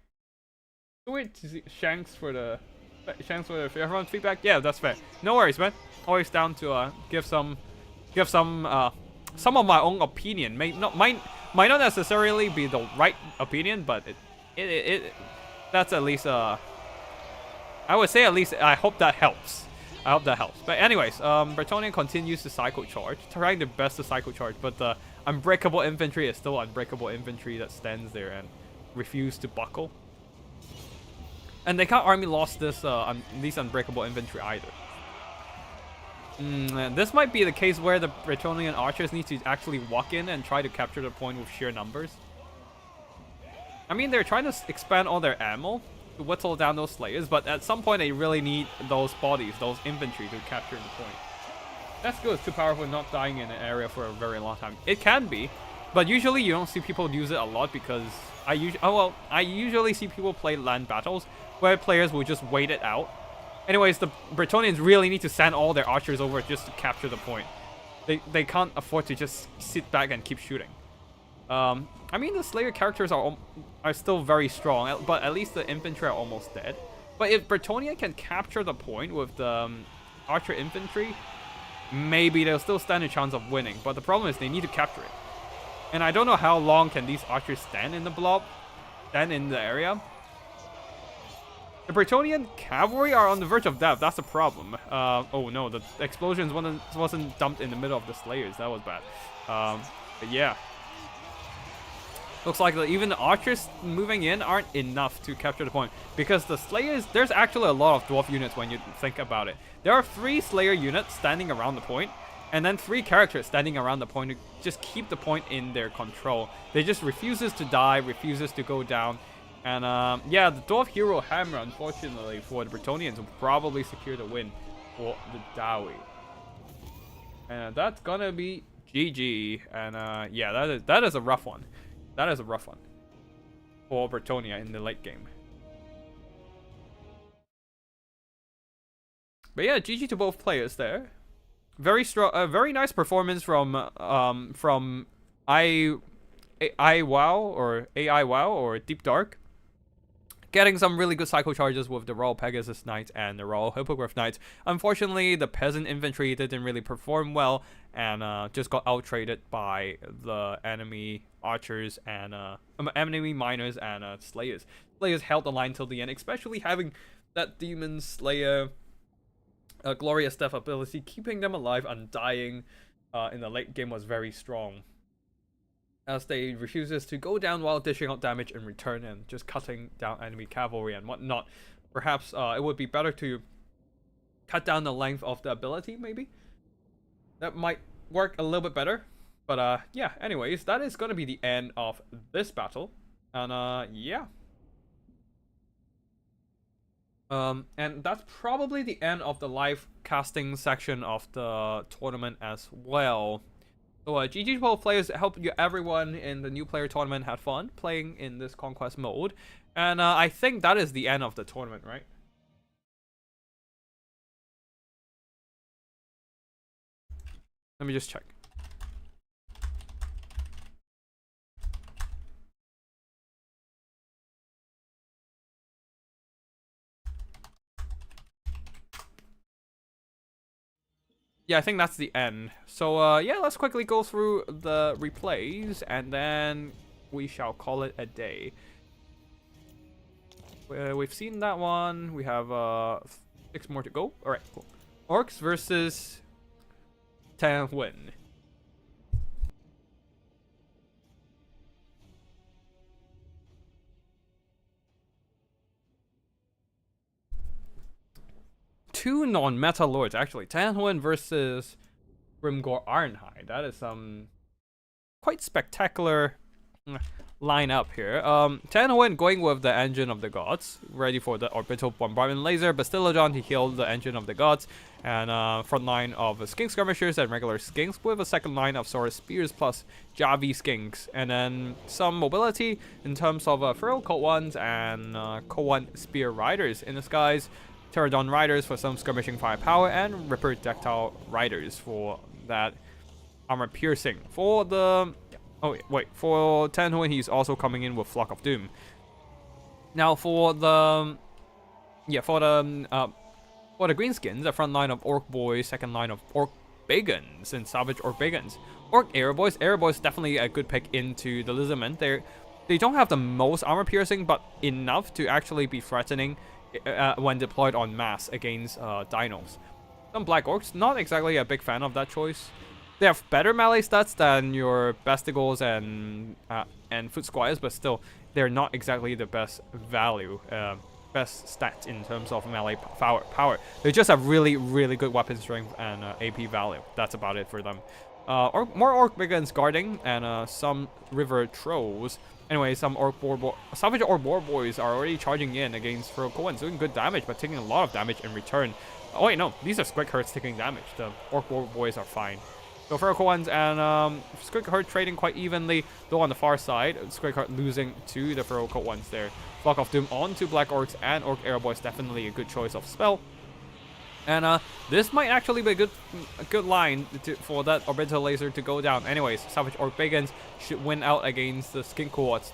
Wait, Shanks for the everyone's feedback. Yeah, that's fair. No worries, man. Always down to give some of my own opinion. Might not necessarily be the right opinion, but that's at least I would say at least I hope that helps. But anyways, Bretonnia continues to cycle charge, trying their best to cycle charge, but the unbreakable infantry is still unbreakable infantry that stands there and refuse to buckle. And they can't army lost these unbreakable infantry either. This might be the case where the Bretonnian archers need to actually walk in and try to capture the point with sheer numbers. I mean, they're trying to expand all their ammo to whittle down those Slayers, but at some point they really need those bodies, those infantry, to capture the point. That's good. It's too powerful not dying in an area for a very long time. It can be, but usually you don't see people use it a lot because I usually see people play land battles where players will just wait it out. Anyways, the Bretonnians really need to send all their archers over just to capture the point. They can't afford to just sit back and keep shooting. I mean, the Slayer characters are still very strong, but at least the infantry are almost dead. But if Bretonnia can capture the point with the archer infantry, maybe they'll still stand a chance of winning. But the problem is they need to capture it. And I don't know how long can these archers stand in the blob, stand in the area. The Bretonnian cavalry are on the verge of death. That's a problem. Oh no, the explosions wasn't dumped in the middle of the Slayers. That was bad. But yeah. Looks like even the archers moving in aren't enough to capture the point. Because the Slayers, there's actually a lot of dwarf units when you think about it. There are 3 Slayer units standing around the point, and then 3 characters standing around the point to just keep the point in their control. They just refuses to die, refuses to go down. And yeah, the dwarf hero hammer, unfortunately for the Bretonnians, will probably secure the win for the Dawi. And that's gonna be GG. And yeah, that is a rough one. That is a rough one for Bretonia in the late game. But yeah, GG to both players there. Very strong, very nice performance from AI Wow or Deep Dark. Getting some really good cycle charges with the Royal Pegasus Knights and the Royal Hippogriff Knights. Unfortunately, the Peasant Infantry didn't really perform well and just got out-traded by the enemy archers and enemy miners and slayers. Slayers held the line till the end, especially having that Demon Slayer Glorious Death ability, keeping them alive, undying in the late game was very strong, as they refuses to go down while dishing out damage in return and just cutting down enemy cavalry and whatnot. Perhaps it would be better to cut down the length of the ability, maybe? That might work a little bit better. But yeah, anyways, that is going to be the end of this battle. And yeah. And that's probably the end of the live casting section of the tournament as well. So GG to both players. Hope everyone in the new player tournament had fun playing in this Conquest mode. And I think that is the end of the tournament, right? Let me just check. Yeah, I think that's the end. So yeah, let's quickly go through the replays and then we shall call it a day. We've seen that one. We have 6 more to go. All right, cool. Orcs versus Tanhuin. Two non-meta lords, actually. Tanhuin versus Grimgor Ironhide. That is some quite spectacular lineup here. Tanhuin going with the Engine of the Gods, ready for the Orbital Bombardment Laser. Bastillodon, he healed the Engine of the Gods. And front line of Skink Skirmishers and regular Skinks with a second line of Saurus Spears plus Javi Skinks. And then some mobility in terms of Feral Cold Ones and Cold One Spear Riders in the skies. Pterodon Riders for some skirmishing firepower, and Ripper Dactyl Riders for that armor piercing. For the... Oh, wait. For Tanhuin, he's also coming in with Flock of Doom. Now, for the... Yeah, for the Greenskins, the front line of Orc Boys, second line of Orc Bigans, and Savage Orc Bigans. Orc Air Boys. Air Boys definitely a good pick into the Lizardmen. They don't have the most armor piercing, but enough to actually be threatening when deployed en masse against dinos. Some Black Orcs, not exactly a big fan of that choice. They have better melee stats than your Bastigles and Foot Squires, but still, they're not exactly the best value, best stat in terms of melee power. They just have really, really good weapon strength and AP value. That's about it for them. More Orc Bigans guarding and some River Trolls. Anyway, some Savage Orc War Boys are already charging in against Feral Cold Ones, doing good damage, but taking a lot of damage in return. Oh wait, no, these are Squig Herds taking damage. The Orc War Boys are fine. So Feral Cold Ones and Squig Herd trading quite evenly, though on the far side, Squig Herd losing to the Feral Cold Ones there. Flock of Doom onto Black Orcs and Orc Air Boys, definitely a good choice of spell. And this might actually be a good line for that Orbital Laser to go down. Anyways, Savage Orc Bigans should win out against the Skink Cohorts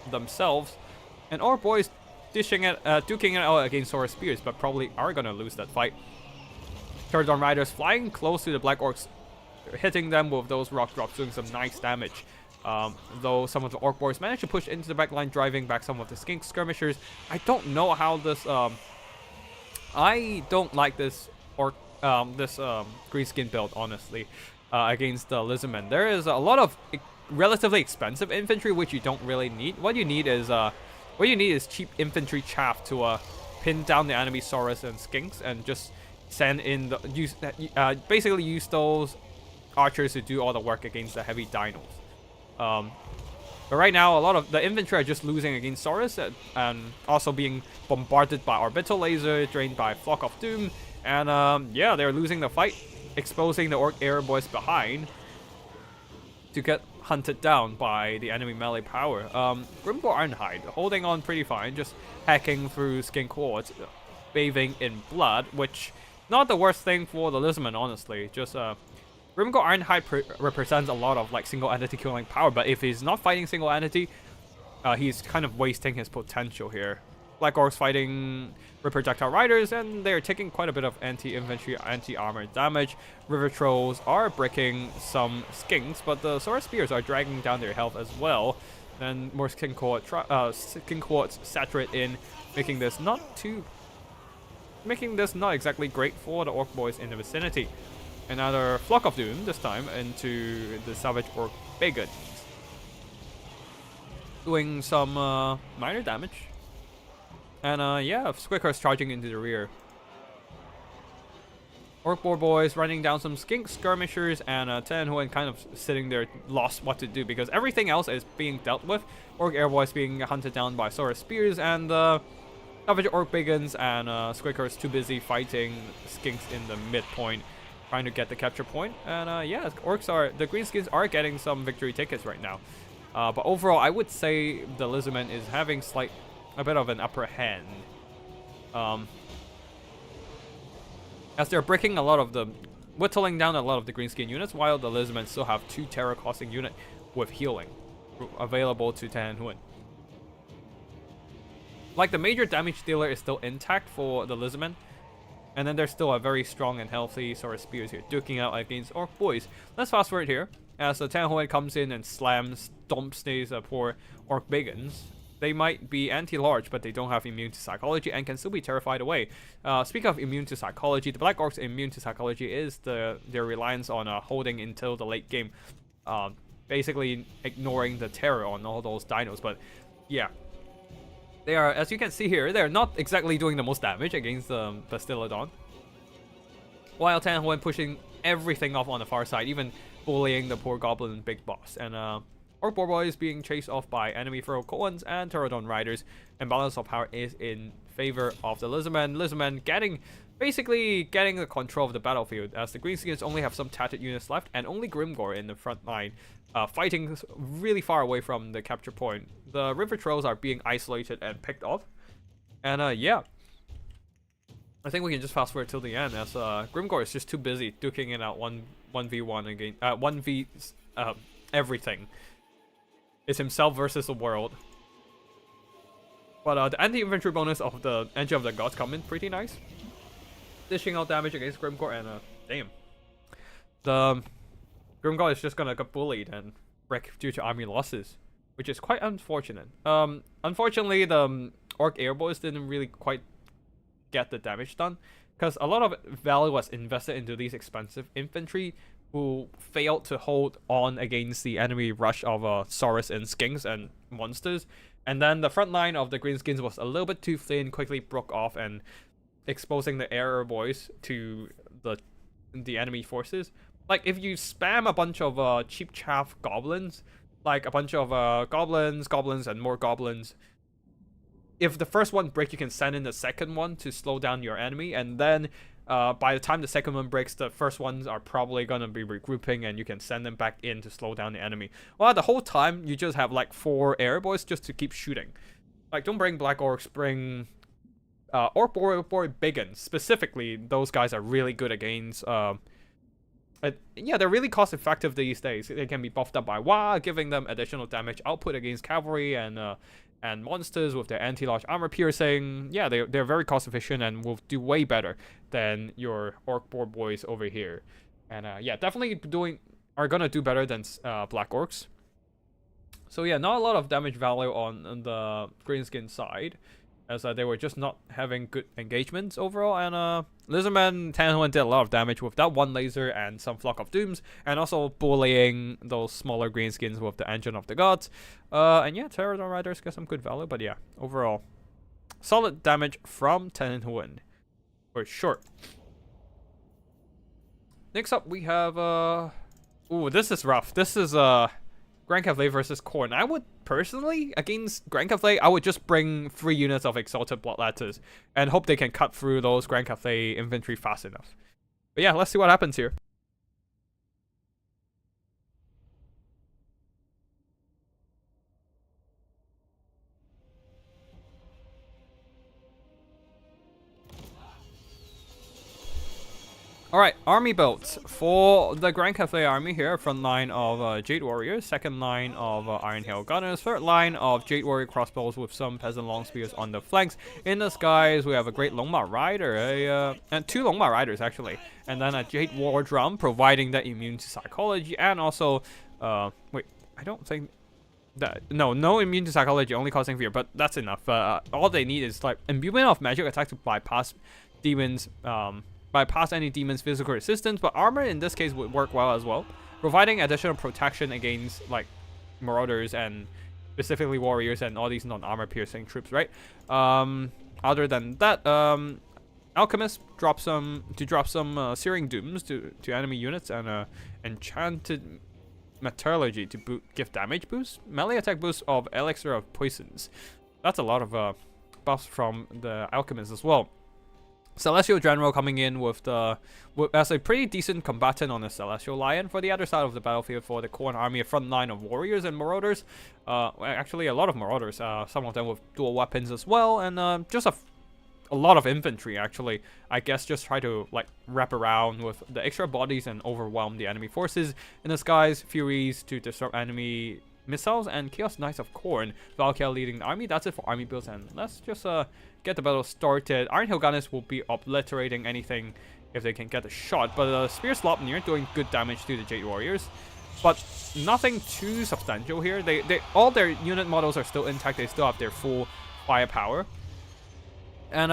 themselves. And Orc Boys duking it out against Saurus Spears, but probably are going to lose that fight. Pterodon Riders flying close to the Black Orcs, hitting them with those rock drops, doing some nice damage. Though some of the Orc Boys managed to push into the backline, driving back some of the Skink Skirmishers. I don't know how this... I don't like this Greenskin build, honestly, against the Lizardmen. There is a lot of relatively expensive infantry, which you don't really need. What you need is cheap infantry chaff to pin down the enemy Saurus and Skinks, and just send in basically use those archers to do all the work against the heavy dinos. But right now, a lot of the infantry are just losing against Saurus and also being bombarded by Orbital Laser, drained by Flock of Doom. And yeah, they're losing the fight, exposing the Orc Air Boys behind. to get hunted down by the enemy melee power. Grimgor Ironhide holding on pretty fine, just hacking through skin quartz, bathing in blood, which not the worst thing for the Lizardman, honestly. Just Grimgor Ironhide represents a lot of like single entity killing power, but if he's not fighting single entity, he's kind of wasting his potential here. Black Orcs fighting Projectile Riders, and they're taking quite a bit of anti-infantry, anti-armor damage. River Trolls are breaking some skinks, but the Sword Spears are dragging down their health as well. And more skin quartz saturate in, making this not exactly great for the Orc boys in the vicinity. Another Flock of Doom, this time into the Savage Orc Bacon, doing some minor damage. And yeah, Squicker's charging into the rear. Orc boys running down some skink skirmishers, and Tenhuan kind of sitting there lost what to do because everything else is being dealt with. Orc airboys being hunted down by Saurus Spears, and Savage Orc Bigans and Squicker's too busy fighting skinks in the midpoint, trying to get the capture point. And yeah, the greenskins are getting some victory tickets right now. But overall, I would say the Lizardman is having a bit of an upper hand. As they're breaking whittling down a lot of the greenskin units, while the Lizardmen still have 2 terror costing unit with healing available to Tenhuan. Like, the major damage dealer is still intact for the Lizardmen, and then there's still a very strong and healthy Saurus Spears here, duking out against Orc boys. Let's fast forward here, as the Tenhuan comes in and stomps these poor Orc Bigans. They might be anti-large, but they don't have immune to psychology and can still be terrified away. Speaking of immune to psychology, the Black Orcs' immune to psychology is their reliance on holding until the late game, basically ignoring the terror on all those dinos. But yeah, they are, as you can see here, they're not exactly doing the most damage against the Bastillodon, while Tenhuan pushing everything off on the far side, even bullying the poor Goblin Big Boss. And Orc boys being chased off by enemy Feral Coans and Pterodon Riders, and balance of power is in favor of the Lizardmen. Lizardmen basically getting the control of the battlefield, as the greenskins only have some tattered units left, and only Grimgor in the front line, fighting really far away from the capture point. The River Trolls are being isolated and picked off, and yeah, I think we can just fast forward till the end, as Grimgor is just too busy duking it out 1v1 again, 1v everything. It's himself versus the world. But the anti-infantry bonus of the Engine of the Gods come in pretty nice, dishing out damage against Grimgor, and damn, the Grimgor is just gonna get bullied and wreck due to army losses, which is quite unfortunate. Unfortunately, the Orc Airboys didn't really quite get the damage done, because a lot of value was invested into these expensive infantry who failed to hold on against the enemy rush of Saurus and Skinks and monsters. And then the front line of the Greenskins was a little bit too thin, quickly broke off, and exposing the air boys to the enemy forces. Like, if you spam a bunch of cheap chaff goblins, like a bunch of goblins, and more goblins, if the first one breaks, you can send in the second one to slow down your enemy, and then by the time the second one breaks, the first ones are probably gonna be regrouping, and you can send them back in to slow down the enemy. Well, the whole time you just have like 4 airboys just to keep shooting. Like, don't bring Black Orcs, bring Orc boy Bigans. Specifically, those guys are really good against. Yeah, they're really cost effective these days. They can be buffed up by Wa, giving them additional damage output against cavalry and monsters with their anti-large armor piercing. Yeah, they're very cost efficient and will do way better than your Orc boys over here. And yeah, definitely are gonna do better than Black Orcs. So yeah, not a lot of damage value on the Greenskin side, as they were just not having good engagements overall. And Lizardman Tenhuan did a lot of damage with that one laser and some Flock of Dooms, and also bullying those smaller greenskins with the Engine of the Gods. And yeah, Pterodon Riders get some good value, but yeah, overall, solid damage from Tenhuan, for sure. Next up, we have, ooh, this is rough. This is, Grand Cavalier versus Khorne. I would personally, against Grand Cavalier, I would just bring 3 units of Exalted Bloodletters and hope they can cut through those Grand Cavalier infantry fast enough. But yeah, let's see what happens here. Alright, army builds. For the Grand Cafe army here, front line of Jade Warriors, second line of Iron Hail Gunners, third line of Jade Warrior crossbows with some Peasant Long Spears on the flanks. In the skies, we have a Great Longma Rider, and 2 Longma Riders actually. And then a Jade War Drum, providing that immune to psychology, and also, wait, I don't think... No immune to psychology, only causing fear, but that's enough. All they need is like imbuement of magic attack to bypass demons, bypass any demon's physical resistance, but armor in this case would work well as well, providing additional protection against like marauders and specifically warriors and all these non-armor piercing troops, right? Other than that, alchemist drop some searing dooms to enemy units, and enchanted metallurgy to give damage boost, melee attack boost of elixir of poisons. That's a lot of buffs from the alchemist as well. Celestial General coming in as a pretty decent combatant on the Celestial Lion. For the other side of the battlefield, for the Khorne army, a front line of warriors and marauders. Actually, a lot of marauders. Some of them with dual weapons as well, and just a lot of infantry actually. I guess just try to like wrap around with the extra bodies and overwhelm the enemy forces. In the skies, Furies to disrupt enemy missiles, and Chaos Knights of Khorne. Valkyrie leading the army. That's it for army builds, and let's just get the battle started. Iron Hill Gunners will be obliterating anything if they can get a shot, but Spear Slopnir doing good damage to the Jade Warriors, but nothing too substantial here. All their unit models are still intact. They still have their full firepower, and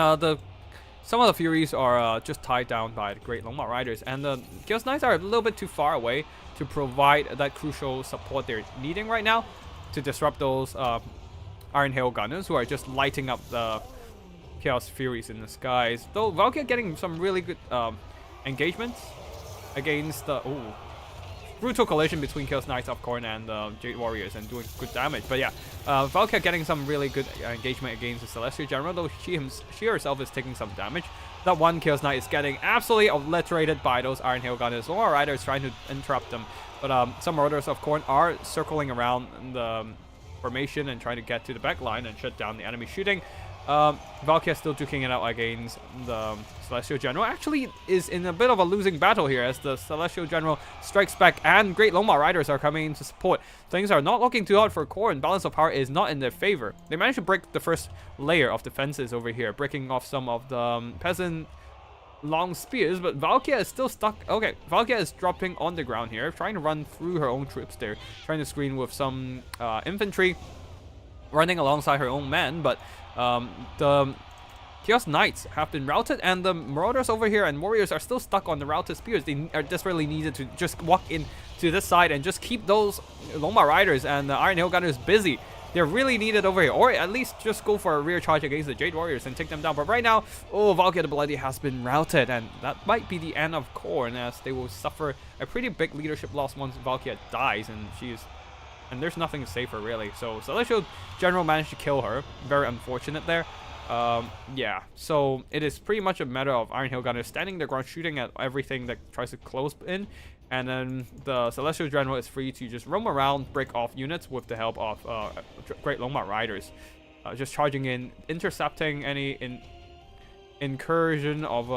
some of the Furies are just tied down by the Great Longma Riders, and the Chaos Knights are a little bit too far away to provide that crucial support they're needing right now to disrupt those Iron Hail Gunners who are just lighting up the Chaos Furies in the skies. Though Valkyrie getting some really good engagements against the brutal collision between Chaos Knights of Khorne and Jade Warriors and doing good damage. But yeah, Valkyrie getting some really good engagement against the Celestial General, though she herself is taking some damage. That one Chaos Knight is getting absolutely obliterated by those Iron Hail Gunners. Longma Riders trying to interrupt them, but some Marauders of Khorne are circling around the formation and trying to get to the back line and shut down the enemy shooting. Valkyrie still duking it out against the Celestial General. Actually is in a bit of a losing battle here as the Celestial General strikes back and Great Longma Riders are coming in to support. Things are not looking too hot for Khorne. Balance of power is not in their favor. They managed to break the first layer of defenses over here, breaking off some of the peasant long spears, but Valkyrie is still stuck. Okay, Valkyrie is dropping on the ground here, trying to run through her own troops there, trying to screen with some infantry running alongside her own men, but the Chaos Knights have been routed, and the Marauders over here and Warriors are still stuck on the routed spears. They are desperately needed to just walk in to this side and just keep those Longma Riders and the Iron Hail Gunners busy. They're really needed over here, or at least just go for a rear charge against the Jade Warriors and take them down. But right now, Valkyrie the Bloody has been routed, and that might be the end of Khorne, as they will suffer a pretty big leadership loss once Valkyrie dies, and there's nothing to save her really. So Celestial General managed to kill her. Very unfortunate there. Yeah, so it is pretty much a matter of Iron Hail Gunners standing their ground, shooting at everything that tries to close in, and then the Celestial General is free to just roam around, break off units with the help of Great Longma Riders, just charging in, intercepting any incursion of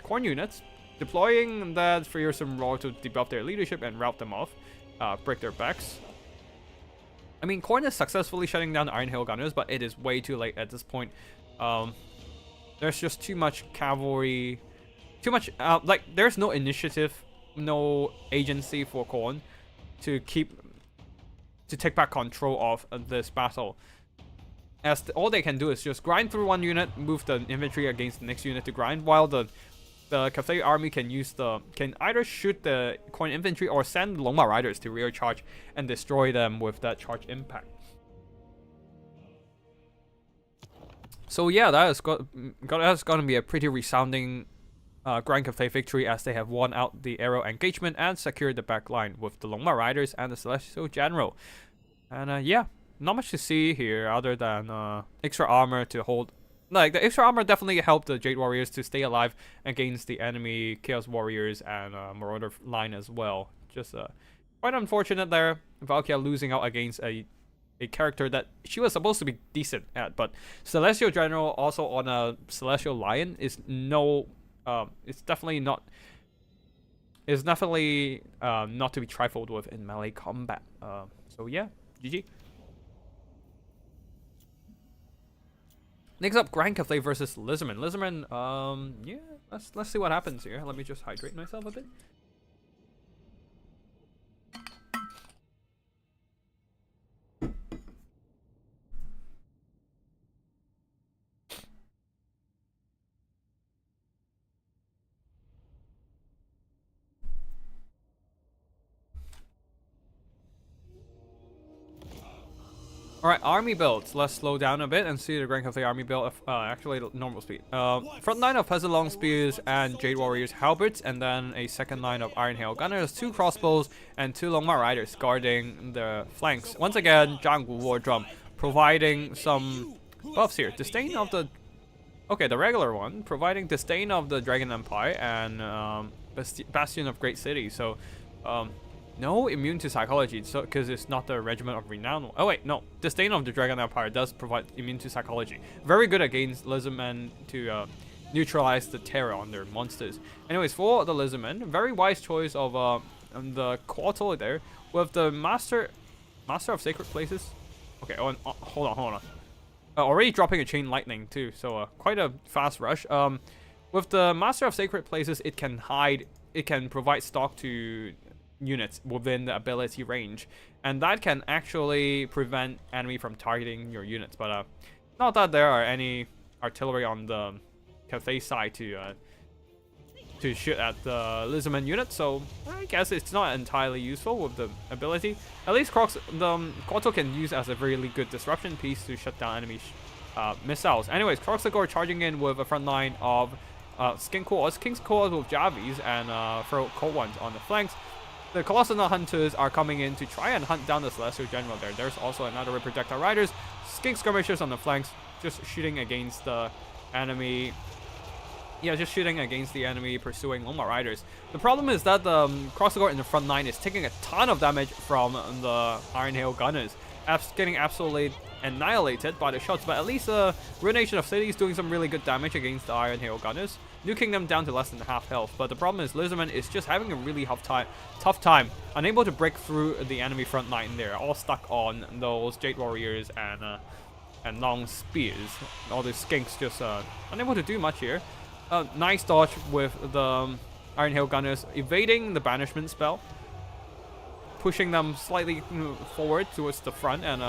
Khorne units, deploying that fearsome roar to debuff their leadership and rout them off, break their backs. I mean, Khorne is successfully shutting down the Iron Hail Gunners, but it is way too late at this point. There's just too much cavalry, too much, like, there's no initiative, no agency for Khorne to take back control of this battle. As all they can do is just grind through one unit, move the infantry against the next unit to grind, while the Cathay army can either shoot the Khorne infantry or send Longma Riders to rear charge and destroy them with that charge impact. So yeah, that's gonna be a pretty resounding Grand Cathay victory, as they have won out the aerial engagement and secured the back line with the Longma Riders and the Celestial General. And yeah, not much to see here other than extra armor to hold. Like, the extra armor definitely helped the Jade Warriors to stay alive against the enemy Chaos Warriors and Marauder line as well. Just quite unfortunate there. Valkyrie losing out against a character that she was supposed to be decent at, but Celestial General also on a Celestial Lion is it's definitely not is definitely not to be trifled with in melee combat. So yeah, GG. Next up, Grand Cathay versus Lizardman. Lizardman, yeah, let's see what happens here. Let me just hydrate myself a bit. Alright, army builds. Let's slow down a bit and see the Grand Cathay army build. Actually, normal speed. Front line of Peasant Long Spears and Jade Warriors Halberds, and then a second line of Iron Hail Gunners, 2 crossbows, and 2 Longma Riders guarding the flanks. Once again, Zhanggu War Drum providing some buffs here. Disdain of the... Okay, the regular one, providing Disdain of the Dragon Empire and Bastion of Great City. So, no immune to psychology, so because it's not the Regiment of Renown. Oh wait, no. Disdain of the Dragon Empire does provide immune to psychology. Very good against Lizardmen to neutralize the terror on their monsters. Anyways, for the Lizardmen, very wise choice of the Quartal there with the Master of Sacred Places. Okay, hold on. Already dropping a Chain Lightning too, so quite a fast rush. With the Master of Sacred Places, it can provide stock to units within the ability range, and that can actually prevent enemy from targeting your units. But not that there are any artillery on the Cathay side to shoot at the Lizardman unit, so I guess it's not entirely useful with the ability. At least the Quartal can use as a really good disruption piece to shut down enemy missiles. Anyways, Kroxagore charging in with a front line of Skin Claws, King's Claws with Javies, and throw Cold Ones on the flanks. The Colossal Hunters are coming in to try and hunt down the Celestial General there. There's also another Reprojectile Riders, Skink Skirmishers on the flanks, just shooting against the enemy. Yeah, just shooting against the enemy pursuing Longma Riders. The problem is that the Crossguard in the front line is taking a ton of damage from the Iron Hail Gunners. Getting absolutely annihilated by the shots, but at least Ruination of City is doing some really good damage against the Iron Hail Gunners, nuking them down to less than half health. But the problem is Lizardman is just having a really tough time, unable to break through the enemy front line there, all stuck on those Jade Warriors and Long Spears. All the Skinks just unable to do much here. Nice dodge with the Iron Hail Gunners evading the Banishment spell, pushing them slightly forward towards the front, and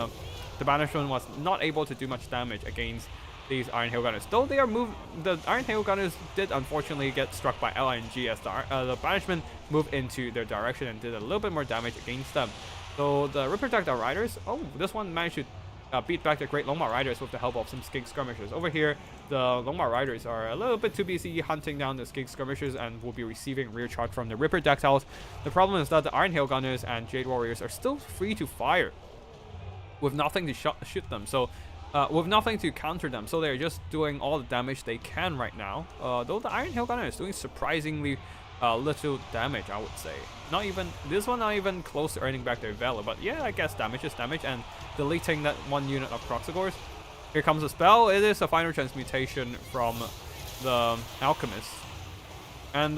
the Banishment was not able to do much damage against these Iron Hail Gunners. Though they are the Iron Hail Gunners did unfortunately get struck by LNG as the Banishment moved into their direction and did a little bit more damage against them. So the Reprojectile Riders, this one managed to beat back the Great Longma Riders with the help of some Skink Skirmishers. Over here, the Longma Riders are a little bit too busy hunting down the Skink Skirmishers and will be receiving rear charge from the Reprojectiles. The problem is that the Iron Hail Gunners and Jade Warriors are still free to fire with nothing to shoot them. So with nothing to counter them, so they're just doing all the damage they can right now. Though the Iron Hail Gunner is doing surprisingly little damage, I would say. Not even close to earning back their valor, but yeah, I guess damage is damage, and deleting that one unit of Kroxagores. Here comes the spell. It is a final transmutation from the Alchemist. And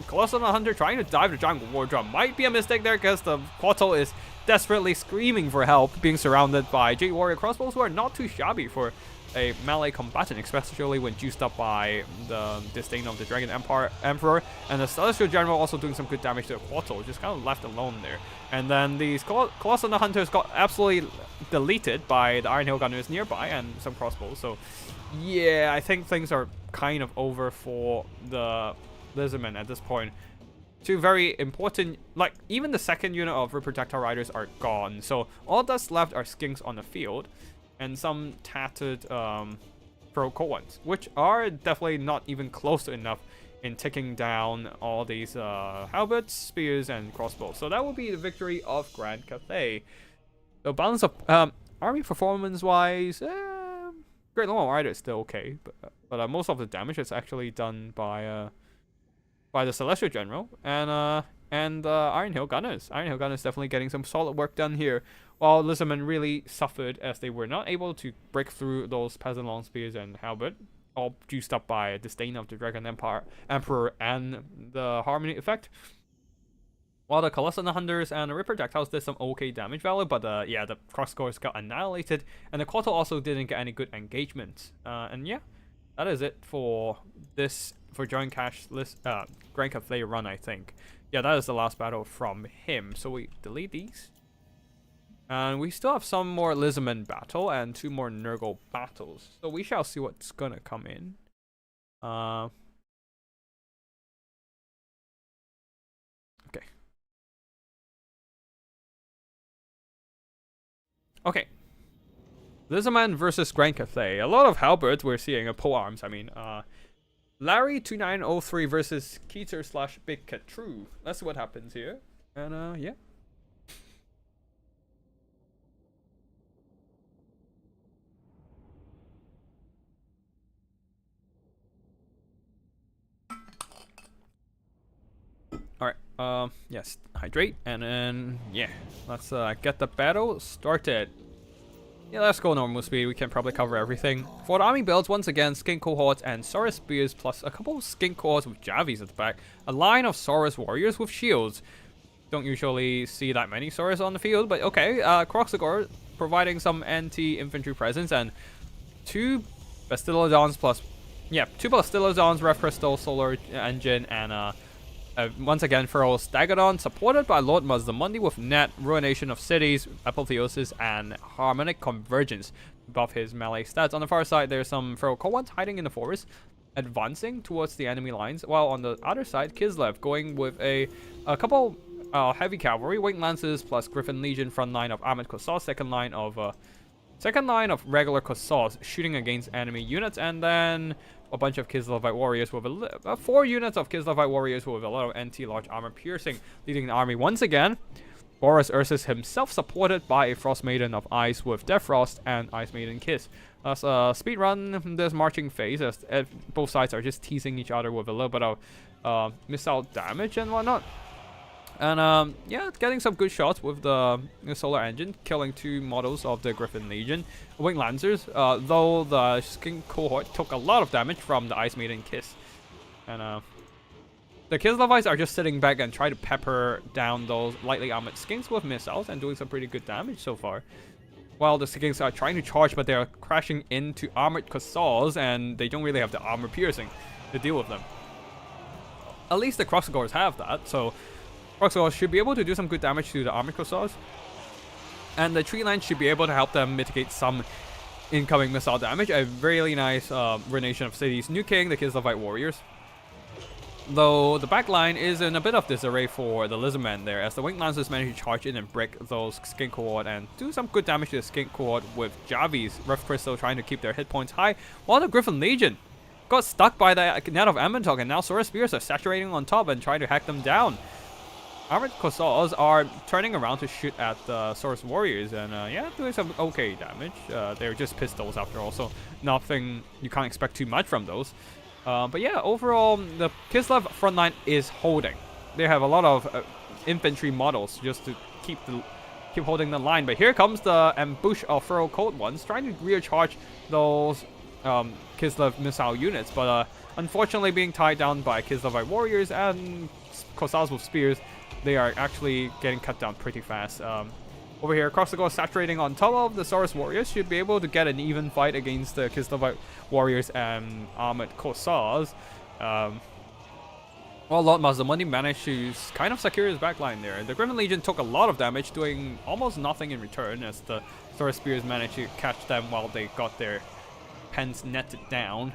Colossal Hunter trying to dive the Giant War Drum might be a mistake there, because the Quartal is desperately screaming for help, being surrounded by Jade Warrior crossbows, who are not too shabby for a melee combatant, especially when juiced up by the Disdain of the Dragon Emperor, and the Celestial General also doing some good damage to the Quartal, just kind of left alone there. And then these Colossal Hunters got absolutely deleted by the Iron Hail Gunners nearby and some crossbows. So yeah, I think things are kind of over for the Lizardmen at this point. Two very important, like even the second unit of Reprojectile Riders are gone, so all that's left are Skinks on the field and some tattered Pro Cold Ones, which are definitely not even close to enough in taking down all these halberds, spears, and crossbows. So that will be the victory of Grand Cathay. The balance of army performance-wise, Great Longma Rider is still okay, but most of the damage is actually done by the Celestial General and Iron Hail Gunners. Iron Hail Gunners definitely getting some solid work done here, while Lizardmen really suffered as they were not able to break through those Peasant Long Spears and Halberd, all juiced up by Disdain of the Dragon Emperor and the Harmony effect. While the Colossal Hunters and the Ripper Projectiles did some okay damage value, but yeah, the Crossguards got annihilated, and the Kotal also didn't get any good engagement. And yeah, that is it for this, for John Cash list, Grand Cafe run, I think. Yeah, that is the last battle from him, so we delete these. And we still have some more Lizardman battle and 2 more Nurgle battles, so we shall see what's gonna come in. Okay. Okay. Lizardman versus Grand Cathay. A lot of halberds we're seeing, pole arms, I mean. Larry 2903 versus Keeter / Big Cat True. That's what happens here. And yeah. Alright, yes, hydrate, and then, yeah, let's get the battle started. Yeah, let's go normal speed, we can probably cover everything. For the army builds, once again, Skink Cohorts and Saurus Spears, plus a couple of Skink Cohorts with Javies at the back. A line of Saurus Warriors with shields. Don't usually see that many Saurus on the field, but okay. Croxagor providing some anti-infantry presence, and 2 Bastillodons plus, yeah, 2 Bastillodons, Rev Crystal, Solar Engine, and once again, Feral Stagadon, supported by Lord Mazdamundi with Net, Ruination of Cities, Apotheosis, and Harmonic Convergence buff his melee stats. On the far side, there's some Feral Cohorts hiding in the forest, advancing towards the enemy lines, while on the other side, Kislev going with a couple heavy cavalry, Winged Lances plus Griffin Legion, front line of Armored Kossars, second line of regular Kossars shooting against enemy units, and then a bunch of Kislevite warriors with 4 units of Kislevite warriors with a lot of anti-large armor piercing, leading the army once again. Boris Ursus himself, supported by a Frost Maiden of Ice with Death Frost and Ice Maiden Kiss. As speed run this marching phase, as both sides are just teasing each other with a little bit of missile damage and whatnot. And yeah, getting some good shots with the Solar Engine, killing 2 models of the Griffin Legion. Winged Lancers, though the Skink Cohort took a lot of damage from the Ice Maiden Kiss. And the Kislevites are just sitting back and try to pepper down those lightly armored Skinks with missiles and doing some pretty good damage so far. While the Skinks are trying to charge, but they are crashing into armored Kossars, and they don't really have the armor piercing to deal with them. At least the Croxagors have that, so Croxagors should be able to do some good damage to the armored Kossars. And the tree line should be able to help them mitigate some incoming missile damage. A really nice Ruination of Cities nuking the Kislevite warriors. Though the back line is in a bit of disarray for the Lizardmen there, as the Winged Lancers manage to charge in and break those Skink Cohort and do some good damage to the Skink Cohort with Javies, Rev Crystal trying to keep their hit points high, while the Griffin Legion got stuck by the Net of Ambentok, and now Saurus Spears are saturating on top and trying to hack them down. Armored Kossars are turning around to shoot at the Saurus Warriors, and yeah, doing some okay damage. They're just pistols after all, so nothing, you can't expect too much from those. But yeah, overall, the Kislev front line is holding. They have a lot of infantry models just to keep holding the line. But here comes the ambush of Feral Cold Ones, trying to recharge those Kislev missile units, but unfortunately being tied down by Kislevite warriors and Kossars with spears. They are actually getting cut down pretty fast. Over here, Croxagor saturating on top of the Saurus Warriors should be able to get an even fight against the Kislevite Warriors and Armored Kossars. Well, Lord Mazdamundi managed to kind of secure his backline there. The Griffin Legion took a lot of damage, doing almost nothing in return, as the Saurus Spears managed to catch them while they got their pens netted down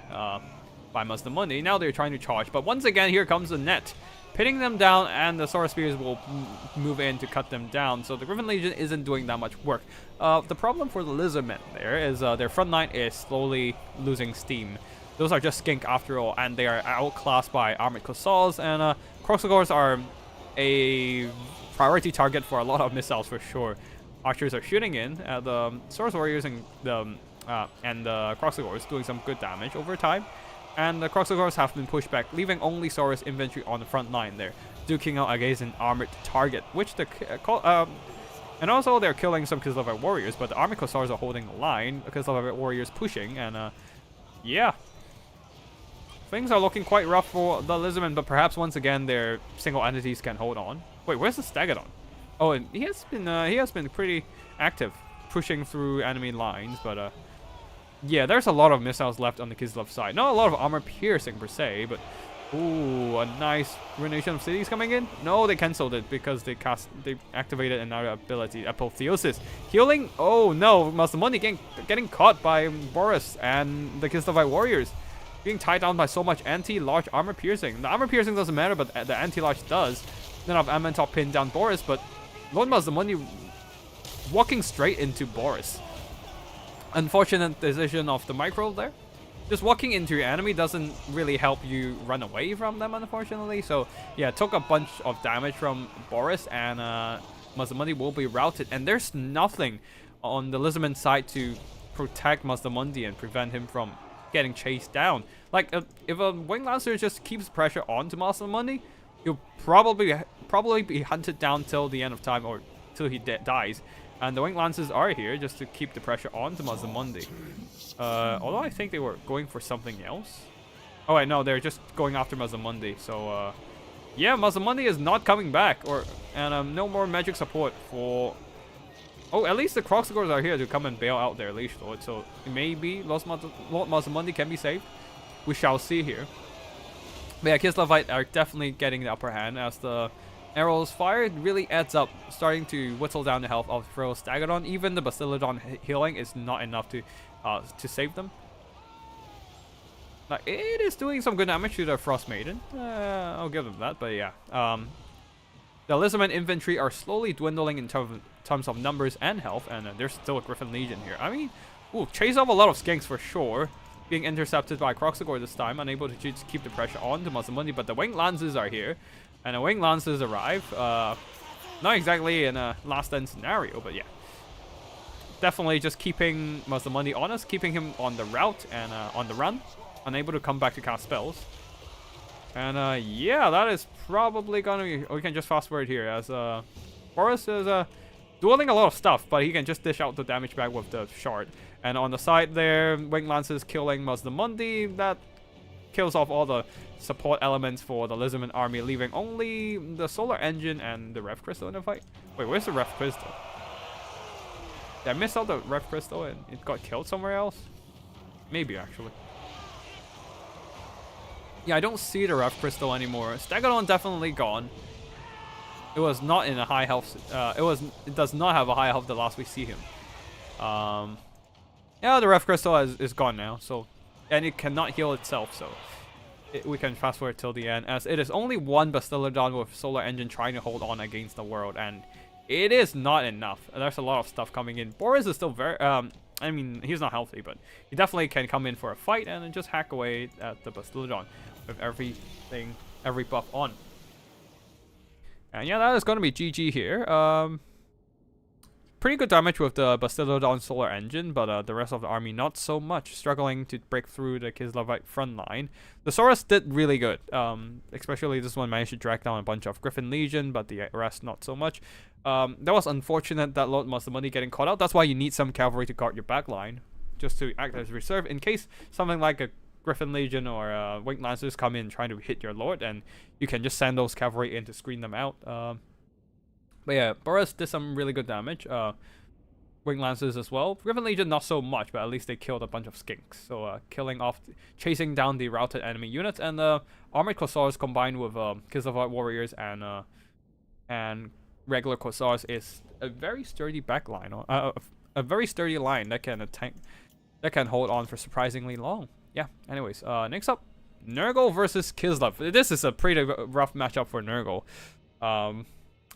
by Mazdamundi. Now they're trying to charge, but once again, here comes the net, pitting them down, and the Saurus Spears will move in to cut them down. So the Griffin Legion isn't doing that much work. The problem for the Lizardmen there is their front line is slowly losing steam. Those are just Skink after all, and they are outclassed by Armored Kossars, and Croxagors are a priority target for a lot of missiles for sure. Archers are shooting in at the Saurus Warriors and the Croxagors, doing some good damage over time. And the Croxagors have been pushed back, leaving only Saurus infantry on the front line there, duking out against an armored target, which the and also they're killing some Kislevite warriors, but the armored Kossars are holding the line, the Kislevite warriors pushing, and yeah, things are looking quite rough for the Lizardmen, but perhaps once again their single entities can hold on. Wait, where's the Stegadon? Oh, and he has been pretty active, pushing through enemy lines, but yeah, there's a lot of missiles left on the Kislev side. Not a lot of armor piercing per se, but ooh, a nice Ruination of Cities coming in. No, they cancelled it because they activated another ability, Apotheosis. Healing? Oh no, Masamuni getting caught by Boris and the Kislevite warriors. Being tied down by so much anti-large armor piercing. The armor piercing doesn't matter, but the anti-large does. Then I've Amantop pinned down Boris, but Lord Masamuni walking straight into Boris. Unfortunate decision of the micro there. Just walking into your enemy doesn't really help you run away from them, unfortunately. So yeah, took a bunch of damage from Boris, and Masamuni will be routed. And there's nothing on the Lizardman side to protect Masamuni and prevent him from getting chased down. Like if a Wing Lancer just keeps pressure onto Masamuni, he'll probably be hunted down till the end of time, or till he dies. And the Wing Lancers are here just to keep the pressure on to Masamuni. Although I think they were going for something else. Oh wait, no, they're just going after Masamuni. So yeah, Masamuni is not coming back, and no more magic support for. Oh, at least the Croxagors are here to come and bail out their Leash Lord. So maybe Lord Masamuni can be saved. We shall see here. But yeah, Kislevite are definitely getting the upper hand as the arrows fired really adds up, starting to whittle down the health of Fro's Stegadon. Even the Bastiladon healing is not enough to save them. Like, it is doing some good damage to the Frost Maiden. I'll give them that, but yeah. The Lizardman infantry are slowly dwindling in terms of numbers and health, and there's still a Griffin Legion here. I mean, ooh, chase off a lot of skinks for sure. Being intercepted by Croxagor this time, unable to just keep the pressure on to Masamuni, but the Wing Lancers are here. And the Wing Lancers arrive. Not exactly in a last end scenario, but yeah. Definitely just keeping Masamuni honest, keeping him on the route and on the run. Unable to come back to cast spells. And yeah, that is probably gonna be... we can just fast forward here as Boris is dueling a lot of stuff, but he can just dish out the damage back with the shard. And on the side there, Wing Lancers killing Masamuni. That kills off all the support elements for the Lizardman army, leaving only the Solar Engine and the Rev Crystal in the fight. Wait, where's the Rev Crystal? Did I miss out the Rev Crystal and it got killed somewhere else? Maybe, actually. Yeah, I don't see the Rev Crystal anymore. Stegadon definitely gone. It was not in a high health. It does not have a high health the last we see him. Yeah, the Rev Crystal is gone now. So, and it cannot heal itself. So, we can fast forward till the end, as it is only one Bastiladon with Solar Engine trying to hold on against the world, and it is not enough. There's a lot of stuff coming in. Boris is still very. I mean, he's not healthy, but he definitely can come in for a fight and just hack away at the Bastiladon with every buff on. And yeah, that is going to be GG here. Pretty good damage with the Bastiladon Solar Engine, but the rest of the army not so much. Struggling to break through the Kislevite front line. The Saurus did really good. Especially this one managed to drag down a bunch of Griffin Legion, but the rest not so much. That was unfortunate that Lord Masamuni getting caught out. That's why you need some cavalry to guard your back line, just to act as reserve in case something like a Griffin Legion or Winged Lancers come in trying to hit your lord, and you can just send those cavalry in to screen them out. But yeah, Boris did some really good damage. Winged Lancers as well. Griffin Legion not so much, but at least they killed a bunch of skinks. So chasing down the routed enemy units, and armored Corsairs combined with Kislevite warriors and regular Corsairs is a very sturdy backline, a very sturdy line that can hold on for surprisingly long. Yeah. Anyways, next up, Nurgle versus Kislev. This is a pretty rough matchup for Nurgle.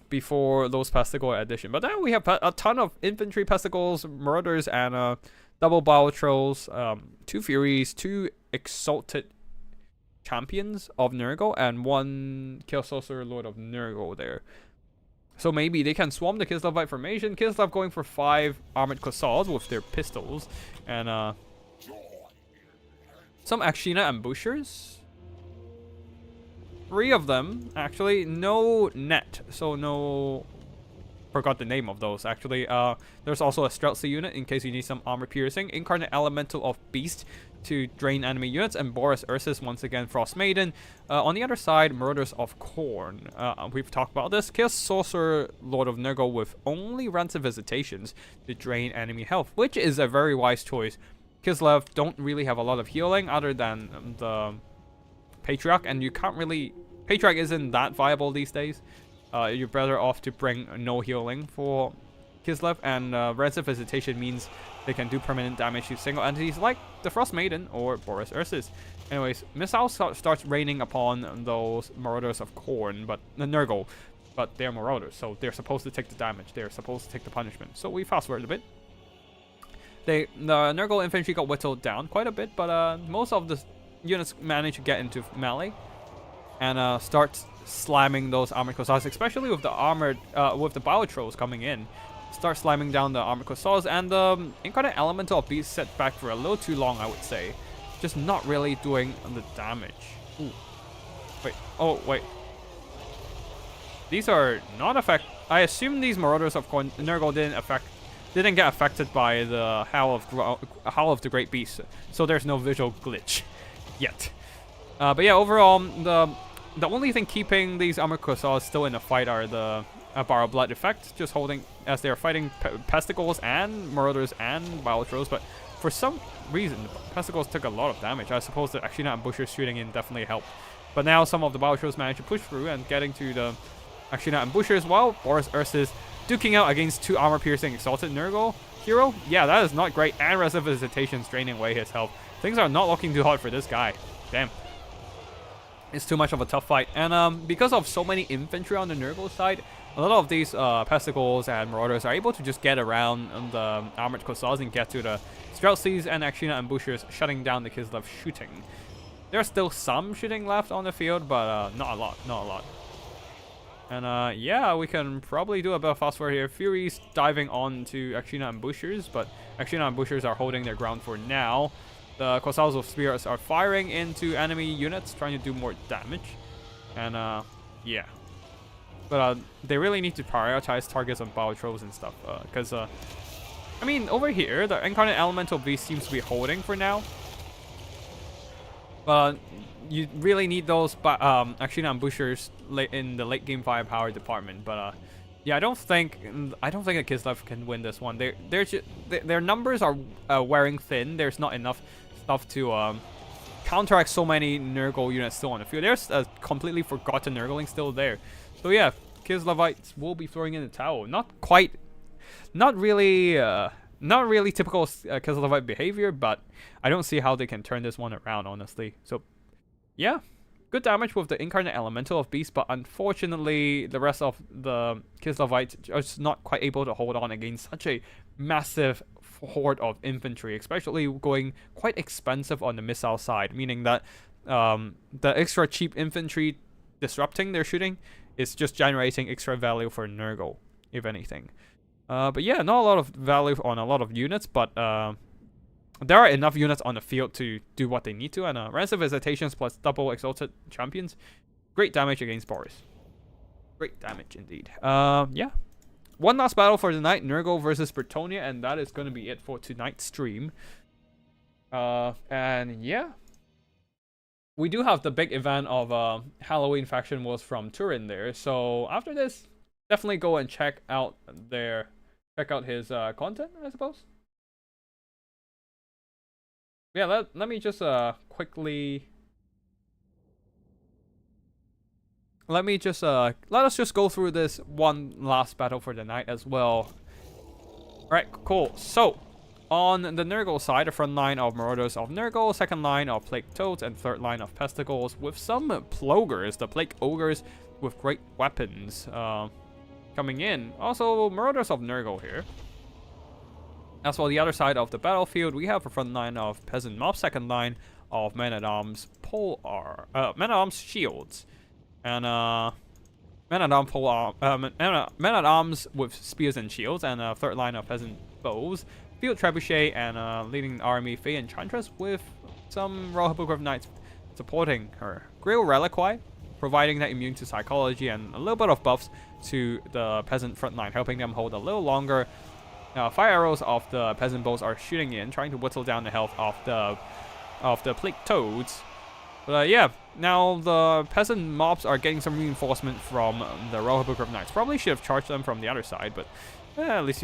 Before those Pestigor addition, but then we have a ton of infantry Pestigors, murders, and double barrel trolls, 2 Furies, 2 exalted champions of Nurgle, and 1 Kill Sorcerer Lord of Nurgle there. So maybe they can swarm the Kislevite formation. Kislev going for 5 armored Corsairs with their pistols, and some Akshina ambushers. 3 of them, actually. No net, so no forgot the name of those actually. There's also a stealthy unit in case you need some armor piercing. Incarnate Elemental of Beast to drain enemy units, and Boris Ursus once again Frost Maiden. On the other side, Marauders of Khorne. We've talked about this. Chaos Sorcerer Lord of Nurgle with only Rancid Visitations to drain enemy health, which is a very wise choice. Kislev don't really have a lot of healing other than the Patriarch, and you can't really... Patriarch isn't that viable these days. You're better off to bring no healing for Kislev, and Rancid Visitation means they can do permanent damage to single entities like the Frost Maiden or Boris Ursus. Anyways, missiles starts raining upon those Marauders of Khorne, but Nurgle, but they're Marauders, so they're supposed to take the damage. They're supposed to take the punishment. So we fast forward a bit. The Nurgle infantry got whittled down quite a bit, but most of the units managed to get into melee and start slamming those armored Cossacks, especially with the armored, with the Biotrolls coming in. Start slamming down the armored Cossacks, and the Incarnate Elemental of Beast set back for a little too long, I would say. Just not really doing the damage. Ooh. Wait. Oh, wait. These are not affected. I assume these Marauders of Nurgle didn't get affected by the Howl of the Great Beast, so there's no visual glitch yet. But yeah, overall, the only thing keeping these armored Cossacks still in the fight are the Borrow Blood effect, just holding as they're fighting Pesticles and Marauders and Biotrolls. But for some reason, the Pesticles took a lot of damage. I suppose the Akshina Ambushers shooting in definitely helped. But now some of the Biotrolls managed to push through and getting to the Akshina Ambushers, while Boris Ursus duking out against 2 armor-piercing Exalted Nurgle hero. Yeah, that is not great. And Rancid Visitation's draining away his health. Things are not looking too hot for this guy. Damn. It's too much of a tough fight. And because of so many infantry on the Nurgle side, a lot of these Pesticles and Marauders are able to just get around the armored Cossacks and get to the Streltsies and Akshina Ambushers, shutting down the Kislev shooting. There's still some shooting left on the field, but not a lot. Not a lot. And yeah, we can probably do a bit of fast forward here. Fury's diving on to Akshina Ambushers, but Akshina Ambushers are holding their ground for now. The Cossacks of Spirits are firing into enemy units, trying to do more damage. And yeah. But they really need to prioritize targets on Biotrolls and stuff. Because, I mean, over here, the Incarnate Elemental Beast seems to be holding for now. But you really need those Akshina Ambushers in the late game firepower department. But yeah, I don't think a Kislev can win this one. Their numbers are wearing thin. There's not enough stuff to counteract so many Nurgle units still on the field. There's a completely forgotten Nurgling still there. So yeah, Kislevites will be throwing in the towel. Not really typical Kislevite behavior, but I don't see how they can turn this one around, honestly. So yeah, good damage with the Incarnate Elemental of Beast, but unfortunately the rest of the Kislevites are just not quite able to hold on against such a massive horde of infantry, especially going quite expensive on the missile side, meaning that the extra cheap infantry disrupting their shooting is just generating extra value for Nurgle, if anything. But yeah, not a lot of value on a lot of units, but there are enough units on the field to do what they need to, and Rancid Visitations plus double Exalted Champions, great damage against Boris. Great damage indeed. Yeah. One last battle for tonight, Nurgle versus Bretonnia, and that is going to be it for tonight's stream. And yeah. We do have the big event of Halloween Faction Wars from Turin there, so after this, definitely go and check out his content, I suppose. Yeah, let me just quickly... Let us just go through this one last battle for the night as well. Alright, cool. So, on the Nurgle side, the front line of Marauders of Nurgle, second line of Plague Toads, and third line of Pesticles, with some Plogers, the Plague Ogres with great weapons coming in. Also, Marauders of Nurgle here. As for the other side of the battlefield, we have a front line of Peasant Mob, second line of Men-at-Arms Men-at-Arms Shields, and Men-at-Arms with Spears and Shields, and a third line of Peasant Bows, Field Trebuchet, and leading army Fey Enchantress with some Royal Hippogriff Knights supporting her. Grail Reliquae, providing that immune to psychology and a little bit of buffs to the peasant front line, helping them hold a little longer. Fire arrows of the peasant bows are shooting in, trying to whittle down the health of the plague toads. But yeah, now the peasant mobs are getting some reinforcement from the Royal Hippogriff Knights. Probably should have charged them from the other side, but at least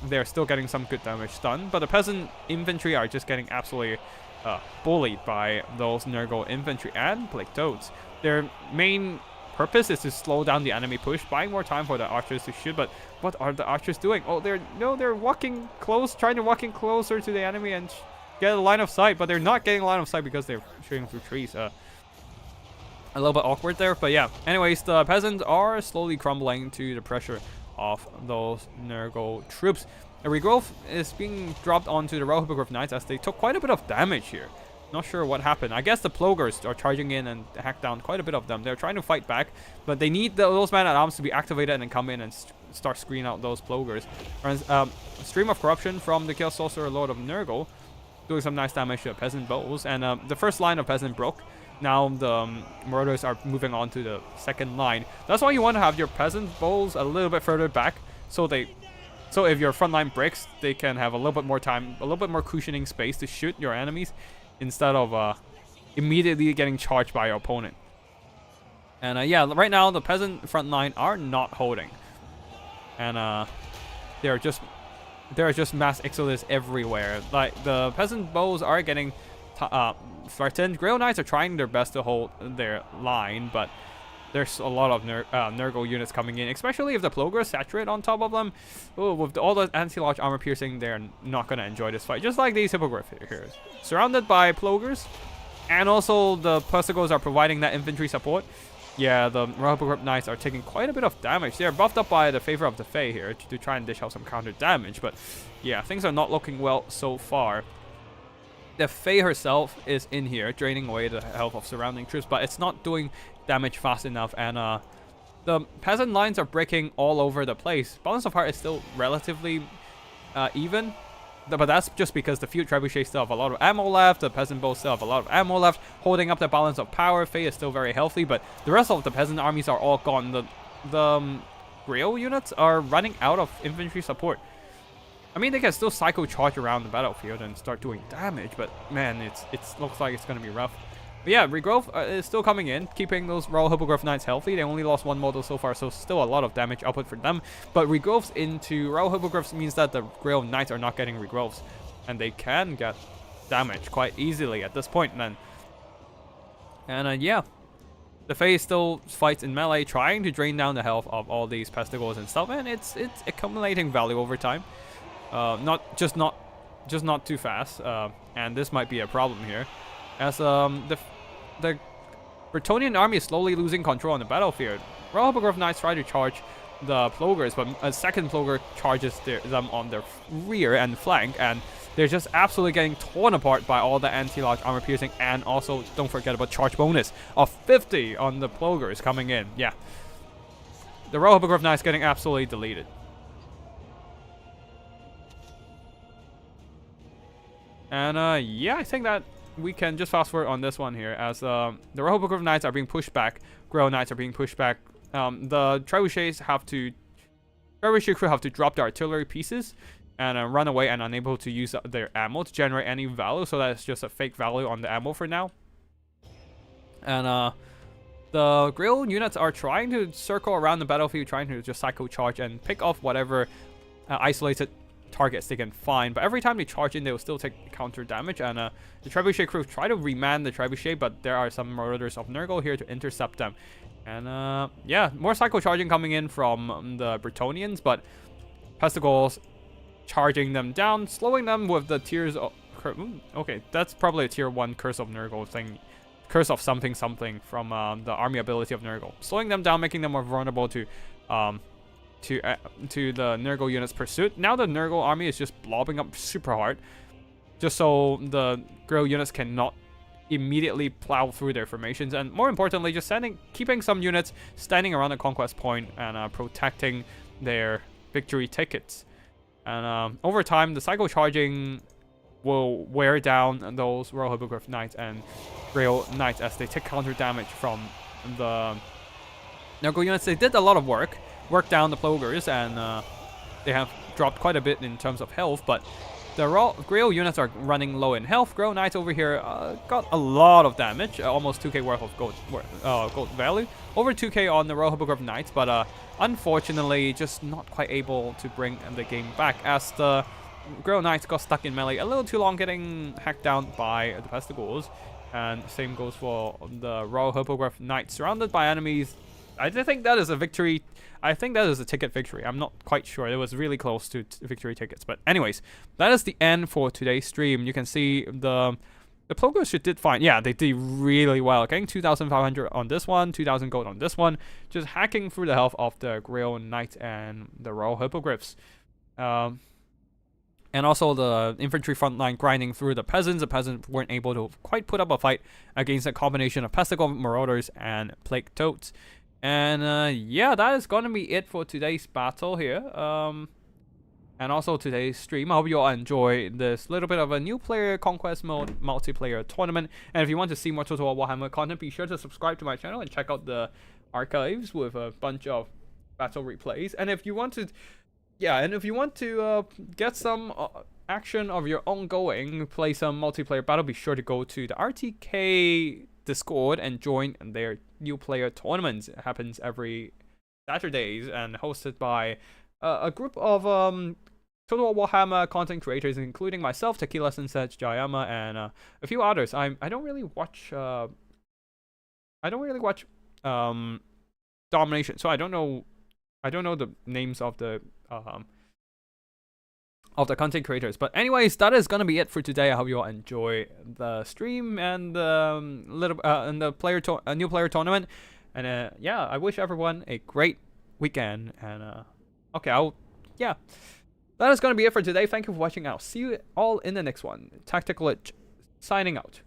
they're still getting some good damage done. But the peasant infantry are just getting absolutely bullied by those Nurgle infantry and plague toads. Their main purpose is to slow down the enemy push, buying more time for the archers to shoot. But what are the archers doing? Oh, they're walking close, trying to walk in closer to the enemy and get a line of sight, but they're not getting a line of sight because they're shooting through trees. A little bit awkward there, but yeah. Anyways, the peasants are slowly crumbling to the pressure of those Nurgle troops. A regrowth is being dropped onto the Royal Hippogriff Knights as they took quite a bit of damage here. Not sure what happened. I guess the Plogers are charging in and hack down quite a bit of them. They're trying to fight back, but they need those man-at-arms to be activated and then come in and start screening out those Plogers. Stream of Corruption from the Chaos Sorcerer Lord of Nurgle, doing some nice damage to the peasant bows. And the first line of peasant broke. Now the marauders are moving on to the second line. That's why you want to have your peasant bows a little bit further back, so if your front line breaks, they can have a little bit more time, a little bit more cushioning space to shoot your enemies, instead of immediately getting charged by your opponent. And yeah, right now the peasant front line are not holding, and they're just mass exodus everywhere. Like, the peasant bows are getting threatened. Grail Knights are trying their best to hold their line, but there's a lot of Nurgle units coming in, especially if the Plogers saturate on top of them. Ooh, with all the anti-launch armor piercing, they're not going to enjoy this fight. Just like these Hippogriff here. Surrounded by Plogers, and also the Persicles are providing that infantry support. Yeah, the Royal Hippogriff Knights are taking quite a bit of damage. They're buffed up by the favor of the Fae here to try and dish out some counter damage. But yeah, things are not looking well so far. The Fae herself is in here, draining away the health of surrounding troops, but it's not doing damage fast enough. And the peasant lines are breaking all over the place. Balance of Heart is still relatively even, but that's just because the Field Trebuchet still have a lot of ammo left, the peasant bows still have a lot of ammo left, holding up the balance of power. Fae is still very healthy, but the rest of the peasant armies are all gone. The Grail units are running out of infantry support. I mean, they can still psycho charge around the battlefield and start doing damage, but man, it looks like it's going to be rough. But yeah, regrowth is still coming in, keeping those Royal Hippogriff Knights healthy. They only lost one model so far, so still a lot of damage output for them. But regrowths into Royal Hippogriffs means that the Grail Knights are not getting regrowths, and they can get damage quite easily at this point. And yeah, the Fae still fights in melee, trying to drain down the health of all these Pestigores and stuff, and it's accumulating value over time. Just not too fast, and this might be a problem here, as the Bretonnian army is slowly losing control on the battlefield. Royal Hippogriff Knights try to charge the Plogers, but a second Ploger charges them on their rear and flank, and they're just absolutely getting torn apart by all the anti-large armor piercing, and also don't forget about charge bonus of 50 on the Plogers coming in. Yeah, the Royal Hippogriff Knights getting absolutely deleted. And yeah, I think that we can just fast forward on this one here, as the Royal Hippogriff Knights are being pushed back, Grail Knights are being pushed back. The Trebuchet crew have to drop the artillery pieces and run away, and unable to use their ammo to generate any value, so that's just a fake value on the ammo for now. And the Grail units are trying to circle around the battlefield, trying to just psycho charge and pick off whatever isolated targets they can find, but every time they charge in, they will still take counter damage. And the Trebuchet crew try to remand the Trebuchet, but there are some Marauders of Nurgle here to intercept them. And yeah, more psycho charging coming in from the Bretonnians, but Pestigores charging them down, slowing them with the Tears of... Okay, that's probably a tier 1 Curse of Nurgle thing. Curse of something from the army ability of Nurgle. Slowing them down, making them more vulnerable to the Nurgle units' pursuit. Now the Nurgle army is just blobbing up super hard, just so the Grail units cannot immediately plow through their formations, and more importantly, just keeping some units standing around the conquest point and protecting their victory tickets. And over time, the psycho charging will wear down those Royal Hippogriff Knights and Grail Knights as they take counter damage from the Nurgle units. They did a lot of work down the Plogers, and they have dropped quite a bit in terms of health, but the Grail units are running low in health. Grail Knights over here got a lot of damage, almost 2k worth of gold value, over 2k on the Royal Hippogriff Knights, but unfortunately just not quite able to bring the game back, as the Grail Knights got stuck in melee a little too long, getting hacked down by the Pestigores. And same goes for the Royal Hippogriff Knights, surrounded by enemies. I think that is a victory. I think that is a ticket victory. I'm not quite sure. It was really close to victory tickets. But anyways, that is the end for today's stream. You can see the Plogers did fine. Yeah, they did really well. Getting 2,500 on this one, 2,000 gold on this one. Just hacking through the health of the Grail Knight and the Royal Hippogriffs. And also the infantry front line grinding through the peasants. The peasants weren't able to quite put up a fight against a combination of Pestigore Marauders and Plague Toads. And yeah, that is gonna be it for today's battle here. And also today's stream. I hope you all enjoy this little bit of a new player Conquest mode multiplayer tournament. And if you want to see more Total War Warhammer content, be sure to subscribe to my channel and check out the archives with a bunch of battle replays. And if you want to, get some action of your own going, play some multiplayer battle, be sure to go to the RTK Discord and join their new player tournaments. It happens every Saturdays and hosted by a group of Total War Warhammer content creators, including myself, Tequila Sunset, Jayama, and a few others. I don't really watch Domination, so I don't know the names of the content creators. But anyways, that is gonna be it for today. I hope you all enjoy the stream and the new player tournament. And yeah, I wish everyone a great weekend. And that is gonna be it for today. Thank you for watching. I'll see you all in the next one. Tactical Itch signing out.